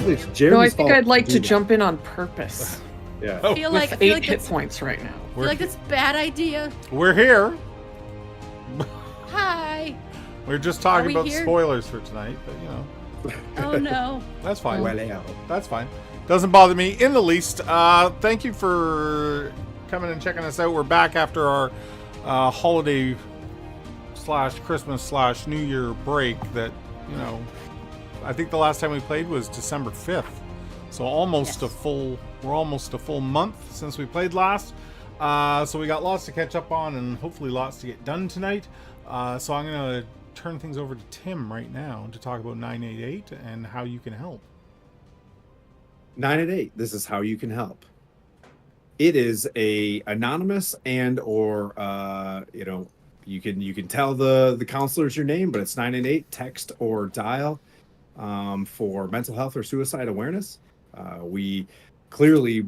Possibly Jeremy's No, I think fault I'd like do to that. jump in on purpose. Yeah. I feel With like 8 hit that's, points right now. I feel like that's a bad idea. We're here. Hi. We're just Are talking we about here? spoilers for tonight, but you know, Oh no. that's fine. Well, yeah. That's fine. Doesn't bother me in the least. Thank you for coming and checking us out. We're back after our holiday / Christmas / New Year break that, you know, I think the last time we played was December 5th. So almost we're almost a full month since we played last. So we got lots to catch up on and hopefully lots to get done tonight. So I'm going to turn things over to Tim right now to talk about 988 and how you can help. 988. This is how you can help. It is a anonymous and or you know, you can tell the counselors your name, but it's 988. Text or dial for mental health or suicide awareness. We clearly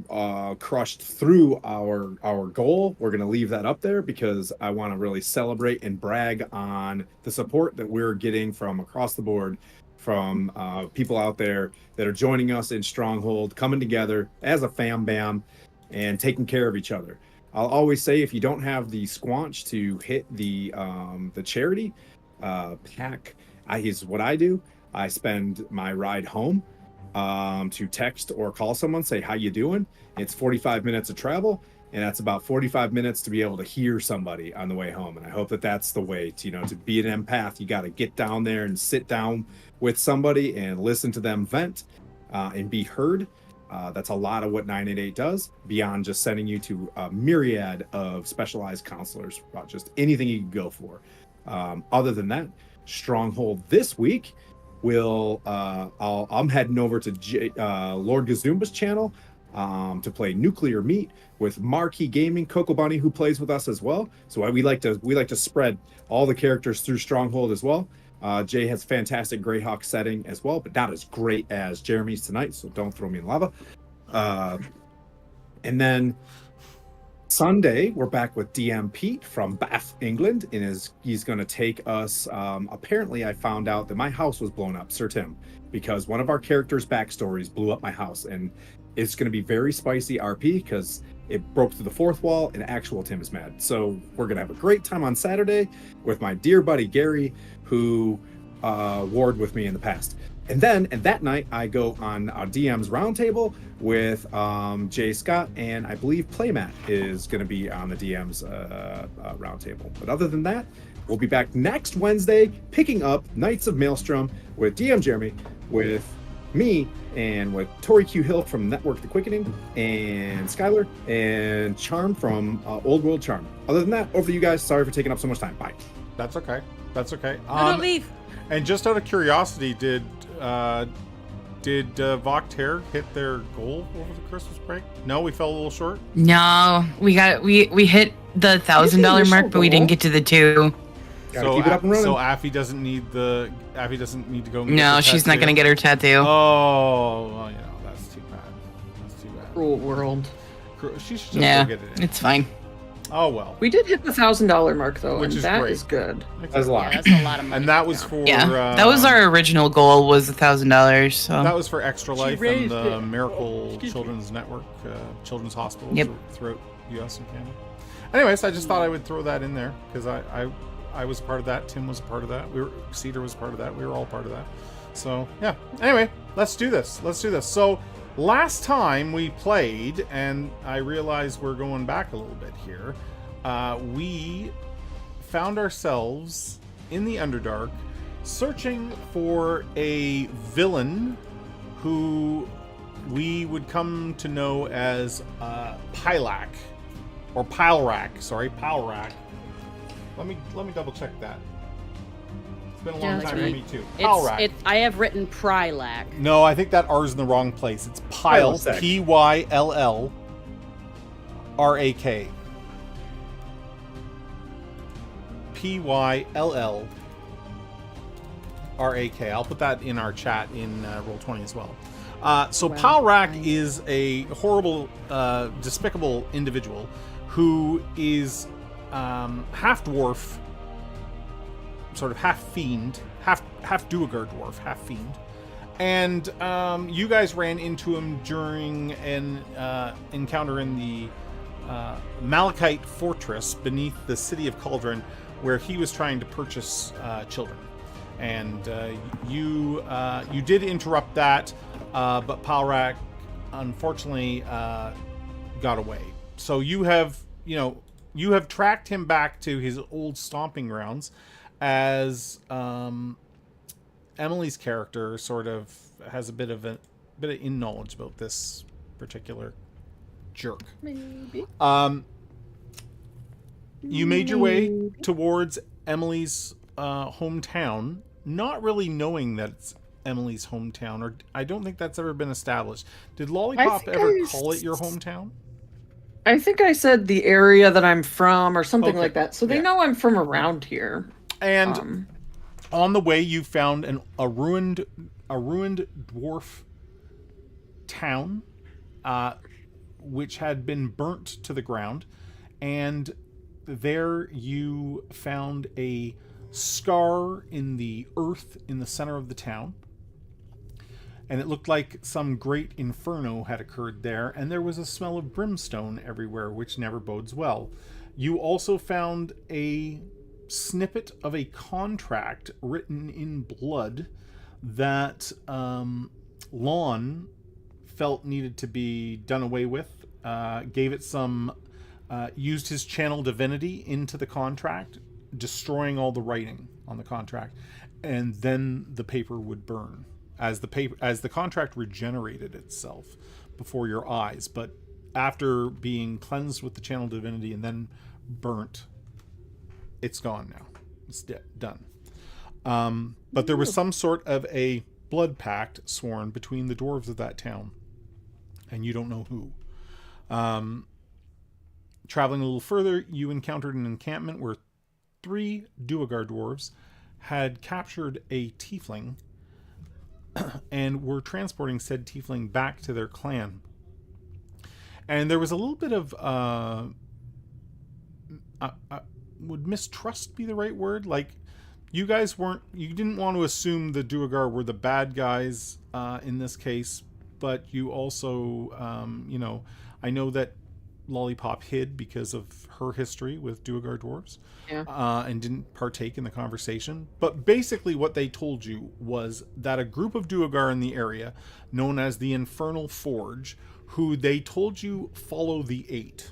crushed through our goal. We're going to leave that up there because I want to really celebrate and brag on the support that we're getting from across the board, from people out there that are joining us in Stronghold, coming together as a fam bam and taking care of each other. I'll always say, if you don't have the squanch to hit the charity pack, is what I do. I spend my ride home to text or call someone, say, how you doing? It's 45 minutes of travel, and that's about 45 minutes to be able to hear somebody on the way home. And I hope that that's the way to, you know, to be an empath. You got to get down there and sit down with somebody and listen to them vent and be heard. That's a lot of what 988 does, beyond just sending you to a myriad of specialized counselors about just anything you can go for. Other than that, Stronghold this week I'm heading over to Lord Gazumba's channel to play Nuclear Meat with Marquee Gaming, Coco Bunny, who plays with us as well. So we like to spread all the characters through Stronghold as well. Jay has fantastic Greyhawk setting as well, but not as great as Jeremy's tonight, so don't throw me in lava. And then Sunday, we're back with DM Pete from Bath, England, and he's going to take us. Apparently, I found out that my house was blown up, Sir Tim, because one of our characters' backstories blew up my house, and it's going to be very spicy RP because it broke through the fourth wall, and actual Tim is mad. So we're going to have a great time on Saturday with my dear buddy Gary, who warred with me in the past. And that night, I go on a DM's roundtable with Jay Scott, and I believe Playmat is going to be on the DM's roundtable. But other than that, we'll be back next Wednesday, picking up Knights of Maelstrom with DM Jeremy, with me, and with Tori Q Hill from Network The Quickening, and Skylar, and Charm from Old World Charm. Other than that, over to you guys. Sorry for taking up so much time. Bye. That's okay. That's okay. Don't leave. And just out of curiosity, did Voctair hit their goal over the Christmas break? No, we fell a little short. No, we hit the $1,000 mark, but we didn't get to the 2. Gotta keep it up and running. So Affy doesn't need to go. And No, get the she's not tattoo. gonna get her tattoo. Oh, well, you know, that's too bad. That's too bad. Cruel world. She should just Yeah, go get it in. it's fine. Oh well. We did hit the $1,000 mark though, Which and is that great. is good. That's a lot. Yeah, that's a lot of money. And that was for Yeah, that was our original goal, was $1,000. So that was for Extra Life and raised the it. Miracle Children's Network, children's hospitals Yep. throughout U.S. and Canada. Anyways, I just thought I would throw that in there because I was a part of that. Tim was a part of that. Cedar was a part of that. We were all part of that. So yeah. Anyway, let's do this. So last time we played, and I realize we're going back a little bit here. We found ourselves in the Underdark, searching for a villain who we would come to know as Pilak, or Pilrak. Sorry, Pilrak. Let me double check that. It's been a long that's time for right. me too. Pilrak. I have written Prylac. No, I think that R is in the wrong place. It's Pyle, Pylak. Pyllrak. Pyllrak. I'll put that in our chat in Roll20 as well. So Wow. Pilrak is a horrible, despicable individual who is half dwarf, sort of half fiend, half Duergar dwarf, half fiend, And you guys ran into him during an encounter in the Malachite fortress beneath the city of Cauldron, where he was trying to purchase children. And you did interrupt that, but Palrak unfortunately got away. So you have tracked him back to his old stomping grounds, as Emily's character sort of has a bit of in knowledge about this particular jerk. Maybe. You made your way towards Emily's hometown, not really knowing that it's Emily's hometown, or I don't think that's ever been established. Did Lollipop ever call it your hometown? I think I said the area that I'm from or something Okay. like that. So they Yeah. know I'm from around here. And on the way, you found a ruined dwarf town, which had been burnt to the ground, and there you found a scar in the earth in the center of the town, and it looked like some great inferno had occurred there, and there was a smell of brimstone everywhere, which never bodes well. You also found a snippet of a contract written in blood that Lon felt needed to be done away with. Gave it some, used his channel divinity into the contract, destroying all the writing on the contract, and then the paper would burn as the contract regenerated itself before your eyes. But after being cleansed with the channel divinity and then burnt, it's gone now. It's done. But there was some sort of a blood pact sworn between the dwarves of that town, and you don't know who. Traveling a little further, you encountered an encampment where 3 Duergar dwarves had captured a tiefling and were transporting said tiefling back to their clan. And there was a little bit of would mistrust be the right word? Like, you didn't want to assume the Duergar were the bad guys in this case, but you also, I know that Lollipop hid because of her history with Duergar dwarves, and didn't partake in the conversation. But basically what they told you was that a group of Duergar in the area, known as the Infernal Forge, who they told you follow the Eight,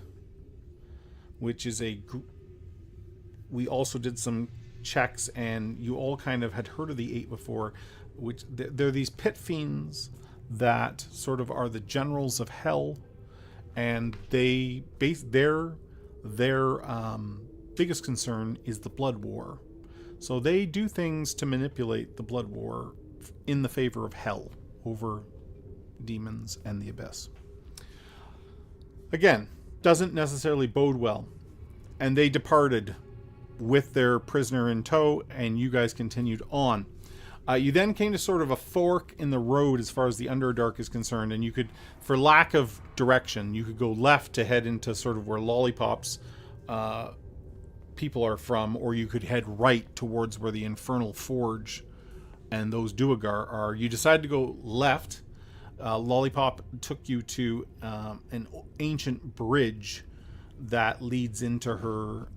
which is a group. We also did some checks, and you all kind of had heard of the Eight before, which they're these pit fiends that sort of are the generals of hell, and they base their biggest concern is the blood war. So they do things to manipulate the blood war in the favor of hell over demons and the abyss. Again, doesn't necessarily bode well. And they departed with their prisoner in tow, and you guys continued on. You then came to sort of a fork in the road as far as the Underdark is concerned, and you could, for lack of direction, you could go left to head into sort of where Lollipop's people are from, or you could head right towards where the Infernal Forge and those Duergar are. You decided to go left. Lollipop took you to an ancient bridge that leads into her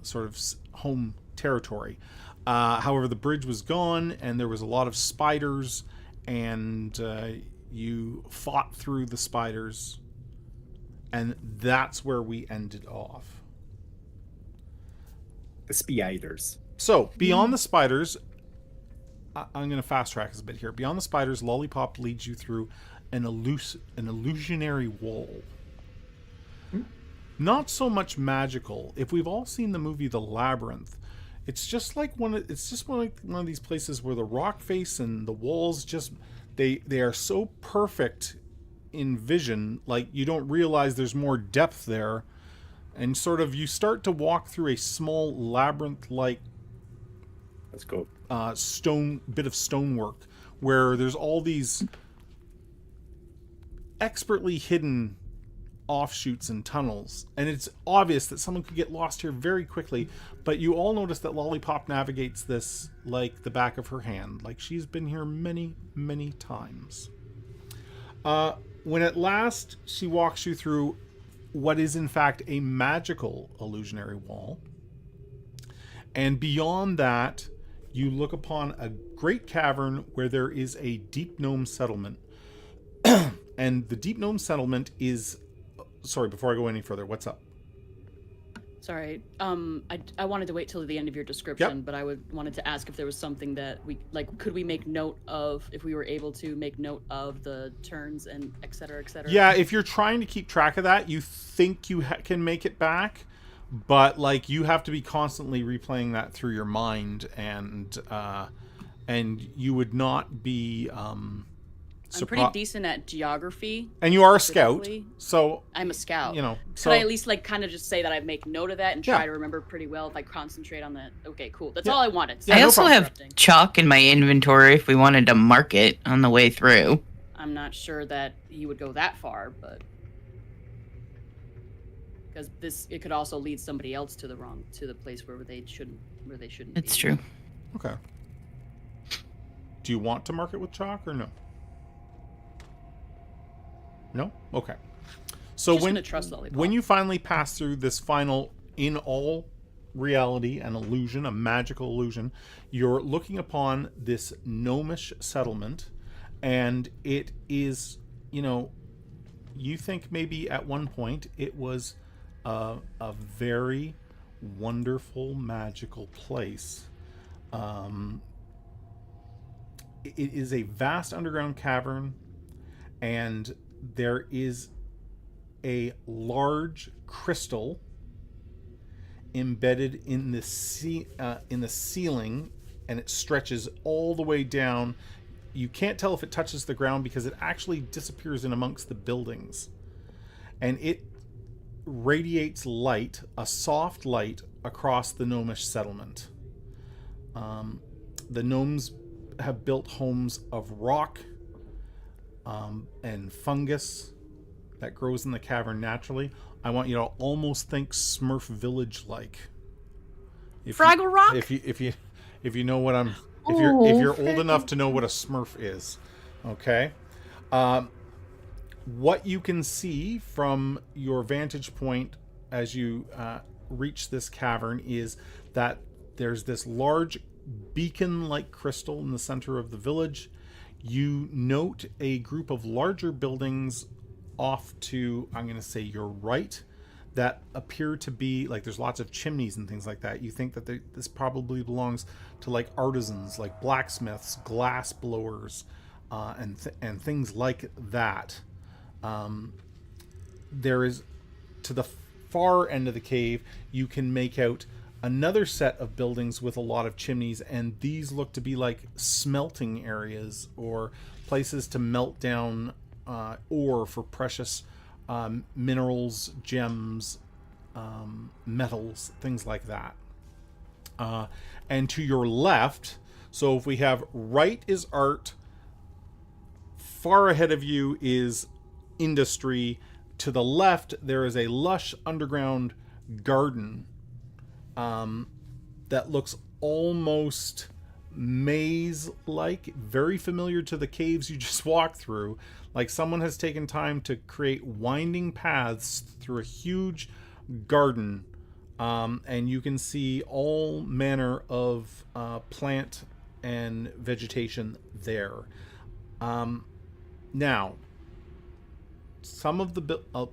sort of home territory. However, the bridge was gone, and there was a lot of spiders, and you fought through the spiders, and that's where we ended off. The spiders. So, beyond the spiders, I'm going to fast track this a bit here. Beyond the spiders, Lollipop leads you through an illusionary wall. Not so much magical. If we've all seen the movie The Labyrinth, it's just like one of these places where the rock face and the walls just they are so perfect in vision, like you don't realize there's more depth there, and sort of you start to walk through a small labyrinth-like Let's go. bit of stonework where there's all these expertly hidden offshoots and tunnels, and it's obvious that someone could get lost here very quickly, but you all notice that Lollipop navigates this like the back of her hand, like she's been here many, many times. When at last she walks you through what is in fact a magical illusionary wall, and beyond that you look upon a great cavern where there is a deep gnome settlement. And the deep gnome settlement is... Sorry, before I go any further, what's up? Sorry. I wanted to wait till the end of your description, Yep. but I wanted to ask if there was something that we could we make note of, if we were able to make note of the turns and et cetera, et cetera. Yeah, if you're trying to keep track of that, you think you can make it back, but like you have to be constantly replaying that through your mind, and you would not be. I'm pretty decent at geography. And you are a scout, so I'm a scout. You know, could I at least like kind of just say that I make note of that and try Yeah. to remember pretty well if I concentrate on that? Okay, cool. That's all I wanted. Yeah, I no also problem. have chalk in my inventory if we wanted to mark it on the way through. I'm not sure that you would go that far, but because it could also lead somebody else to the place where they shouldn't It's be. true. Okay. Do you want to mark it with chalk or no? No? Okay. So Just gonna trust Lollipop. when you finally pass through this final, in all reality, an illusion, a magical illusion, you're looking upon this gnomish settlement, and it is, you know, you think maybe at one point it was a very wonderful, magical place. It is a vast underground cavern, and there is a large crystal embedded in the ceiling, and it stretches all the way down. You can't tell if it touches the ground because it actually disappears in amongst the buildings, and it radiates light, a soft light, across the gnomish settlement. The gnomes have built homes of rock and fungus that grows in the cavern naturally. I want you to almost think Smurf Village like. Fraggle Rock? If you know what I'm if you're old enough to know what a Smurf is. Okay? What you can see from your vantage point as you reach this cavern is that there's this large beacon-like crystal in the center of the village. You note a group of larger buildings off to, I'm going to say, your right, that appear to be like there's lots of chimneys and things like that. You think that this probably belongs to like artisans, like blacksmiths, glass blowers, and things like that. There is, to the far end of the cave, you can make out another set of buildings with a lot of chimneys, and these look to be like smelting areas or places to melt down ore for precious minerals, gems, metals, things like that. And to your left, so if we have right is art, far ahead of you is industry, to the left there is a lush underground garden that looks almost maze-like, very familiar to the caves you just walked through. Like someone has taken time to create winding paths through a huge garden, and you can see all manner of plant and vegetation there. Now, some of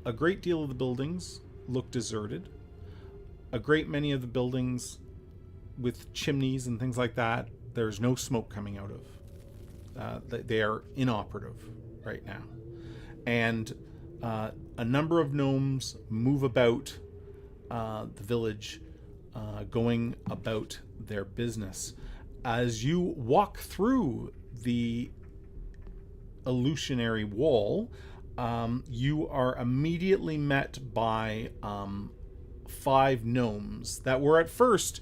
a great deal of the buildings look deserted. A great many of the buildings with chimneys and things like that, there's no smoke coming out of. They are inoperative right now. And a number of gnomes move about the village, going about their business. As you walk through the illusionary wall, you are immediately met by 5 gnomes that were at first,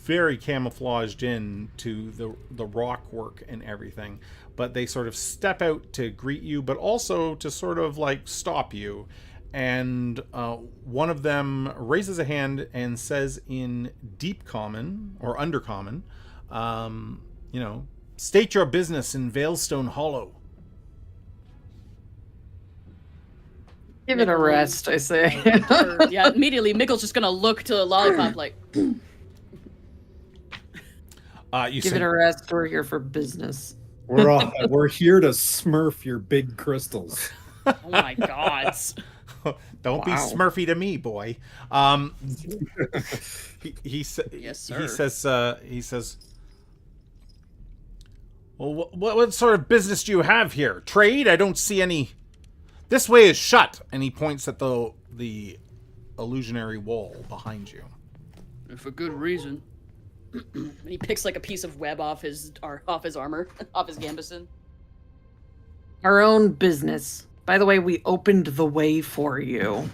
very camouflaged in to the rock work and everything, but they sort of step out to greet you, but also to sort of like stop you. And one of them raises a hand and says in deep common or undercommon, state your business in Veilstone Hollow. Give it a rest, I say. Yeah, immediately Mickle's just gonna look to Lollipop like. Give it a rest. We're here for business. We're here to smurf your big crystals. Oh my God. Don't be Smurfy to me, boy. Yes, sir. He says, well, what sort of business do you have here? Trade? I don't see any. This way is shut. And he points at the illusionary wall behind you. For good reason. And he picks like a piece of web off his armor, off his gambeson. Our own business. By the way, we opened the way for you.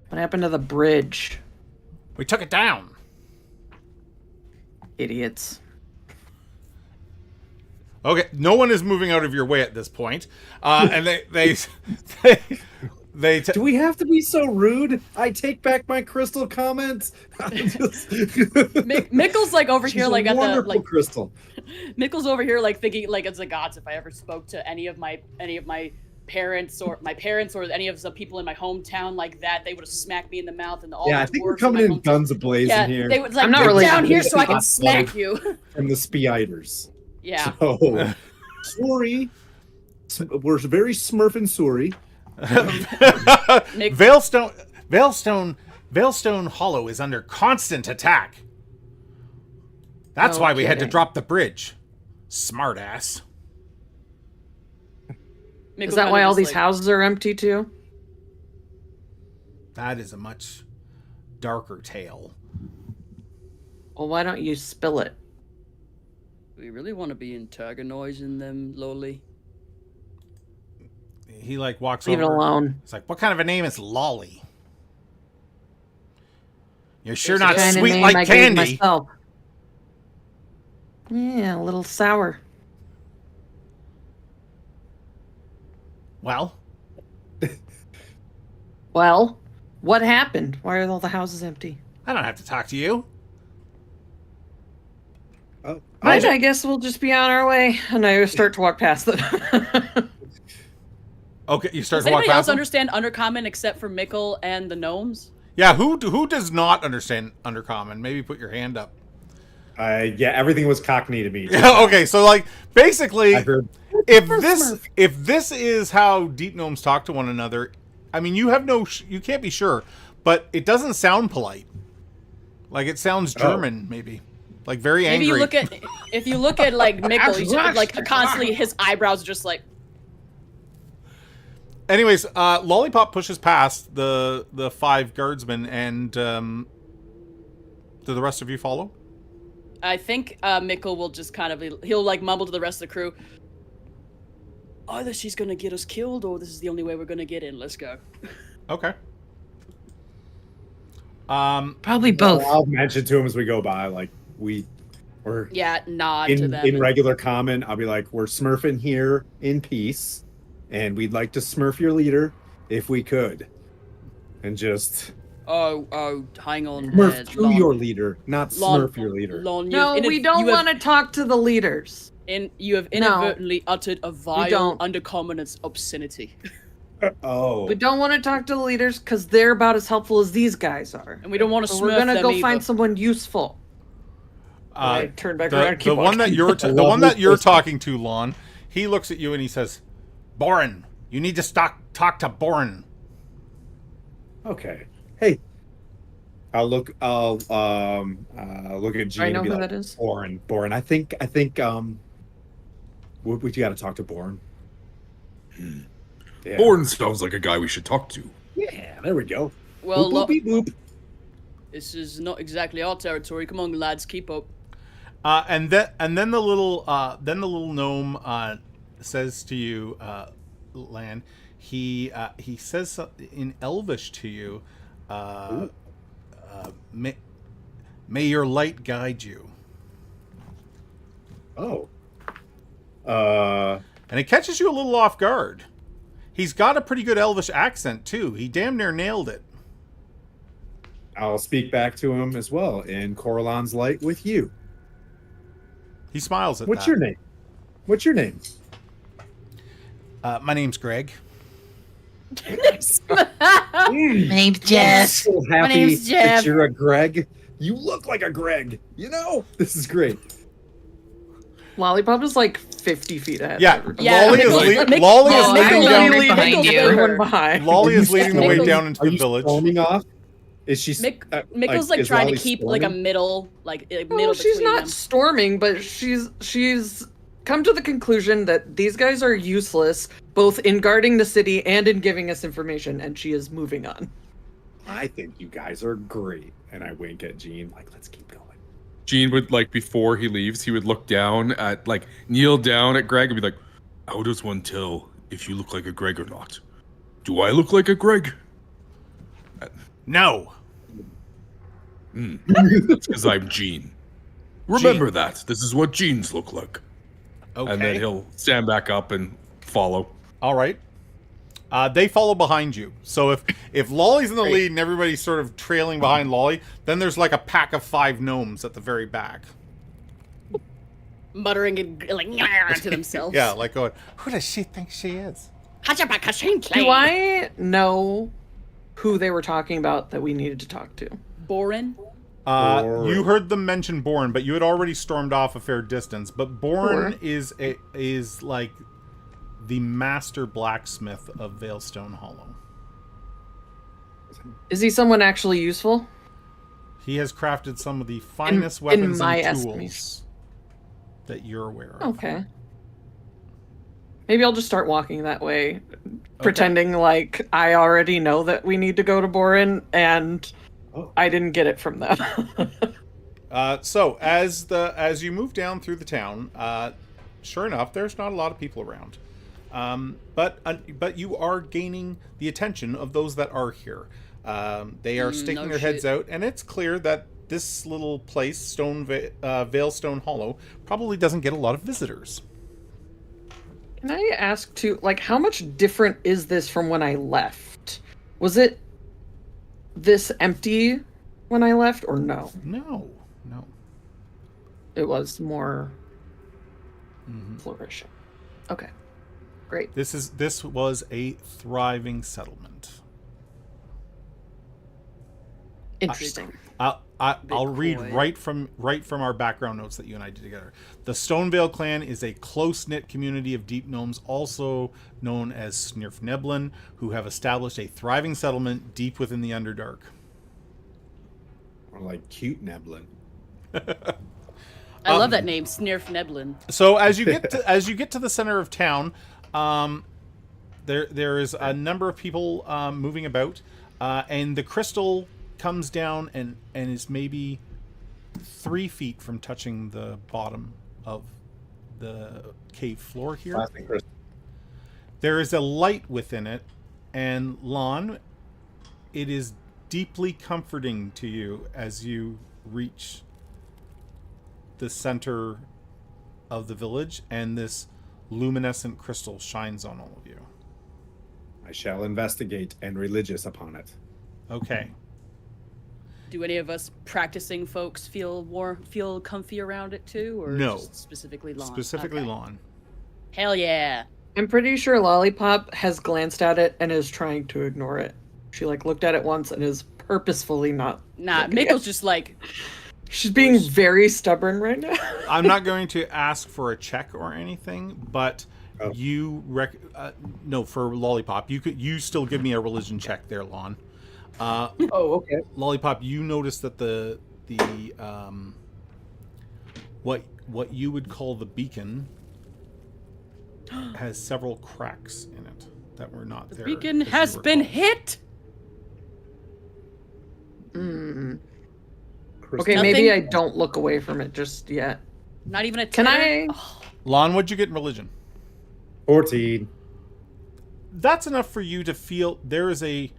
What happened to the bridge? We took it down. Idiots. Okay, no one is moving out of your way at this point. And they do we have to be so rude? I take back my crystal comments. Mickle's like over here, like at the like crystal. Mickle's over here, like thinking, like it's the gods. If I ever spoke to any of my parents or any of the people in my hometown like that, they would have smacked me in the mouth and all. Yeah, I think we're coming in guns ablazing here. They would like, I'm not get really down here so I can smack you. From the Speiders. Yeah. So, sorry. We're very smurfing sorry. Veilstone Hollow is under constant attack. That's why we had to drop the bridge. Smart ass. Is that why all these houses are empty too? That is a much darker tale. Well, why don't you spill it? We really want to be antagonizing them, Lolly. He like walks Leave over. it alone. It's like, what kind of a name is Lolly? You're sure not sweet like candy. Yeah, a little sour. Well? Well, what happened? Why are all the houses empty? I don't have to talk to you. Right, I guess we'll just be on our way. And I start to walk past them. Okay, you start Does to walk anybody past else them? understand Undercommon except for Mickle and the gnomes? Yeah, who does not understand Undercommon? Maybe put your hand up. Yeah, everything was Cockney to me. Yeah, okay, so like basically if if this is how deep gnomes talk to one another, I mean you can't be sure, but it doesn't sound polite. Like it sounds German maybe. Like very angry. Maybe if you look at like Mickle, he's like constantly his eyebrows are just like. Anyways, Lollipop pushes past the 5 guardsmen, and do the rest of you follow? I think Mickle will just kind of he'll like mumble to the rest of the crew. Either she's gonna get us killed, or this is the only way we're gonna get in. Let's go. Okay. Probably both. I'll mention to him as we go by, like we're nod to them. In regular common, I'll be like, we're smurfing here in peace, and we'd like to smurf your leader if we could, and just hang on. Smurf to your leader, not smurf your leader. No, we don't want to talk to the leaders. You have inadvertently uttered a vile, undercommon obscenity. Oh. We don't want to talk to the leaders because they're about as helpful as these guys are. And we don't want to smurf them. We're gonna go either. find someone useful. I turn back around. The one that you're talking to, Lon, he looks at you and he says, "Boren, you need to talk to Boren." Okay. Hey. I'll look at Gene. I know and be who like, that is. Boren. I think we got to talk to Boren. Yeah. Boren sounds like a guy we should talk to. Yeah, there we go. Well, boop, boop, boop. This is not exactly our territory. Come on, lads, keep up. And then the little gnome says to you, Lan, he says in Elvish to you, May your light guide you. Oh. And it catches you a little off guard. He's got a pretty good Elvish accent, too. He damn near nailed it. I'll speak back to him as well in Coralon's light with you. He smiles at What's that. your name? What's your name? My name's Greg. My name's Jess. I'm so happy name's that Jeff. you're a Greg. You look like a Greg. You know? This is great. Lollipop is like 50 feet ahead. Yeah, of everybody. Yeah, Lolly is, Mick- Lolly is Oh, leading I'm down. literally behind you. Everyone behind. Lolly is leading the way Mickle's- down into Are the you village. storming off? Is she? Mickle's like is trying Lolly to keep like a storming? middle, No, middle she's between not them. storming, but she's come to the conclusion that these guys are useless, both in guarding the city and in giving us information, and she is moving on. I think you guys are great. And I wink at Jean, like, let's keep going. Gene would, like, before he leaves, he would look down at, like, kneel down at Greg and be like, how does one tell if you look like a Greg or not? Do I look like a Greg? No. That's because I'm Gene. Remember that. This is what Genes look like. Okay. And then he'll stand back up and follow. All right. They follow behind you. So if Lolly's in the lead and everybody's sort of trailing behind Lolly, then there's like a pack of 5 gnomes at the very back. Muttering and like to themselves. Yeah, like going, who does she think she is? Do I know who they were talking about that we needed to talk to? Borin? You heard them mention Born, but you had already stormed off a fair distance. But Born is like the master blacksmith of Veilstone Hollow. Is he someone actually useful? He has crafted some of the finest in weapons my and tools estimation. that you're aware of. Okay. Maybe I'll just start walking that way, pretending like I already know that we need to go to Borin, and I didn't get it from them. So as you move down through the town, sure enough, there's not a lot of people around. But you are gaining the attention of those that are here. They are sticking no their heads shit. out, and it's clear that this little place, Veilstone Hollow, probably doesn't get a lot of visitors. Can I ask too, like, how much different is this from when I left? Was it this empty when I left, or no? No. It was more flourishing. Okay, great. This was a thriving settlement. Interesting. I'll read right from our background notes that you and I did together. The Stonevale clan is a close-knit community of deep gnomes, also known as Snirfneblin, who have established a thriving settlement deep within the Underdark. Or like cute Neblin. I love that name, Snirfneblin. So as you get to the center of town, there is a number of people moving about, and the crystal comes down and is maybe 3 feet from touching the bottom of the cave floor here. Classic crystal. There is a light within it, and Lon, it is deeply comforting to you as you reach the center of the village, and this luminescent crystal shines on all of you. I shall investigate and religious upon it. Okay. Do any of us practicing folks feel comfy around it too, or No. just specifically Lon? Specifically Okay. Lon. Hell yeah! I'm pretty sure Lollipop has glanced at it and is trying to ignore it. She like looked at it once and is purposefully not. Nah, looking at Mickle's it. just like, She's being very stubborn right now. I'm not going to ask for a check or anything, but Oh. no, for Lollipop, you still give me a religion check there, Lon. Oh, okay. Lollipop, you notice that the what you would call the beacon has several cracks in it that were not the there. beacon as you has been recall. hit! Okay, Nothing- maybe I don't look away from it just yet. Not even a Can titter? I? Lon, what'd you get in religion? 14. That's enough for you to feel there is a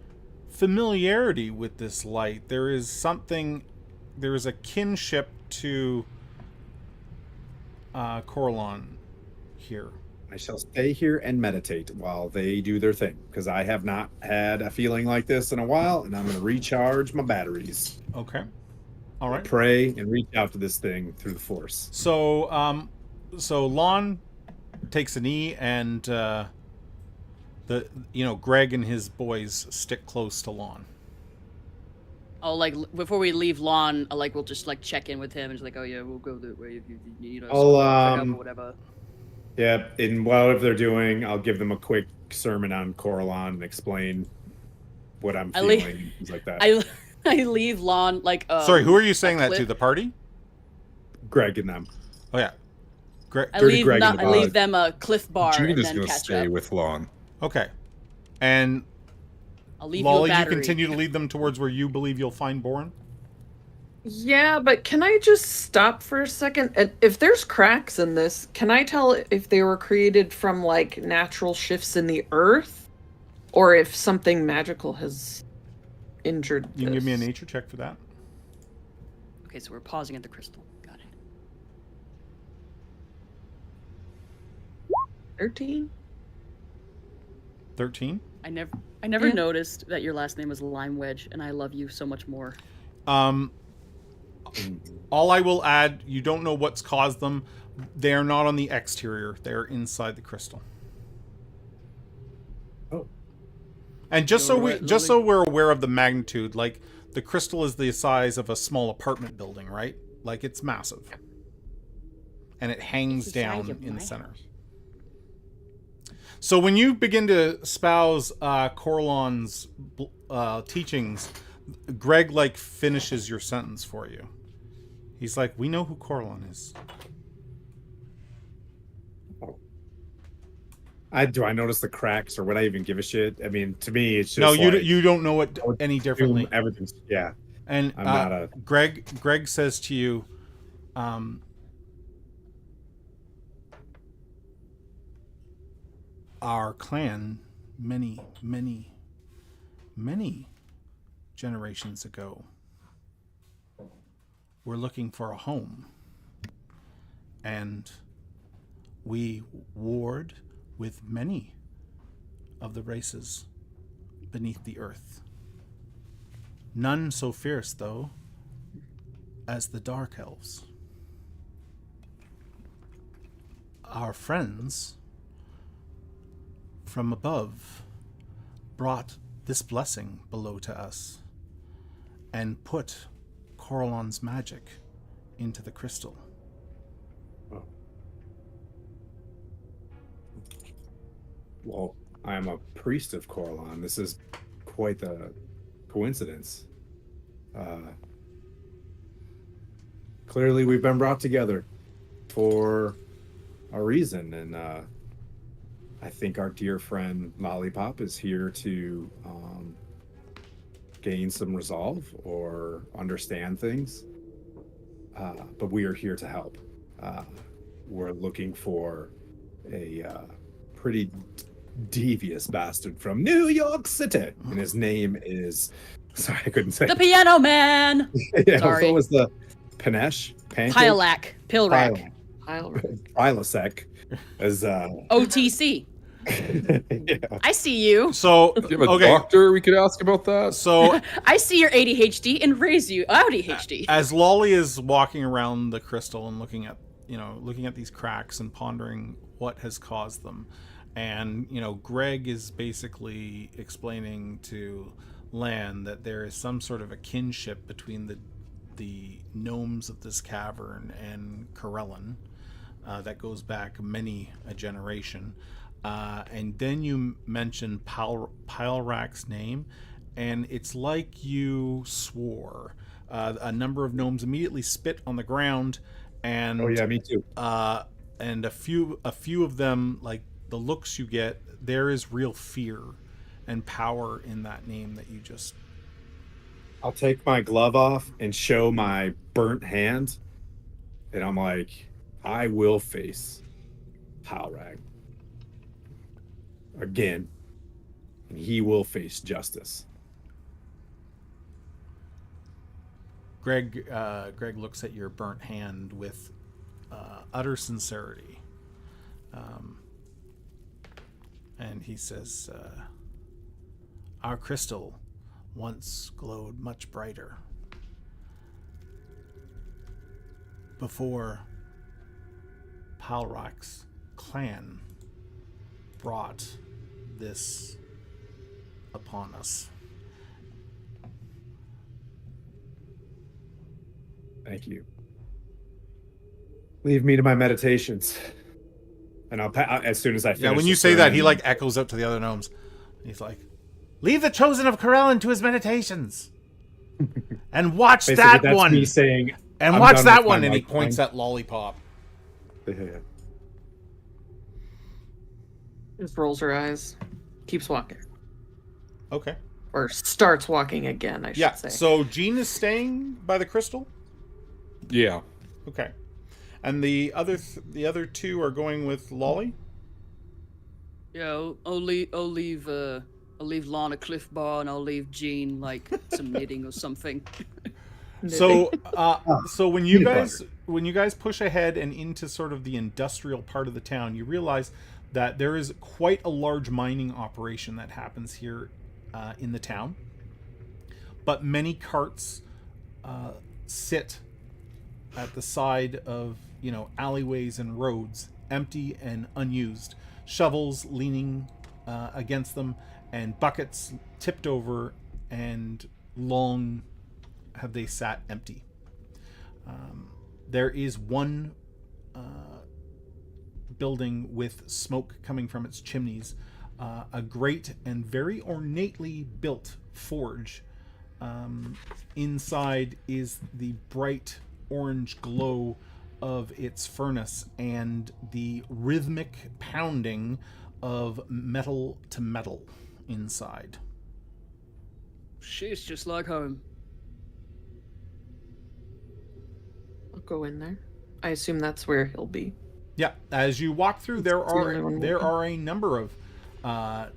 familiarity with this light. There is something a kinship to Coralon here. I shall stay here and meditate while they do their thing, because I have not had a feeling like this in a while, and I'm going to recharge my batteries. Okay. All right. Pray and reach out to this thing through the force. So, Lon takes a knee, and Greg and his boys stick close to Lon. Oh, like before we leave Lon, we'll just check in with him and just oh yeah, we'll go that way if you need us. I'll pick up or whatever. Yeah, and whatever they're doing, I'll give them a quick sermon on Coralon and explain what I'm feeling, things like that. I leave Lon Sorry, who are you saying that to? The party? Greg and them. Oh yeah, I leave them a Cliff Bar Jude and is then going to catch stay up. with Lon. Okay, and I'll leave Lolly, you you continue to lead them towards where you believe you'll find Boren. Yeah, but can I just stop for a second? And if there's cracks in this, can I tell if they were created from natural shifts in the earth, or if something magical has injured You can give me a nature check for that. Okay, so we're pausing at the crystal. Got it. 13? 13? I never noticed that your last name was Lime Wedge, and I love you so much more. All I will add, you don't know what's caused them. They are not on the exterior. They are inside the crystal. Oh. And just so we're aware of the magnitude, the crystal is the size of a small apartment building, right? It's massive. And it hangs down in the center. So when you begin to espouse Coralon's teachings, Greg finishes your sentence for you. He's like, we know who Coralon is. Do I notice the cracks, or would I even give a shit? I mean, to me, it's just no. You don't know it any differently. Everything's And I'm not a Greg says to you, our clan many generations ago were looking for a home, and we warred with many of the races beneath the earth. None so fierce, though, as the Dark Elves. Our friends from above brought this blessing below to us and put Coralon's magic into the crystal. Oh. Well, I am a priest of Coralon. This is quite the coincidence. Clearly, we've been brought together for a reason, and I think our dear friend Lollipop is here to gain some resolve or understand things. But we are here to help. We're looking for a pretty devious bastard from New York City, and his name is... Sorry, I couldn't say the Piano Man. Yeah, Sorry. what was the Panesh? Pilak. Pilrak. Prilosec as OTC. yeah. I see you. So, Do you have a doctor we could ask about that? So, I see your ADHD and raise you ADHD. As Lolly is walking around the crystal and looking at these cracks and pondering what has caused them, and Greg is basically explaining to Lan that there is some sort of a kinship between the gnomes of this cavern and Corellon that goes back many a generation. And then you mentioned Pilrak's name, and it's like you swore. A number of gnomes immediately spit on the ground, and Oh yeah, me too. And a few of them, the looks you get, there is real fear and power in that name that you just... I'll take my glove off and show my burnt hand, and I'm like, I will face Pilrak again, and he will face justice. Greg looks at your burnt hand with utter sincerity. And he says, our crystal once glowed much brighter. Before Palrak's clan brought this upon us. Thank you. Leave me to my meditations. And I'll as soon as I finish. Yeah, when you say that, he like echoes out to the other gnomes. He's like, leave the chosen of Corellin to his meditations. And watch basically, that one. Me saying, and I'm watch done that with one. my And he mic points thing. at Lollipop. Just rolls her eyes, keeps walking, Okay. or starts walking again. I should say. So Jean is staying by the crystal. Yeah. Okay. And the other two are going with Lolly. Yeah, I'll leave Lana Cliff Bar, and I'll leave Jean like some knitting or something. So so when you Peanut guys push ahead and into sort of the industrial part of the town, you realize that there is quite a large mining operation that happens here in the town. But many carts sit at the side of, alleyways and roads, empty and unused. Shovels leaning against them, and buckets tipped over, and long have they sat empty. There is one building with smoke coming from its chimneys, a great and very ornately built forge. Inside is the bright orange glow of its furnace and the rhythmic pounding of metal to metal inside. She's just like home. I'll go in there. I assume that's where he'll be. Yeah, as you walk through, there the only one are a number of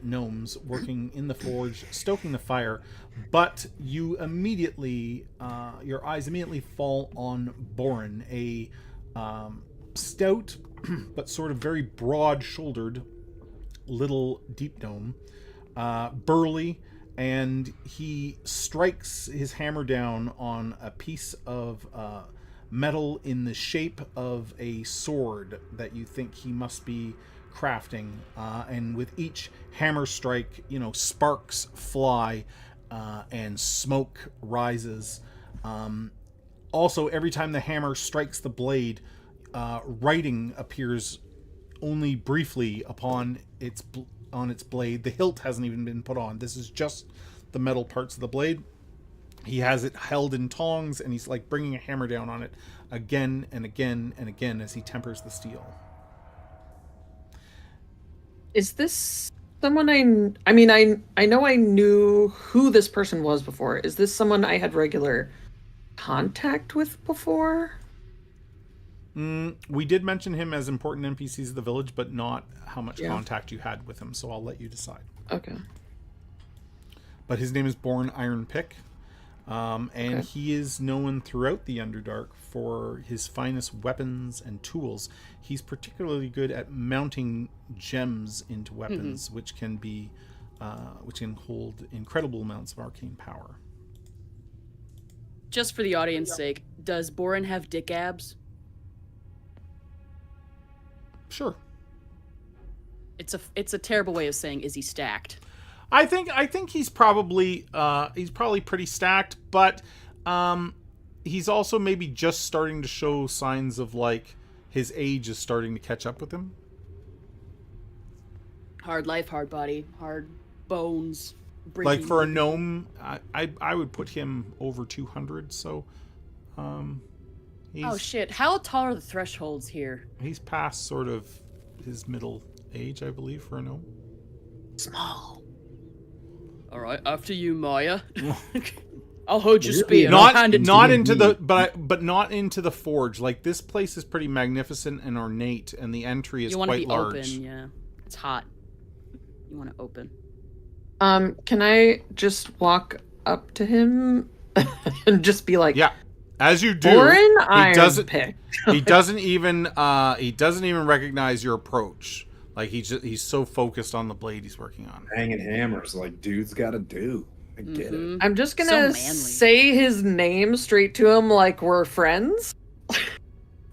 gnomes working in the forge, stoking the fire, but you immediately, your eyes immediately fall on Boren, a stout but sort of very broad-shouldered little deep gnome, burly, and he strikes his hammer down on a piece of metal in the shape of a sword that you think he must be crafting, and with each hammer strike, sparks fly and smoke rises. Also, every time the hammer strikes the blade, writing appears only briefly upon its blade. The hilt hasn't even been put on. This is just the metal parts of the blade. He has it held in tongs, and he's like bringing a hammer down on it again and again and again as he tempers the steel. Is this someone I know I knew who this person was before. Is this someone I had regular contact with before? We did mention him as important NPCs of the village, but not how much contact you had with him, so I'll let you decide. Okay. But his name is Born Iron Pick, and he is known throughout the Underdark for his finest weapons and tools. He's particularly good at mounting gems into weapons, which can hold incredible amounts of arcane power. Just for the audience's sake, does Boren have dick abs? Sure. It's a terrible way of saying is he stacked? I think he's probably pretty stacked, but he's also maybe just starting to show signs of like his age is starting to catch up with him. Hard life, hard body, hard bones. Like for a gnome, I would put him over 200. So, oh shit! How tall are the thresholds here? He's past sort of his middle age, I believe, for a gnome. Small. All right, after you, Maya. I'll hold your spear. Not into the forge. Like this place is pretty magnificent and ornate, and the entry is quite large. Open, yeah. It's hot. You want to open. Can I just walk up to him and just be like, yeah, As you do, Foreign he iron doesn't. pick. He doesn't even. He doesn't even recognize your approach. Like he's so focused on the blade he's working on. Banging hammers like dudes got to do. I get it. I'm just So gonna manly. say his name straight to him like we're friends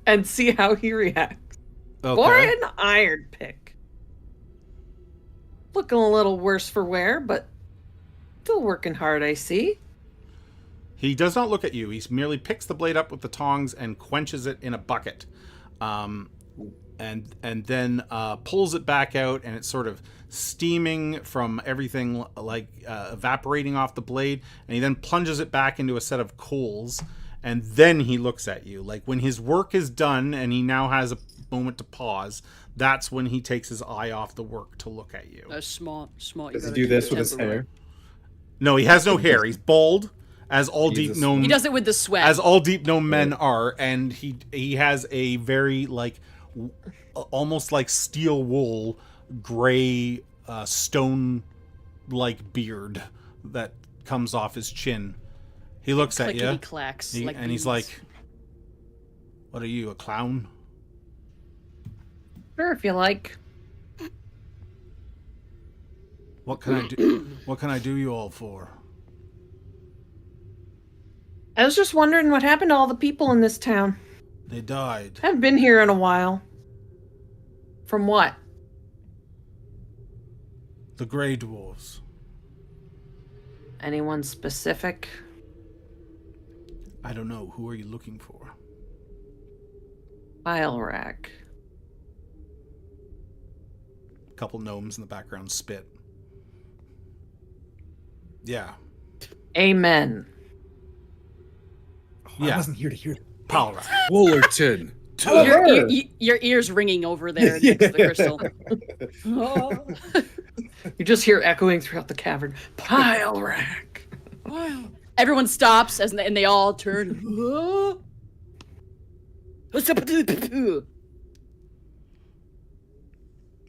and see how he reacts. Okay. Foreign iron pick. Looking a little worse for wear, but still working hard, I see. He does not look at you. He merely picks the blade up with the tongs and quenches it in a bucket, and then pulls it back out, and it's sort of steaming from everything, like evaporating off the blade. And he then plunges it back into a set of coals, and then he looks at you. Like when his work is done, and he now has a moment to pause. That's when he takes his eye off the work to look at you. That's smart. Does You he gotta do keep this the with his temper right. hair? No, he has no hair. He's bald, as all Jesus. deep gnome. He does it with the sweat. As all deep gnome men are, and he has a very like almost like steel wool gray stone like beard that comes off his chin. He looks at you Clickety-clacks, like and he's bees. like, "What are you, a clown?" Sure, if you like. What can I do? What can I do you all for? I was just wondering what happened to all the people in this town. They died. Haven't been here in a while. From what? The Grey Dwarves. Anyone specific? I don't know. Who are you looking for? File rack. A couple gnomes in the background spit. Yeah. Amen. Oh, Yeah. I wasn't here to hear it. Palra. Woolerton. Your ears ringing over there next to the crystal. You just hear echoing throughout the cavern. Pile rack. Everyone stops and they all turn.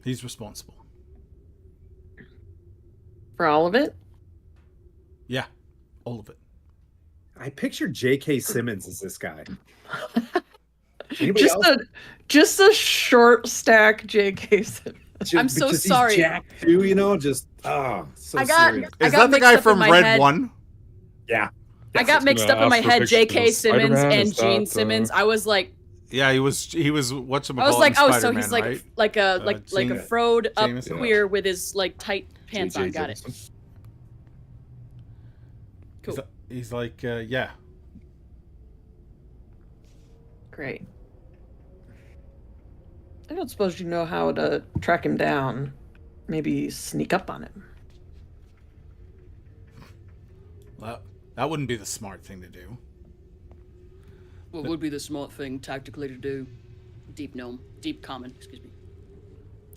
He's responsible. For all of it? Yeah. All of it. I pictured J.K. Simmons as this guy. Anybody Just else? a short stack J.K. Simmons. I'm so because sorry. He's jacked too, you know, just so I got- serious. I Is got that the mixed guy up in from my Red head. 1? Yeah. I got mixed up in my head. J.K. Simmons and Gene Simmons. I was like, Yeah, he was whatchamacallit I was like, oh, so Spider-Man, he's like right? like a like a James- frode up Jameson. queer with his like tight pants J.J. on. Got it. Jameson. Cool. He's like, yeah. Great. I don't suppose you know how to track him down. Maybe sneak up on him. That wouldn't be the smart thing to do. What would be the smart thing tactically to do? Deep common, excuse me.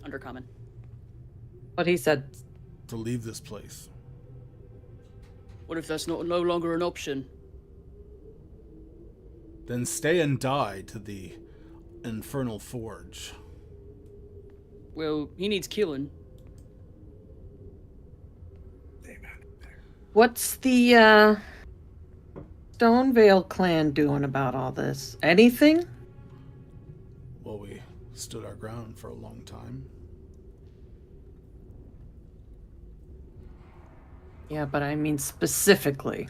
Undercommon. What he said. To leave this place. What if that's no longer an option? Then stay and die to the Infernal Forge. Well, he needs killing. What's the Stonevale clan doing about all this? Anything? Well, we stood our ground for a long time. Yeah, but I mean specifically.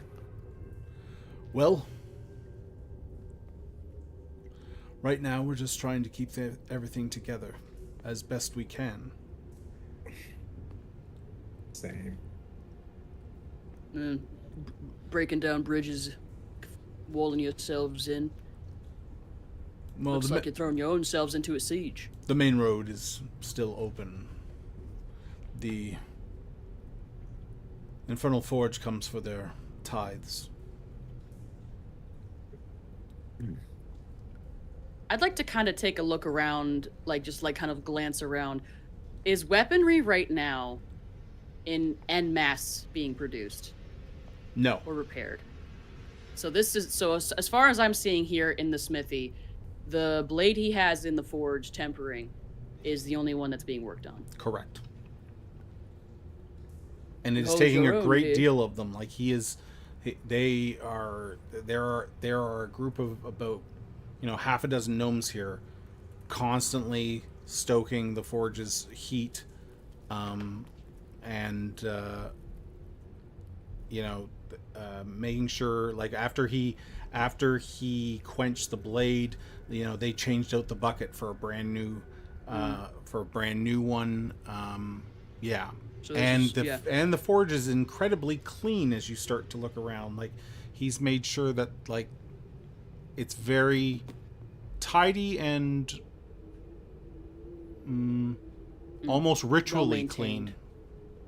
Well, right now we're just trying to keep everything together as best we can. Same. Breaking down bridges, walling yourselves in. Well, Looks like you're throwing your own selves into a siege. the main road is still open. The Infernal Forge comes for their tithes. I'd like to kind of take a look around, kind of glance around. Is weaponry right now en masse being produced No. or repaired? So as far as I'm seeing here in the smithy, the blade he has in the forge tempering is the only one that's being worked on. Correct. And it's Hold taking your a own, great dude. deal of them. Like his There are a group of about half a dozen gnomes here, constantly stoking the forge's heat, and making sure, like, after he quenched the blade, they changed out the bucket for a brand new one. Yeah. So And the forge is incredibly clean as you start to look around. Like, he's made sure that, like, it's very tidy and almost ritually clean.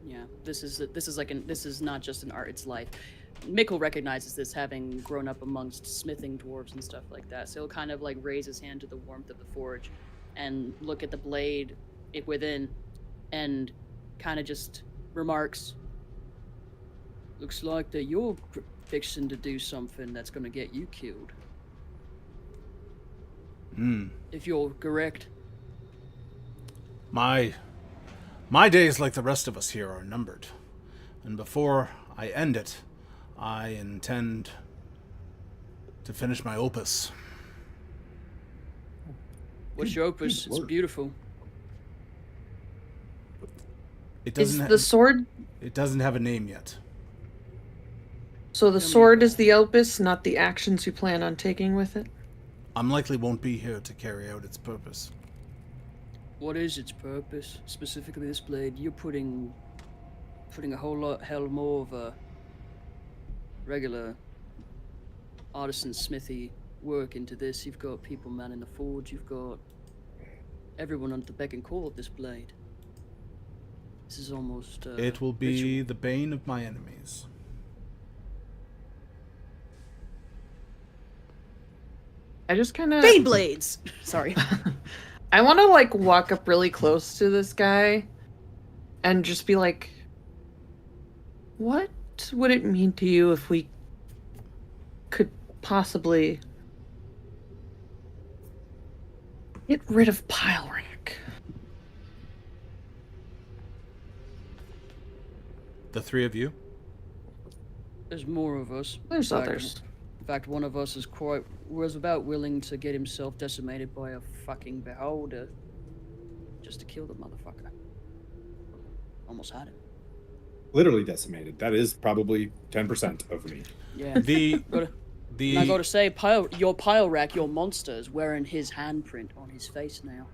Yeah, this is not just an art; it's life. Mikkel recognizes this, having grown up amongst smithing dwarves and stuff like that. So he'll kind of like raise his hand to the warmth of the forge, and look at the blade within, and kind of just remarks, "Looks like that you're fixing to do something that's going to get you killed. If you're correct." My days, like the rest of us here, are numbered. And before I end it, I intend to finish my opus. What's your opus? It's beautiful. It Is doesn't the sword? It doesn't have a name yet. So the sword is the opus, not the actions you plan on taking with it? I'm likely won't be here to carry out its purpose. What is its purpose? Specifically this blade, you're putting a whole hell more of a regular artisan smithy work into this. You've got people manning the forge, you've got everyone under the beck and call of this blade. This is almost it will be the bane of my enemies. I just kind of... Bane blades! Sorry. I want to, like, walk up really close to this guy and just be like, what would it mean to you if we could possibly get rid of Pile Rank? The three of you? There's more of us. There's others. In fact, one of us was about willing to get himself decimated by a fucking beholder just to kill the motherfucker. Almost had him. Literally decimated. That is probably 10% of me. Yeah. I gotta say, your pile rack, your monster, is wearing his handprint on his face now.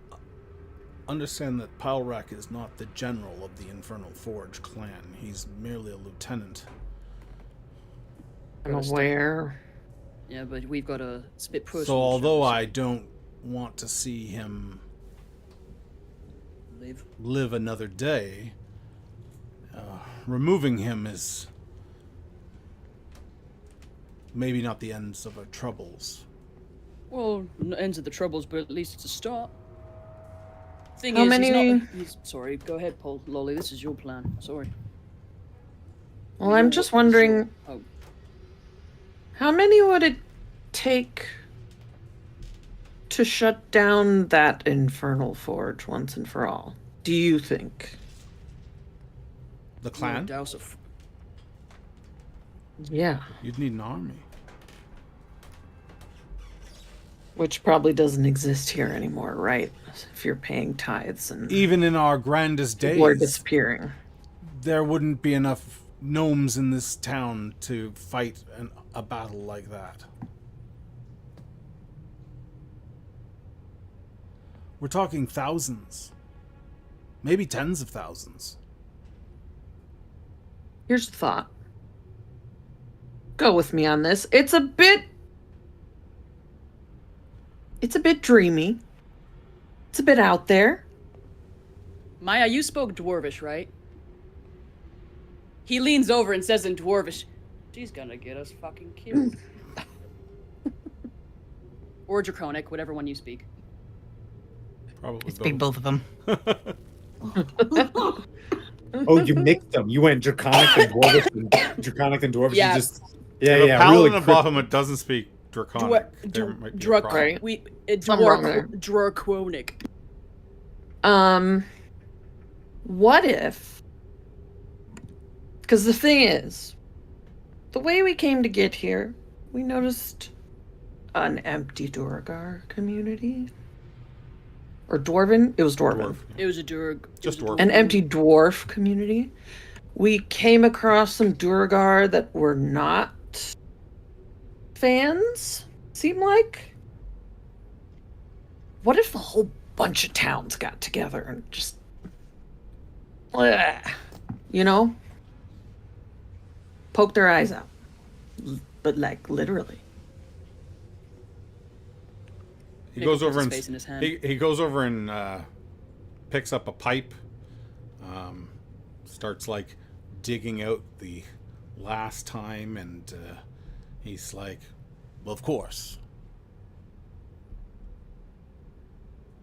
Understand that Palrak is not the general of the Infernal Forge clan. He's merely a lieutenant. I'm aware. Yeah, but we've got a spit push. So although I don't want to see him live another day, removing him is maybe not the ends of our troubles. Well, ends of the troubles, but at least it's a start. Thing How is, many... sorry, go ahead, Paul. Lolly, this is your plan. Sorry. Well, I'm just wondering... How many would it take to shut down that infernal forge once and for all? Do you think? The clan? Yeah. You'd need an army. Which probably doesn't exist here anymore, right? If you're paying tithes and... Even in our grandest days... People are disappearing. There wouldn't be enough gnomes in this town to fight a battle like that. We're talking thousands. Maybe tens of thousands. Here's the thought. Go with me on this. It's a bit dreamy. It's a bit out there. Maya, you spoke Dwarvish, right? He leans over and says in Dwarvish, "She's gonna get us fucking killed." Or Draconic, whatever one you speak. Probably Speak both of them. Oh, you mixed them. You went Draconic and Dwarvish and Draconic and Dwarvish. Yeah. You just... The Yeah, paladin really of Bahamut doesn't speak Draconic. There might be a problem. Right. Draconic. What if... Because the thing is, the way we came to get here, we noticed an empty Duergar community. Or Dwarven? It was Dwarven. Dwarf. It was a Durg. Just it was a dwarf. An empty dwarf community. We came across some Duergar that were not fans, seem like. What if a whole bunch of towns got together and just, you know, poke their eyes out? But like literally. He Nick goes puts over his and face in his hand. he goes over and picks up a pipe. Starts like digging out the last time, and he's like, "Well, of course.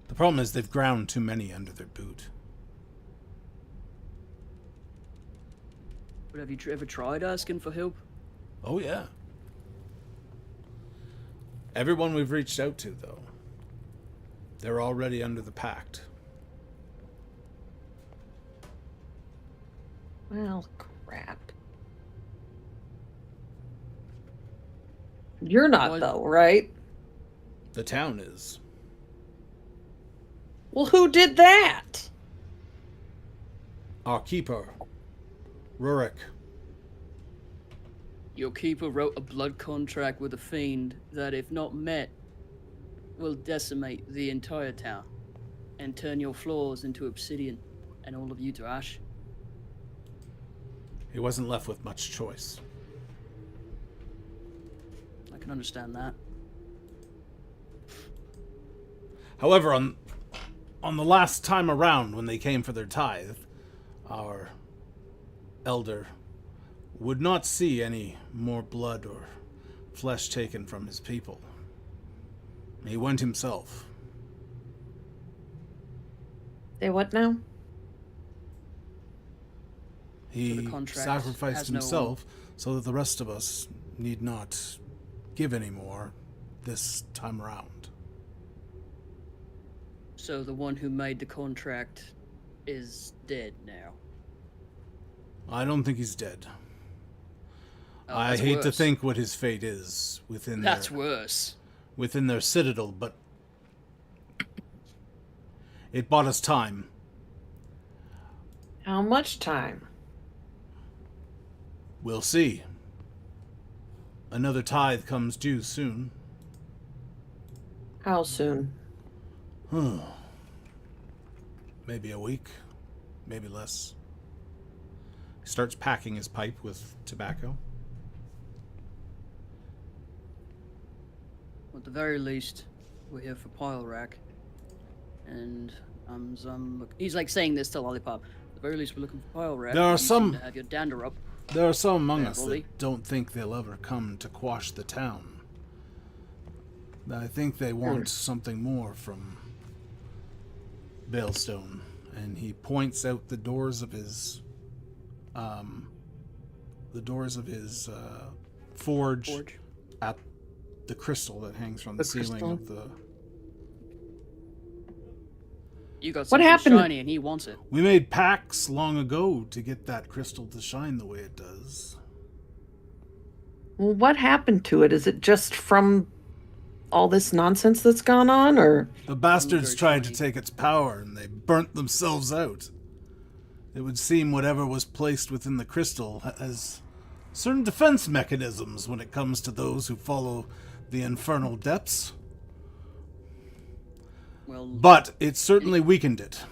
The problem is they've ground too many under their boot." But have you ever tried asking for help? Oh yeah. Everyone we've reached out to, though, they're already under the pact. Well, crap. You're not, Well, though, right? The town is. Well, who did that? Our keeper, Rurik. Your keeper wrote a blood contract with a fiend that, if not met, will decimate the entire town and turn your floors into obsidian and all of you to ash. He wasn't left with much choice. I can understand that. However, on the last time around when they came for their tithe, our elder would not see any more blood or flesh taken from his people. He went himself. Say what now? He contract sacrificed has no- himself so that the rest of us need not give any more this time around. So the one who made the contract is dead now. I don't think he's dead. Oh, I that's hate to worse. think what his fate is within That's their, worse. within their citadel, but it bought us time. How much time? We'll see. Another tithe comes due soon. How soon? Maybe a week, maybe less. He starts packing his pipe with tobacco. At the very least, we're here for pile rack. And he's like saying this to Lollipop. At the very least, we're looking for pile rack. There are You seem some- to have your dander up. There are some among Yeah, us bully. that don't think they'll ever come to quash the town. I think they want something more from Balestone, and he points out the doors of his forge at the crystal that hangs from the ceiling crystal. of the. You got What something happened? shiny and he wants it. We made pacts long ago to get that crystal to shine the way it does. Well, what happened to it? Is it just from all this nonsense that's gone on, or? The bastards very tried to shiny. take its power, and they burnt themselves out. It would seem whatever was placed within the crystal has certain defense mechanisms when it comes to those who follow the infernal depths. Well, But it certainly weakened it.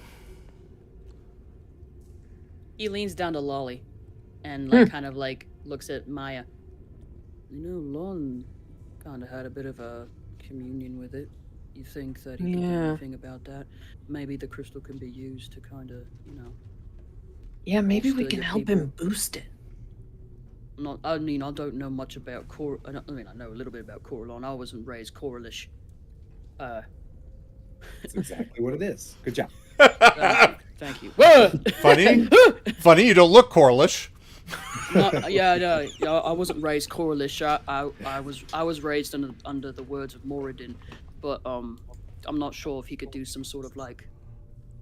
he leans down to Lolly and like kind of like looks at Maya. You know, Lon kind of had a bit of a communion with it. You think that he can do Yeah. anything about that? Maybe the crystal can be used to kind of, you know. Yeah, maybe we Still can your help people. him boost it. I mean, I don't know much about I know a little bit about Coralon. I wasn't raised Coralish. That's exactly what it is. Good job. Thank you. Funny, you don't look Corlish. No, yeah, I wasn't raised Coralish. I was raised under the words of Moradin, but I'm not sure if he could do some sort of like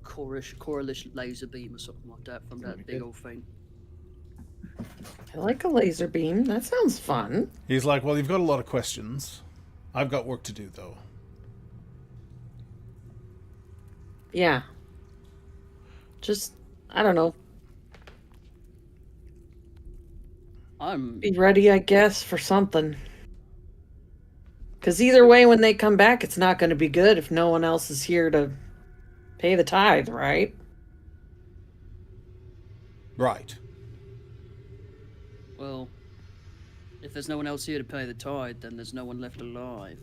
Coralish laser beam or something like that from that big old thing. I like a laser beam. That sounds fun. He's like, well, you've got a lot of questions. I've got work to do, though. Yeah. Just, I don't know. I'm Be ready, I guess, for something. Because either way, when they come back, it's not going to be good if no one else is here to pay the tithe, right? Right. well. If there's no one else here to pay the tithe, then there's no one left alive.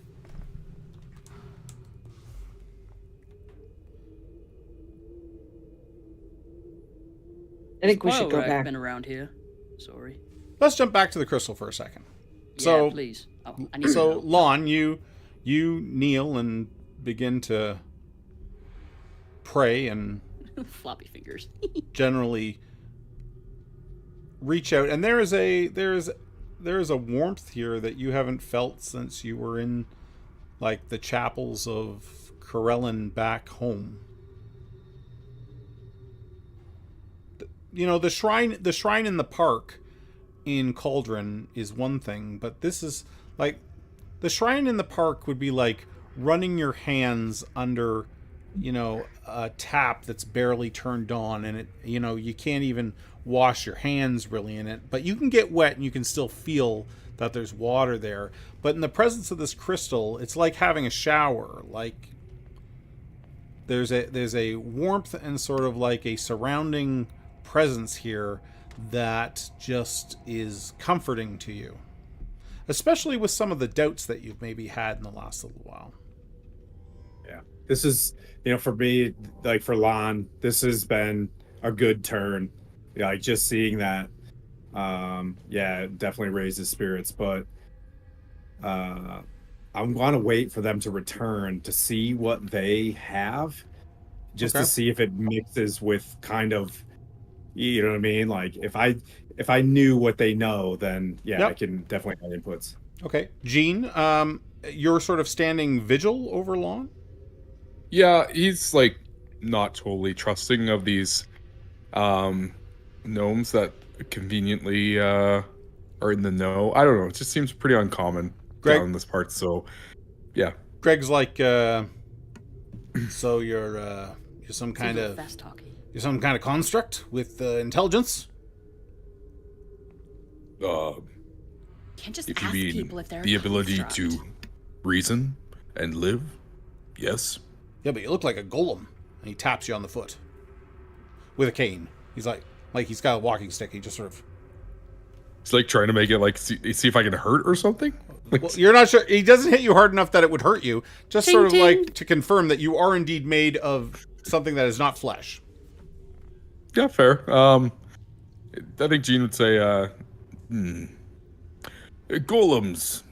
I think we should go back. Been around here. Sorry. Let's jump back to the crystal for a second. Yeah, So, please. I need so to know. Lon, you kneel and begin to pray and Floppy fingers. generally reach out, and there is a warmth here that you haven't felt since you were in like the chapels of Corellin back home. You know, the shrine in the park in Cauldron is one thing, but this is like the shrine in the park would be like running your hands under, you know, a tap that's barely turned on, and it, you know, you can't even wash your hands really in it, but you can get wet and you can still feel that there's water there. But in the presence of this crystal, it's like having a shower. Like there's a warmth and sort of like a surrounding presence here that just is comforting to you, especially with some of the doubts that you've maybe had in the last little while. Yeah, this is, you know, for me, like for Lon, this has been a good turn. Like just seeing that, yeah, it definitely raises spirits. But I want to wait for them to return to see what they have, just Okay. to see if it mixes with kind of, you know what I mean? Like if I knew what they know, then yeah, Yep. I can definitely add inputs. Okay, Gene, you're sort of standing vigil over Lon. Yeah, he's like not totally trusting of these gnomes that conveniently are in the know. I don't know. It just seems pretty uncommon Greg? down in this part. So, yeah. Greg's like, so you're some kind of fast talking. you're some kind of construct with intelligence. Can't just If you ask mean people if they're the ability construct. to reason and live, yes. Yeah, but you look like a golem. And he taps you on the foot with a cane. He's like he's got a walking stick. He just sort of. It's like trying to make it like see if I can hurt or something. Like, Well, you're not sure. He doesn't hit you hard enough that it would hurt you. Just Ting, sort of ting. like to confirm that you are indeed made of something that is not flesh. yeah, fair. I think Gene would say, golems,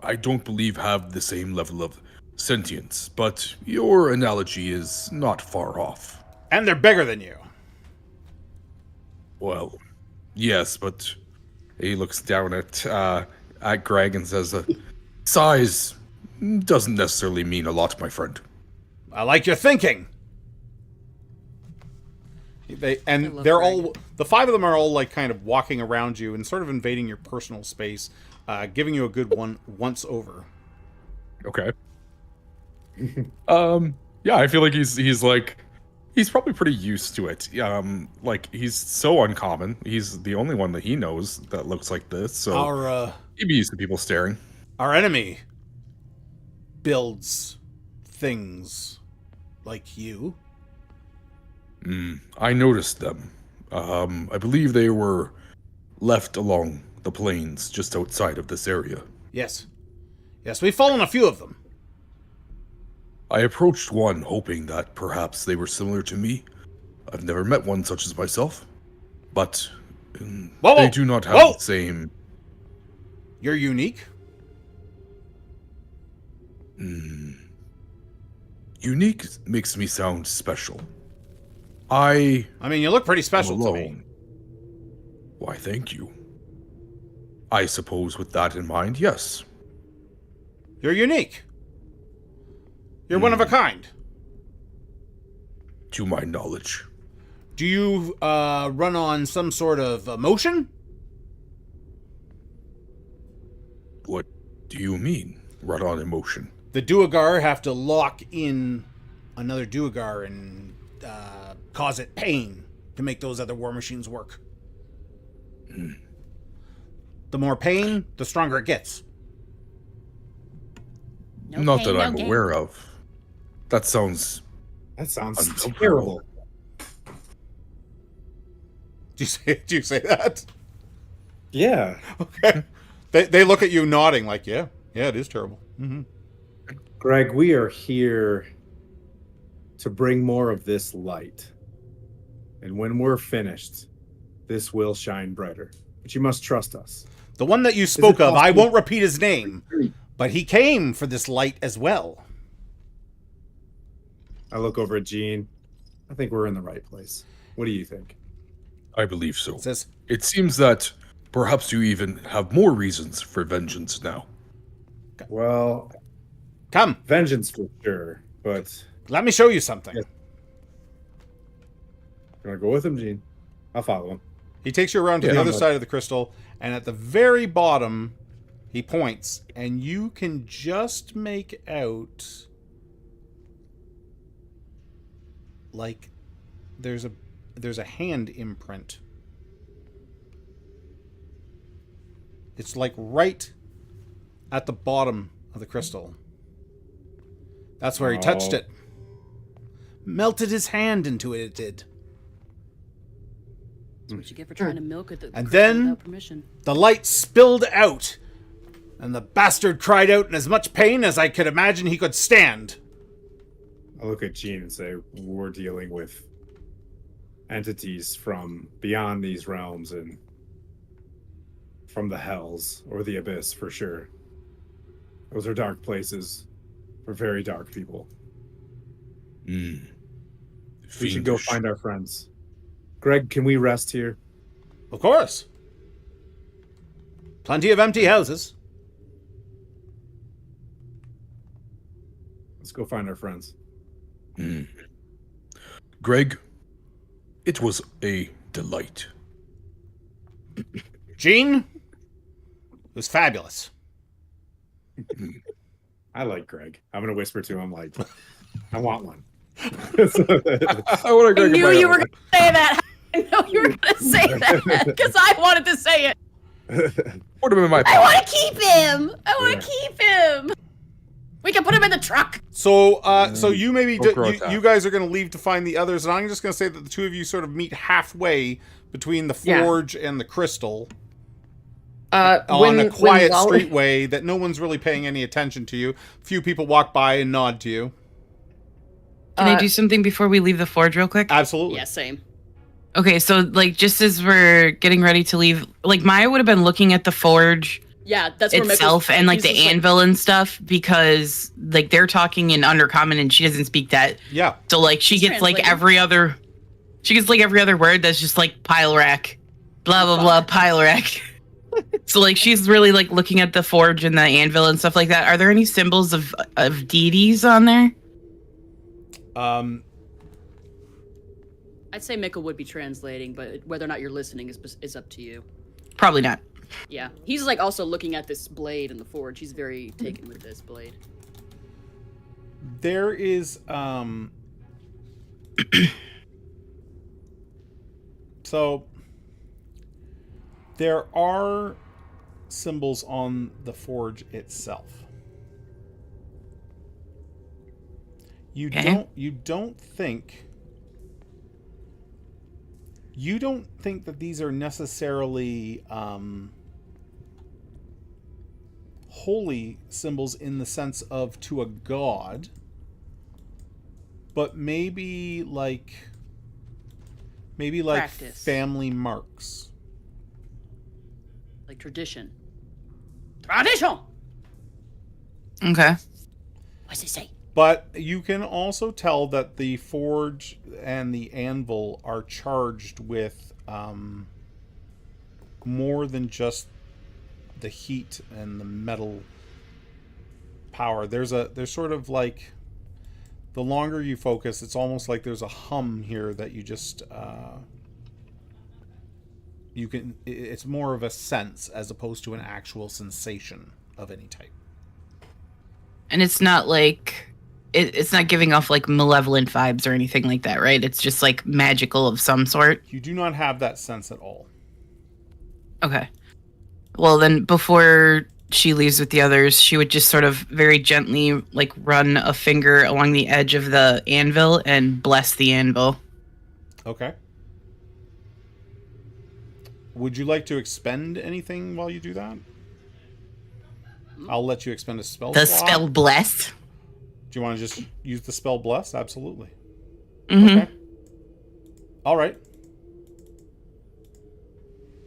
I don't believe have the same level of sentience, but your analogy is not far off. And they're bigger than you. Well, yes, but he looks down at Greg and says, size doesn't necessarily mean a lot, my friend. I like your thinking. They're all the five of them are all like kind of walking around you and sort of invading your personal space, giving you a good once over. Okay. Yeah, I feel like he's probably pretty used to it. Like he's so uncommon. He's the only one that he knows that looks like this. So he'd be used to people staring. Our enemy builds things like you. I noticed them. I believe they were left along the plains just outside of this area. Yes, we've fallen a few of them. I approached one hoping that perhaps they were similar to me. I've never met one such as myself, but they do not have the same... You're unique? Unique makes me sound special. I mean, you look pretty special to me. Why, thank you. I suppose with that in mind, yes. You're unique. You're one of a kind. To my knowledge. Do you run on some sort of emotion? What do you mean, run on emotion? The Duergar have to lock in another Duergar and cause it pain to make those other war machines work. The more pain, the stronger it gets. No Not pain, that no I'm gain. aware of. That sounds Uncomfortable. Terrible. Do you say that? Yeah. Okay. They look at you nodding like, yeah, it is terrible. Mm-hmm. Greg, we are here to bring more of this light. And when we're finished, this will shine brighter. But you must trust us. The one that you spoke of, I possible- won't repeat his name, but he came for this light as well. I look over at Gene. I think we're in the right place. What do you think? I believe so. Says, It seems that perhaps you even have more reasons for vengeance now. Well, come, vengeance for sure, but let me show you something. Yeah. You want to go with him, Gene? I'll follow him. He takes you around to the other side of the crystal, and at the very bottom, he points, and you can just make out like there's a hand imprint. It's like right at the bottom of the crystal. That's where he touched it. Melted his hand into it, it did. That's what you get for trying to milk it. And then without permission. The light spilled out, and the bastard cried out in as much pain as I could imagine he could stand. I look at Gene and say, we're dealing with entities from beyond these realms and from the hells or the abyss for sure. Those are dark places for very dark people. We should go find our friends. Greg, can we rest here? Of course. Plenty of empty houses. Let's go find our friends. Greg, it was a delight. Gene, it was fabulous. I like Greg. I'm going to whisper to him, like, I want one. I want to I knew you were going to say that. I know you were going to say that because I wanted to say it. Put him in my I want to keep him. I want to keep him. We can put him in the truck. So, so you maybe Growth you guys are going to leave to find the others, and I'm just going to say that the two of you sort of meet halfway between the forge and the crystal. On a quiet streetway that no one's really paying any attention to you. Few people walk by and nod to you. Can I do something before we leave the forge real quick? Absolutely. Yeah, same. Okay, so like just as we're getting ready to leave, like Maya would have been looking at the forge Yeah, that's where itself and like the anvil and stuff because like they're talking in Undercommon and she doesn't speak that. Yeah. So like she gets like every other word that's just like pile rack, blah blah blah pile rack. So like she's really like looking at the forge and the anvil and stuff like that. Are there any symbols of deities on there? I'd say Mikkel would be translating, but whether or not you're listening is up to you. Probably not. Yeah, he's like also looking at this blade in the forge. He's very taken with this blade. There is so there are symbols on the forge itself. You don't think that these are necessarily holy symbols in the sense of to a god, but maybe like Practice. family marks. Like tradition. Tradition! Okay. What's it say? But you can also tell that the forge and the anvil are charged with more than just the heat and the metal power. There's sort of like the longer you focus, it's almost like there's a hum here that you just you can. It's more of a sense as opposed to an actual sensation of any type. And it's not like it's not giving off like malevolent vibes or anything like that, right? It's just like magical of some sort. You do not have that sense at all. Okay. Well, then before she leaves with the others, she would just sort of very gently like run a finger along the edge of the anvil and bless the anvil. Okay. Would you like to expend anything while you do that? I'll let you expend a spell The slot. spell bless. Do you want to just use the spell bless? Absolutely. Mm-hmm. Okay. All right.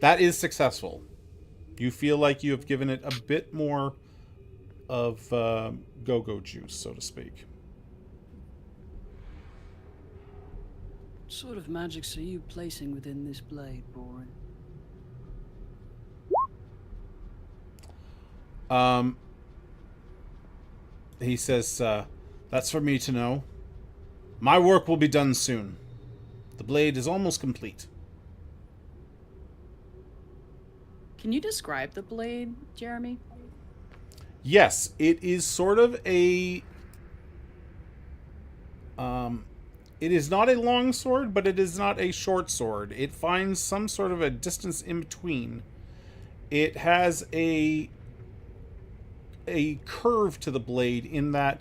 That is successful. You feel like you have given it a bit more of go-go juice, so to speak. What sort of magics are you placing within this blade, Borin? He says, that's for me to know. My work will be done soon. The blade is almost complete. Can you describe the blade, Jeremy? Yes, it is sort of a... it is not a long sword, but it is not a short sword. It finds some sort of a distance in between. It has a curve to the blade in that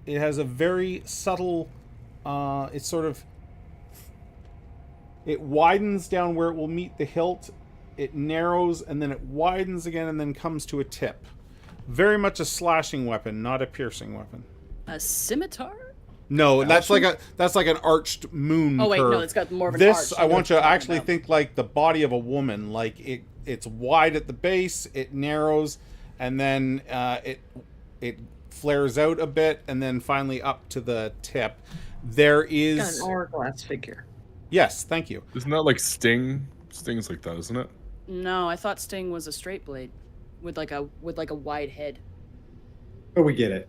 it has a very subtle... it's sort of... It widens down where it will meet the hilt. It narrows, and then it widens again, and then comes to a tip. Very much a slashing weapon, not a piercing weapon. A scimitar? No, that's like an arched moon. Oh wait, curve. no, it's got more of an This arch. I want you to actually think like the body of a woman. Like it's wide at the base, it narrows, and then it flares out a bit, and then finally up to the tip. There is Got an hourglass figure. Yes, thank you. Isn't that like Sting? Sting's like that, isn't it? No, I thought Sting was a straight blade with like a wide head. Oh, we get it.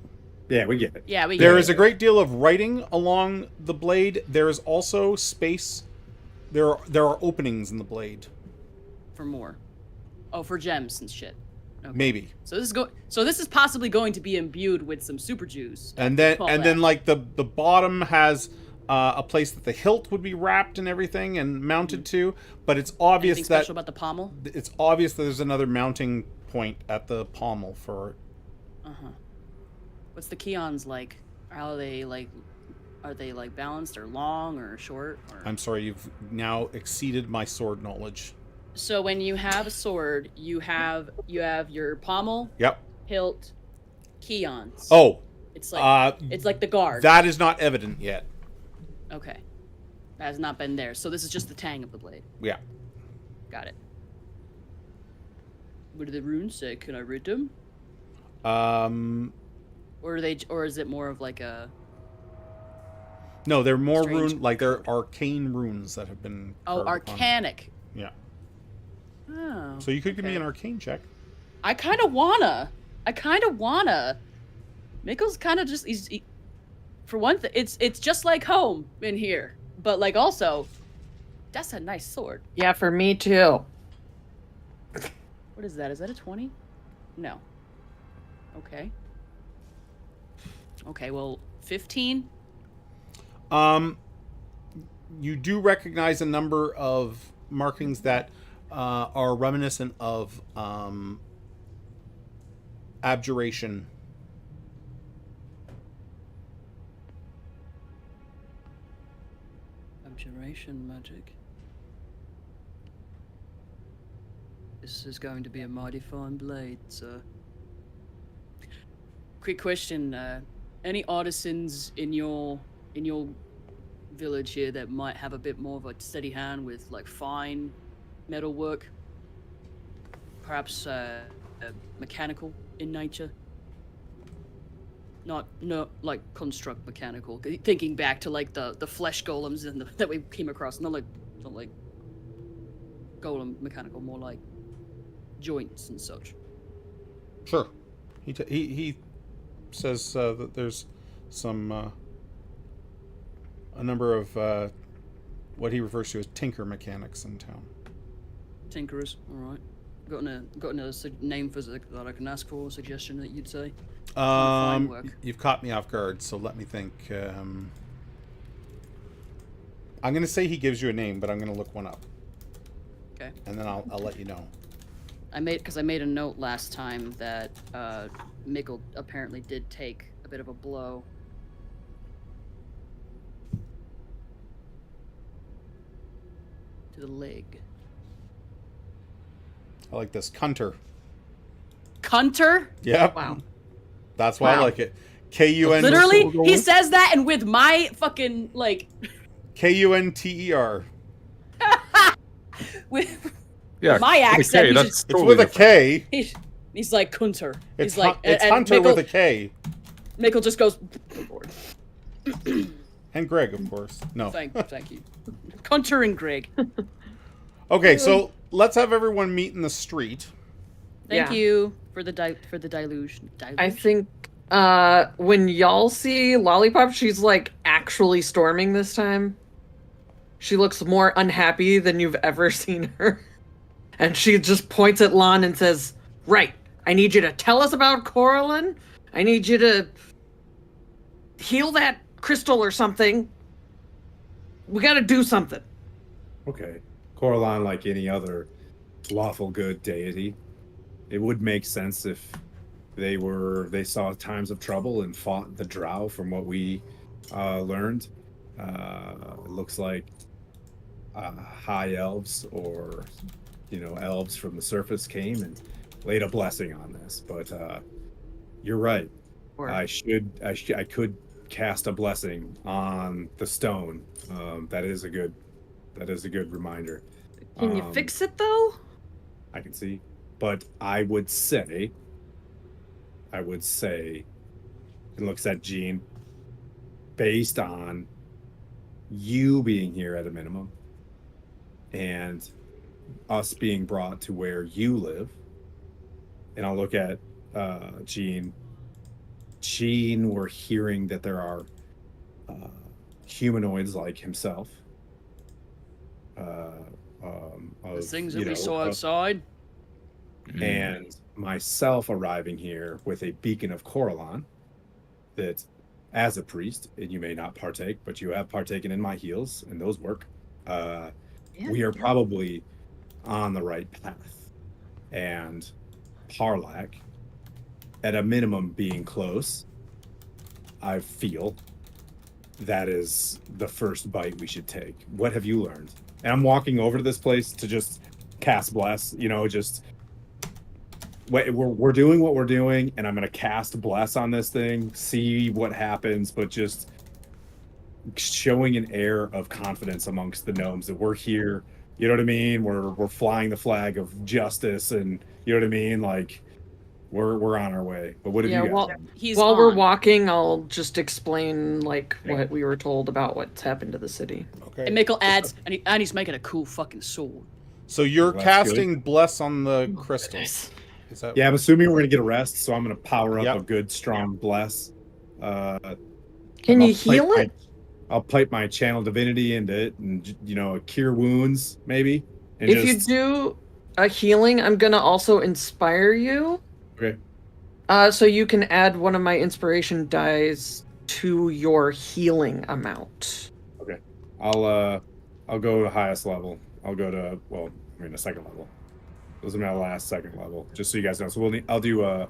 Yeah, we get it. Yeah, we. There is a great deal of writing along the blade. There is also space. There are openings in the blade. For more. Oh, for gems and shit. Okay. Maybe. So this is possibly going to be imbued with some super juice. And then like the bottom has a place that the hilt would be wrapped and everything and mounted to, but it's obvious Anything that special about the pommel? It's obvious that there's another mounting point at the pommel for it. Uh-huh. What's the keons like? Are they like balanced or long or short? Or... I'm sorry, you've now exceeded my sword knowledge. So when you have a sword, you have your pommel, Yep. hilt, keons. Oh. It's like the guard. That is not evident yet. Okay. That has not been there. So this is just the tang of the blade. Yeah. Got it. What do the runes say? Can I read them? Or is it more of like a... No, they're more Strange. they're arcane runes that have been Oh, carved upon. arcanic. Yeah. Oh. So you could give me an arcane check. I kind of wanna. Mikkel's kind of just for one thing, it's just like home in here, but like also, that's a nice sword. Yeah, for me too. What is that? Is that a 20? No. Okay. Okay, well, 15. You do recognize a number of markings that are reminiscent of abjuration. Abjuration magic. This is going to be a mighty fine blade, sir. Quick question, any artisans in your village here that might have a bit more of a steady hand with like fine metal work? Perhaps mechanical in nature? Not like construct mechanical. Thinking back to like the flesh golems that we came across, not like golem mechanical, more like joints and such. Sure. He says that there's a number of what he refers to as tinker mechanics in town. Tinkerers, all right. Got a name for that I can ask for? A suggestion that you'd say? Fine work. You've caught me off guard, so let me think. I'm going to say he gives you a name, but I'm going to look one up. Okay. And then I'll let you know. I made a note last time that Mikkel apparently did take a bit of a blow. To the leg. I like this. Cunter. Cunter? Yep. Wow. That's why I like it. K-U-N... Literally, he says that, and with my fucking, like... K-U-N-T-E-R. with Yeah, my accent, K, it's with a K. He's like Kunter. It's He's like it's Hunter Mikkel, with a K. Mikkel just goes. And Greg, of course. No. Thank you. Kunter and Greg. Okay, so let's have everyone meet in the street. Thank you for the deluge. I think when y'all see Lollipop, she's like actually storming this time. She looks more unhappy than you've ever seen her. And she just points at Lon and says, "Right, I need you to tell us about Coraline. I need you to heal that crystal or something. We gotta do something." Okay. Coraline, like any other lawful good deity, it would make sense if they saw times of trouble and fought the drow. From what we learned, it looks like high elves or elves from the surface came and laid a blessing on this. But you're right. I could cast a blessing on the stone. That is a good reminder. Can you fix it though? I can see, but I would say, and looks at Jean, based on you being here at a minimum, and us being brought to where you live, and I'll look at Jean. Jean, we're hearing that there are humanoids like himself. The things that we saw outside. And myself arriving here with a beacon of Coraline that, as a priest, and you may not partake, but you have partaken in my heals, and those work. We are probably on the right path. And Parlak, at a minimum, being close, I feel that is the first bite we should take. What have you learned? And I'm walking over to this place to just cast bless, we're doing what we're doing, and I'm going to cast bless on this thing, see what happens, but just showing an air of confidence amongst the gnomes that we're here. You know what I mean? We're flying the flag of justice, and you know what I mean? Like, we're on our way. But what have you guys? While we're walking, I'll just explain what we were told about what's happened to the city. Okay. And Mikkel adds, and he's making a cool fucking sword. So you're casting bless on the crystal. Yeah, I'm assuming we're gonna get a rest, so I'm gonna power up a good strong bless. Can you heal it? I'll pipe my channel divinity into it, and cure wounds maybe. And if you do a healing, I'm gonna also inspire you. Okay. So you can add one of my inspiration dice to your healing amount. Okay. I'll go to highest level. I'll go to a second level. Those are my last second level, just so you guys know. So I'll do a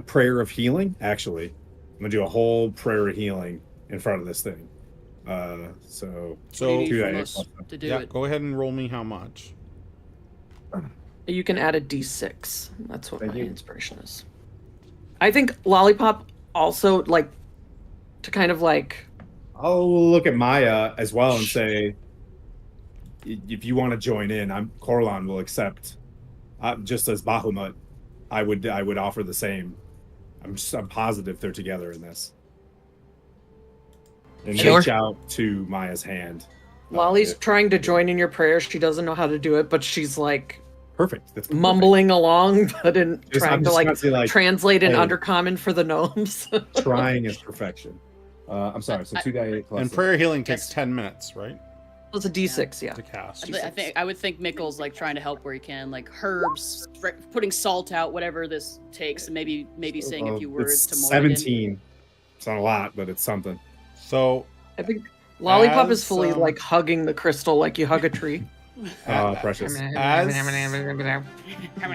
prayer of healing. Actually, I'm gonna do a whole prayer of healing in front of this thing. So to do it. Go ahead and roll me how much. You can add a d6. That's what my inspiration is. I think Lollipop also to kind of I'll look at Maya as well and say, if you want to join in, Coraline will accept. Just as Bahamut, I would offer the same. I'm positive they're together in this. And reach out to Maya's hand. Lolly's trying to join in your prayer. She doesn't know how to do it, but she's Perfect. That's perfect. mumbling along, but I'm trying to just like gonna say, like, translate in hey. undercommon for the gnomes. Trying is perfection. I'm sorry. So 2d8 plus. And prayer healing takes Yes. 10 minutes, right? It's a D6, yeah. To cast. I would think Mickle's like trying to help where he can, like herbs, putting salt out, whatever this takes, and maybe saying a few words It's to Morgan. 17. It's not a lot, but it's something. So I think Lollipop is As, fully like hugging the crystal like you hug a tree. Oh, precious. as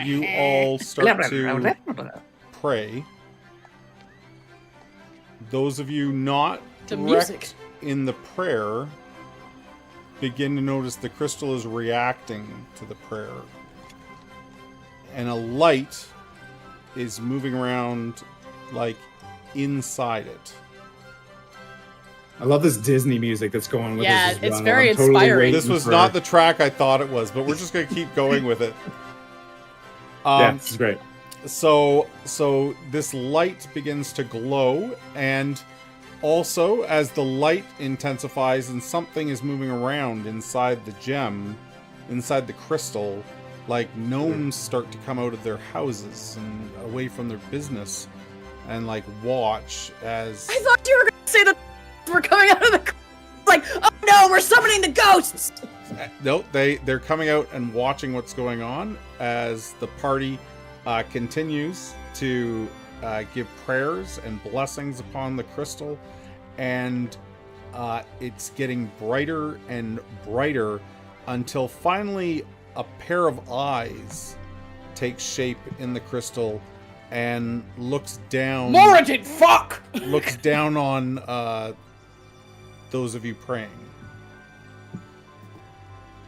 you all start to pray, those of you not To direct music. in the prayer begin to notice the crystal is reacting to the prayer. And a light is moving around like inside it. I love this Disney music that's going with Yeah, this. as it's well. very I'm totally inspiring. waiting This was for- not the track I thought it was, but we're just going to keep going with it. Yeah, this is great. So this light begins to glow, and also as the light intensifies and something is moving around inside the gem, inside the crystal, like gnomes start to come out of their houses and away from their business and like watch as I thought you were going to say that we're coming out of the. Like, oh no, we're summoning the ghosts. no, they're coming out and watching what's going on as the party continues to give prayers and blessings upon the crystal, and it's getting brighter and brighter until finally a pair of eyes takes shape in the crystal and looks down. Moradin, fuck! Looks down on those of you praying,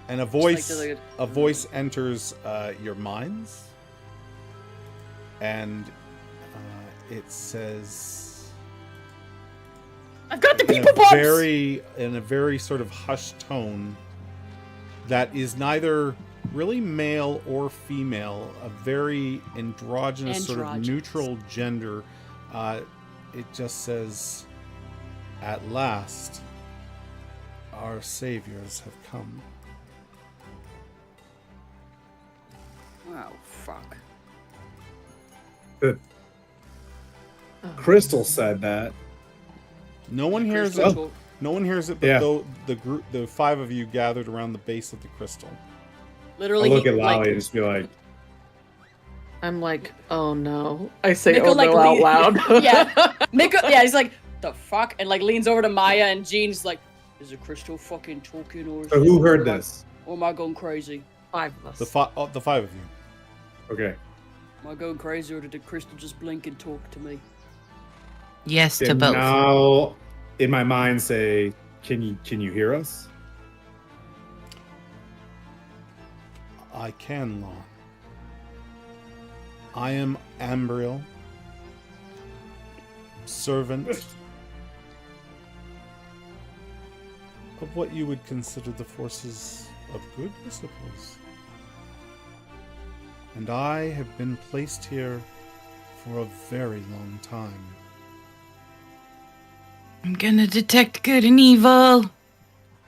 and a voice enters your minds, and it says, I've got the in people bumps! in a very sort of hushed tone that is neither really male or female, a very androgynous sort of neutral gender. It just says, "At last, our saviors have come." Oh, fuck. Crystal said that. No one hears it. Crystal. No one hears it, but Yeah. though the five of you gathered around the base of the crystal. Literally, I'll look he, at Lally like, and just be like, I'm like, oh no. I say Mikko, oh like, no out lean- loud. yeah. Mikko, yeah, he's like, the fuck? And like leans over to Maya, and Jean's like, is the crystal fucking talking or is so who heard this? Or am I going crazy? 5 of us. The five of you. Okay. Am I going crazy or did the crystal just blink and talk to me? Yes to And both. now, in my mind, say, can you hear us? I can, Lon. I am Ambriel, servant of what you would consider the forces of good, I suppose. And I have been placed here for a very long time. I'm gonna detect good and evil.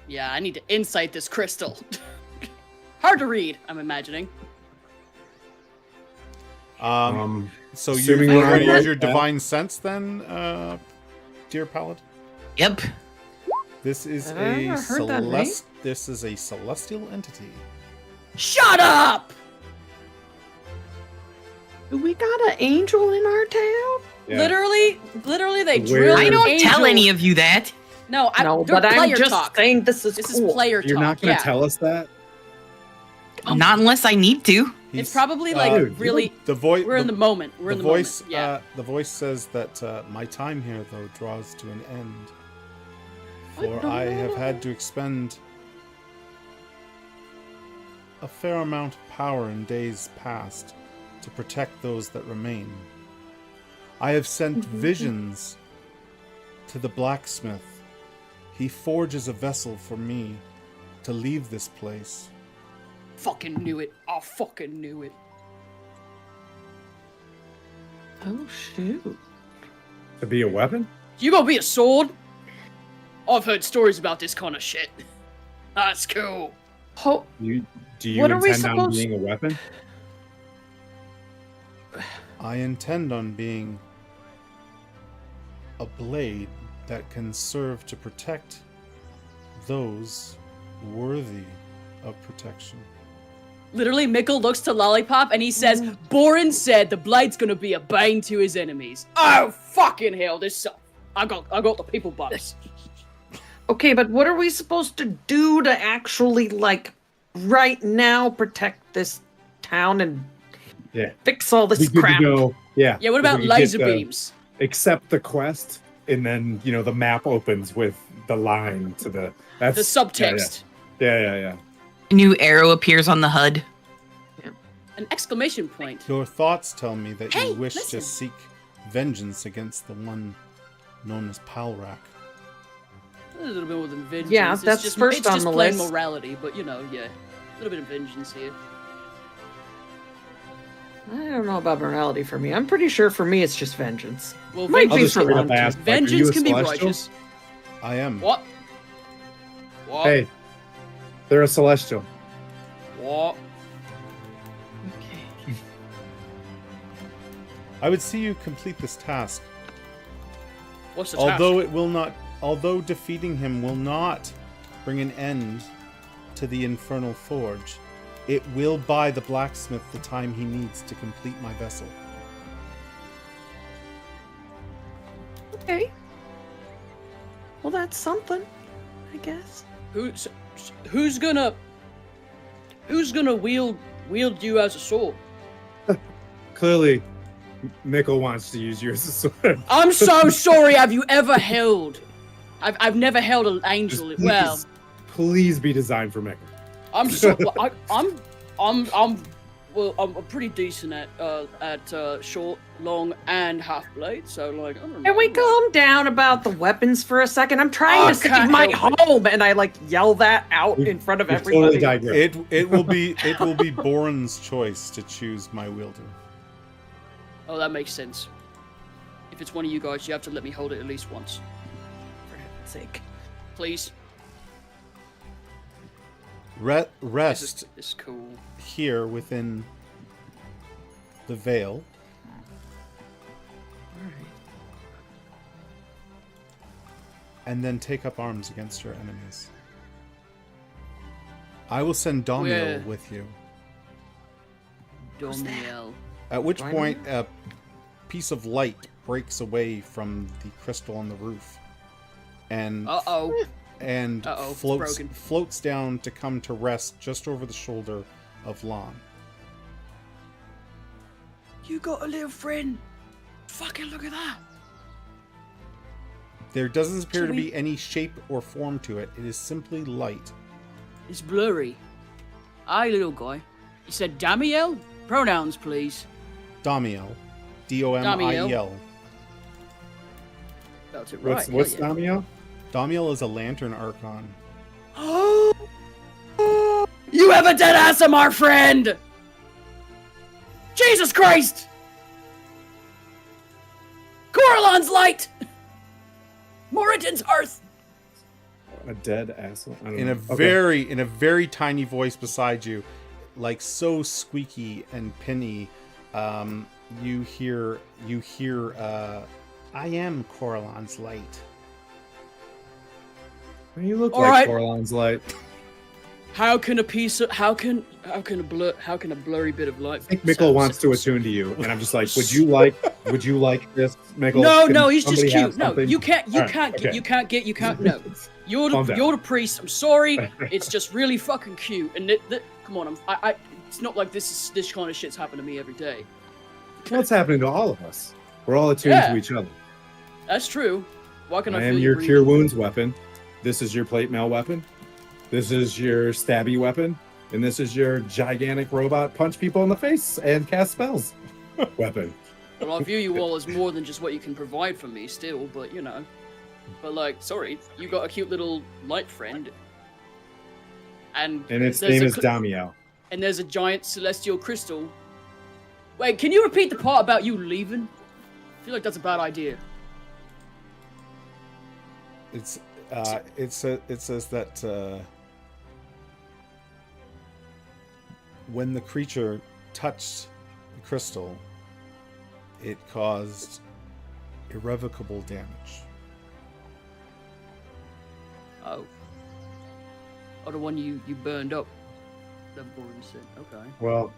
Yeah, I need to insight this crystal. Hard to read, I'm imagining. So you're assuming going we're to on use your that- divine sense then, dear Paladin? Yep. This is Have I a ever heard that name? This is a celestial entity. Shut up! Do we got an angel in our town? Yeah. Literally, they Where- drilled I an don't angel. tell any of you that. No, No, they're but I'm player just talk. saying this is This cool. is player You're talk. not going to yeah. tell us that? Not unless I need to. It's probably like Dude, really. The voice. We're in the moment. We're in the voice. moment. Yeah. The voice says that my time here, though, draws to an end. For I have had to expend a fair amount of power in days past to protect those that remain. I have sent visions to the blacksmith. He forges a vessel for me to leave this place. Fucking knew it. I fucking knew it. Oh shoot. To be a weapon? You gonna be a sword? I've heard stories about this kind of shit. That's cool. Ho- You Do you What are we intend on supposed- being a weapon? I intend on being a blade that can serve to protect those worthy of protection. Literally, Mickle looks to Lollipop and he says, Boren said the blade's gonna be a bane to his enemies. Oh, fucking hell, this sucks. I got the people bumps. Okay, but what are we supposed to do to actually, like, right now protect this town and fix all this We good crap? to go. Yeah. Yeah, what about We could get laser the- beams? Accept the quest, and then the map opens with the line to the. That's The subtext. Yeah. A new arrow appears on the HUD. An exclamation point. Your thoughts tell me that Hey, you wish listen. to seek vengeance against the one known as Palrak. A little bit more than vengeance. Yeah, It's that's just, first it's on just the plain list. morality, but yeah, a little bit of vengeance here. I don't know about morality for me. I'm pretty sure for me it's just vengeance. Well, Might I'll be just for straight one up too. ask, like, are you vengeance a can be celestial? righteous. I am. What? What? Hey, they're a celestial. What? Okay. I would see you complete this task. What's the task? Although defeating him will not bring an end to the Infernal Forge, it will buy the blacksmith the time he needs to complete my vessel. Okay. Well, that's something, I guess. Who's gonna wield you as a sword? Clearly, Mickle wants to use you as a sword. I'm so sorry. Have you ever held? I've never held an angel. Just Well, please be designed for Mickle. I'm so I'm pretty decent at short, long, and half blade. So like, I don't know. Can we calm down about the weapons for a second? I'm trying I to save can't my help home, and I like yell that out in front of We've everybody. totally digressed. It will be Boren's choice to choose my wielder. Oh, that makes sense. If it's one of you guys, you have to let me hold it at least once, For heaven's sake. please. Rest This is cool. here within the veil. And then take up arms against your enemies. I will send Domiel Where? with you. Domiel. At which Do I know point, a piece of light breaks away from the crystal on the roof, and Uh-oh. and It's broken. floats down to come to rest just over the shoulder of Lon. You got a little friend. Fucking look at that. There doesn't appear Should to we- be any shape or form to it. It is simply light. It's blurry. Aye, little guy. You said Damiel? Pronouns, please. Domiel. Domiel. That's it right. What's hell Damio? Domiel is a lantern archon. yeah. You have a dead ass of our friend! Jesus Christ! Coralon's light! Moradin's hearth! A dead asshole. I don't In know. a Okay. very tiny voice beside you, like so squeaky and pinny, you hear I am Coralon's light. You look All like right. Coralon's light. How can a blurry bit of light? I think Mickle wants to attune to you, and I'm just like, would you like this, Mickle? No, Can no, he's just somebody have cute. No, something? you can't. All right, okay. No. You're Calm down. the priest. I'm sorry. It's just really fucking cute. And come on, I it's not like this kind of shit's happened to me every day. What's happening to all of us? We're all attuned Yeah. to each other. That's true. Why can I I feel am you your breathing? cure wounds weapon. This is your plate mail weapon. This is your stabby weapon. And this is your gigantic robot punch people in the face and cast spells weapon. Well, I view you all as more than just what you can provide for me still, but you know. But like, sorry, you got a cute little light friend. And And its there's name a is Damiel. And there's a giant celestial crystal. Wait, can you repeat the part about you leaving? I feel like that's a bad idea. It says that when the creature touched the crystal, it caused irrevocable damage. Oh. Oh, the one you burned up. The boring shit. Okay. Well,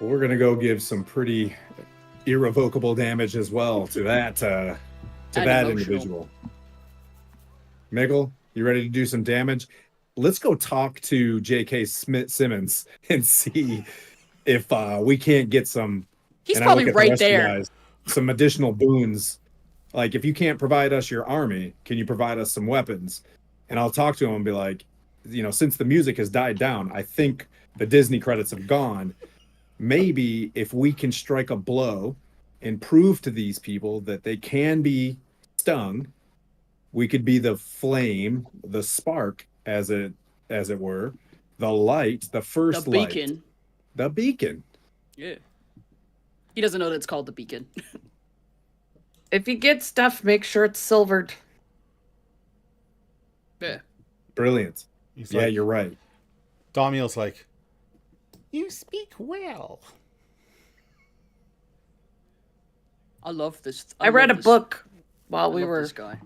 we're gonna go give some pretty irrevocable damage as well to that Emotional. individual. Miggle, you ready to do some damage? Let's go talk to J.K. Simmons and see if we can't get some. He's and I probably look at the right rest of you there. guys, some additional boons. Like, if you can't provide us your army, can you provide us some weapons? And I'll talk to him and be like, since the music has died down, I think the Disney credits have gone. Maybe if we can strike a blow and prove to these people that they can be stung, we could be the flame, the spark, as it were, the light, the first The light. beacon. The beacon. Yeah. He doesn't know that it's called the beacon. If you get stuff, make sure it's silvered. Yeah. Brilliant. He's Yeah, like, you're right. Damiel's like, you speak well. I love this. I read a love this- book while I we love were this guy.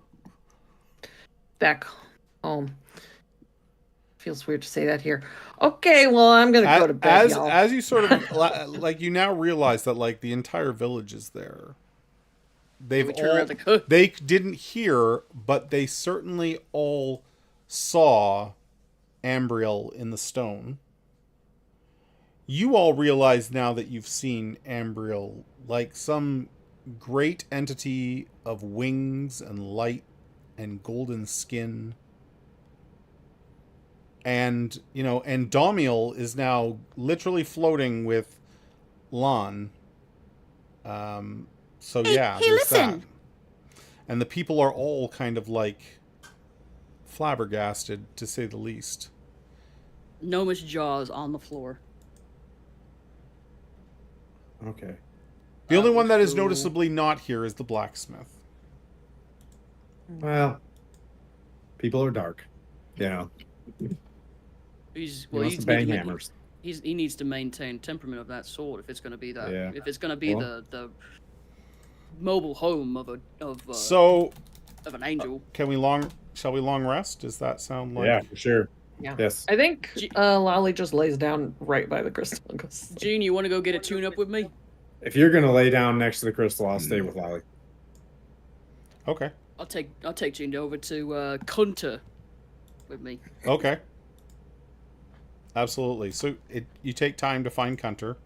back home. Feels weird to say that here. Okay, well, I'm gonna go to bed, y'all. As you sort of like, you now realize that like the entire village is there. They've We turn all, around the cook. they didn't hear, but they certainly all saw Ambriel in the stone. You all realize now that you've seen Ambriel like some great entity of wings and light and golden skin. And, and Damiel is now literally floating with Lan. So Hey, yeah, hey, there's listen. that. And the people are all kind of like flabbergasted, to say the least. Gnomish jaws on the floor. Okay. The only one that is cool. noticeably not here is the blacksmith. Well, people are dark. He's He wants to bang hammers. He needs to maintain temperament of that sort if it's going to be that. Yeah. If it's going to be the mobile home of So, an angel. shall we long rest? Does that sound like? Yeah, for sure. Yeah. Yes. I think Lolly just lays down right by the crystal and goes. Gene, you want to go get a tune up with me? If you're gonna lay down next to the crystal, I'll stay with Lolly. Okay. I'll take Gene over to Kunter with me. Okay. Absolutely. So you take time to find Kunter.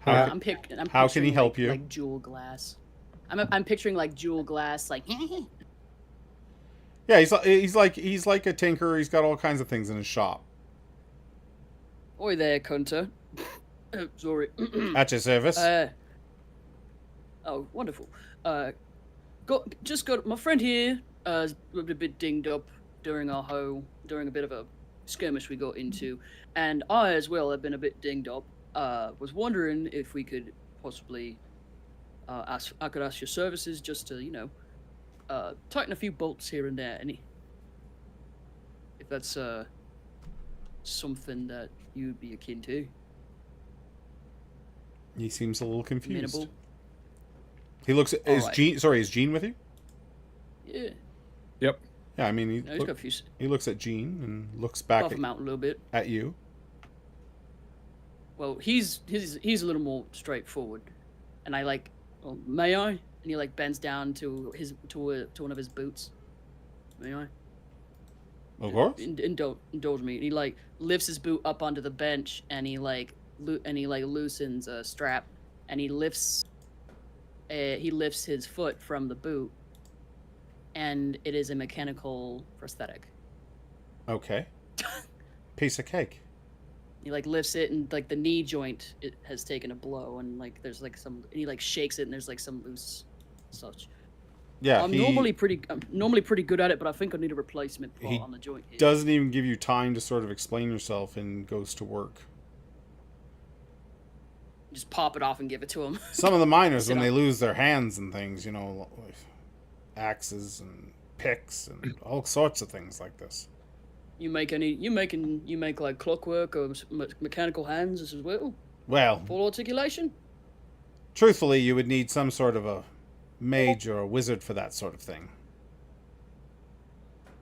I'm how can he picturing, help you? Like jewel glass. I'm picturing like jewel glass, like. Yeah, he's like a tinkerer. He's got all kinds of things in his shop. Oi there, Kunter. Sorry. At your service. Oh, wonderful. My friend here was a bit dinged up during a bit of a skirmish we got into, and I as well have been a bit dinged up. Was wondering if we could possibly I could ask your services just to tighten a few bolts here and there. If that's something that you'd be akin to. He seems a little confused. Amenable. He looks at All right. Is Gene with you? Yeah. Yep. Yeah, I mean No, he's got a few. he looks at Gene and looks back Buff him out a little bit. at you. Well, he's a little more straightforward, and I like. Well, may I? And he like bends down to one of his boots. May I? Of course. Indulge me. And he like lifts his boot up onto the bench, and he loosens a strap, and he lifts his foot from the boot, and it is a mechanical prosthetic. Okay. Piece of cake. He like lifts it, and like the knee joint it has taken a blow, and like there's like some. And he like shakes it, and there's like some loose such. Yeah, I'm normally pretty good at it, but I think I need a replacement part He on the joint here. doesn't even give you time to sort of explain yourself and goes to work. Just pop it off and give it to him. Some of the miners, Sit when they on- lose their hands and things, like axes and picks and all sorts of things like this. You make like clockwork or mechanical hands as well? Well, full articulation? Truthfully, you would need some sort of a mage or a wizard for that sort of thing.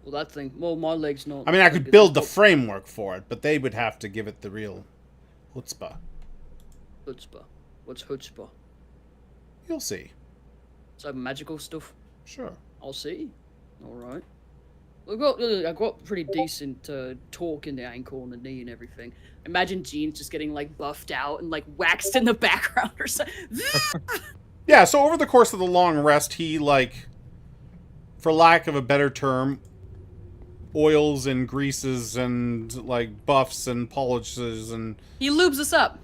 Well, that thing. Well, my leg's not. I mean, I could build the framework for it, but they would have to give it the real chutzpah. Chutzpah. What's chutzpah? You'll see. So magical stuff. Sure. I'll see. All right. I've got pretty decent torque in the ankle and the knee and everything. Imagine Jean's just getting like buffed out and like waxed in the background or something. Yeah. So over the course of the long rest, he like, for lack of a better term, oils and greases and like buffs and polishes, and he lubes us up.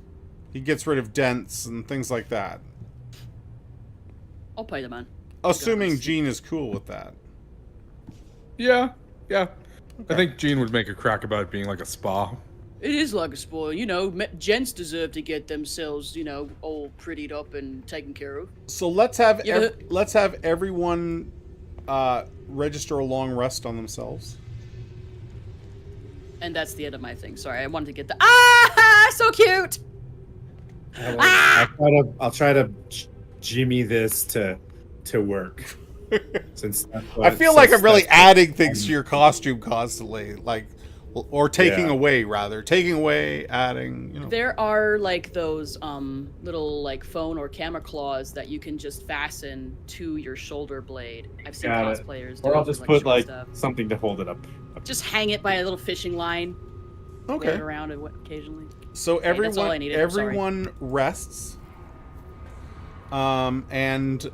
He gets rid of dents and things like that. I'll pay the man. Assuming Jean is cool with that. Yeah. Okay. I think Jean would make a crack about it being like a spa. It is like a spa, you know. Gents deserve to get themselves, you know, all prettied up and taken care of. So let's have everyone register a long rest on themselves. And that's the end of my thing. Sorry, I wanted to get the so cute. I'll try to jimmy this to work. Since I feel like I'm really adding things to your costume constantly, like, or taking away, adding. You know. There are like those little like phone or camera claws that you can just fasten to your shoulder blade. I've seen cosplayers do. Or I'll just put like something to hold it up. Just hang it by a little fishing line. Okay. Wave it around occasionally. So everyone, that's all I needed. everyone rests. And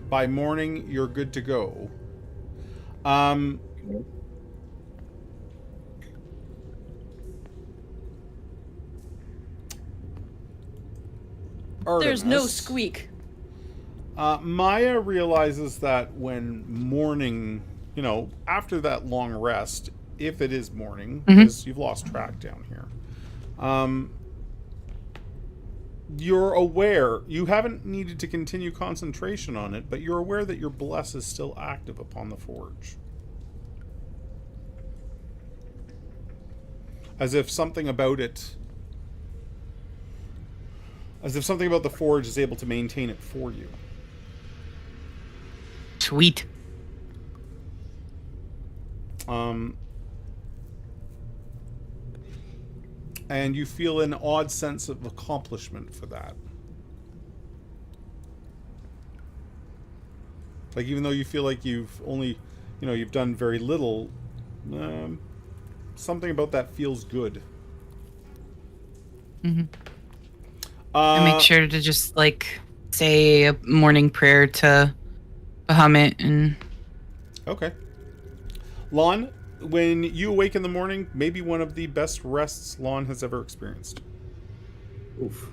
by morning, you're good to go. There's no squeak. Maya realizes that when morning, you know, after that long rest, if it is morning, because you've lost track down here, you're aware, you haven't needed to continue concentration on it, but you're aware that your bless is still active upon the forge. As if something about the forge is able to maintain it for you. Sweet. And you feel an odd sense of accomplishment for that. Like, even though you feel like you've only, you know, you've done very little, something about that feels good. I make sure to just, like, say a morning prayer to Bahamut and... Okay. Lon, when you awake in the morning, maybe one of the best rests Lon has ever experienced. Oof.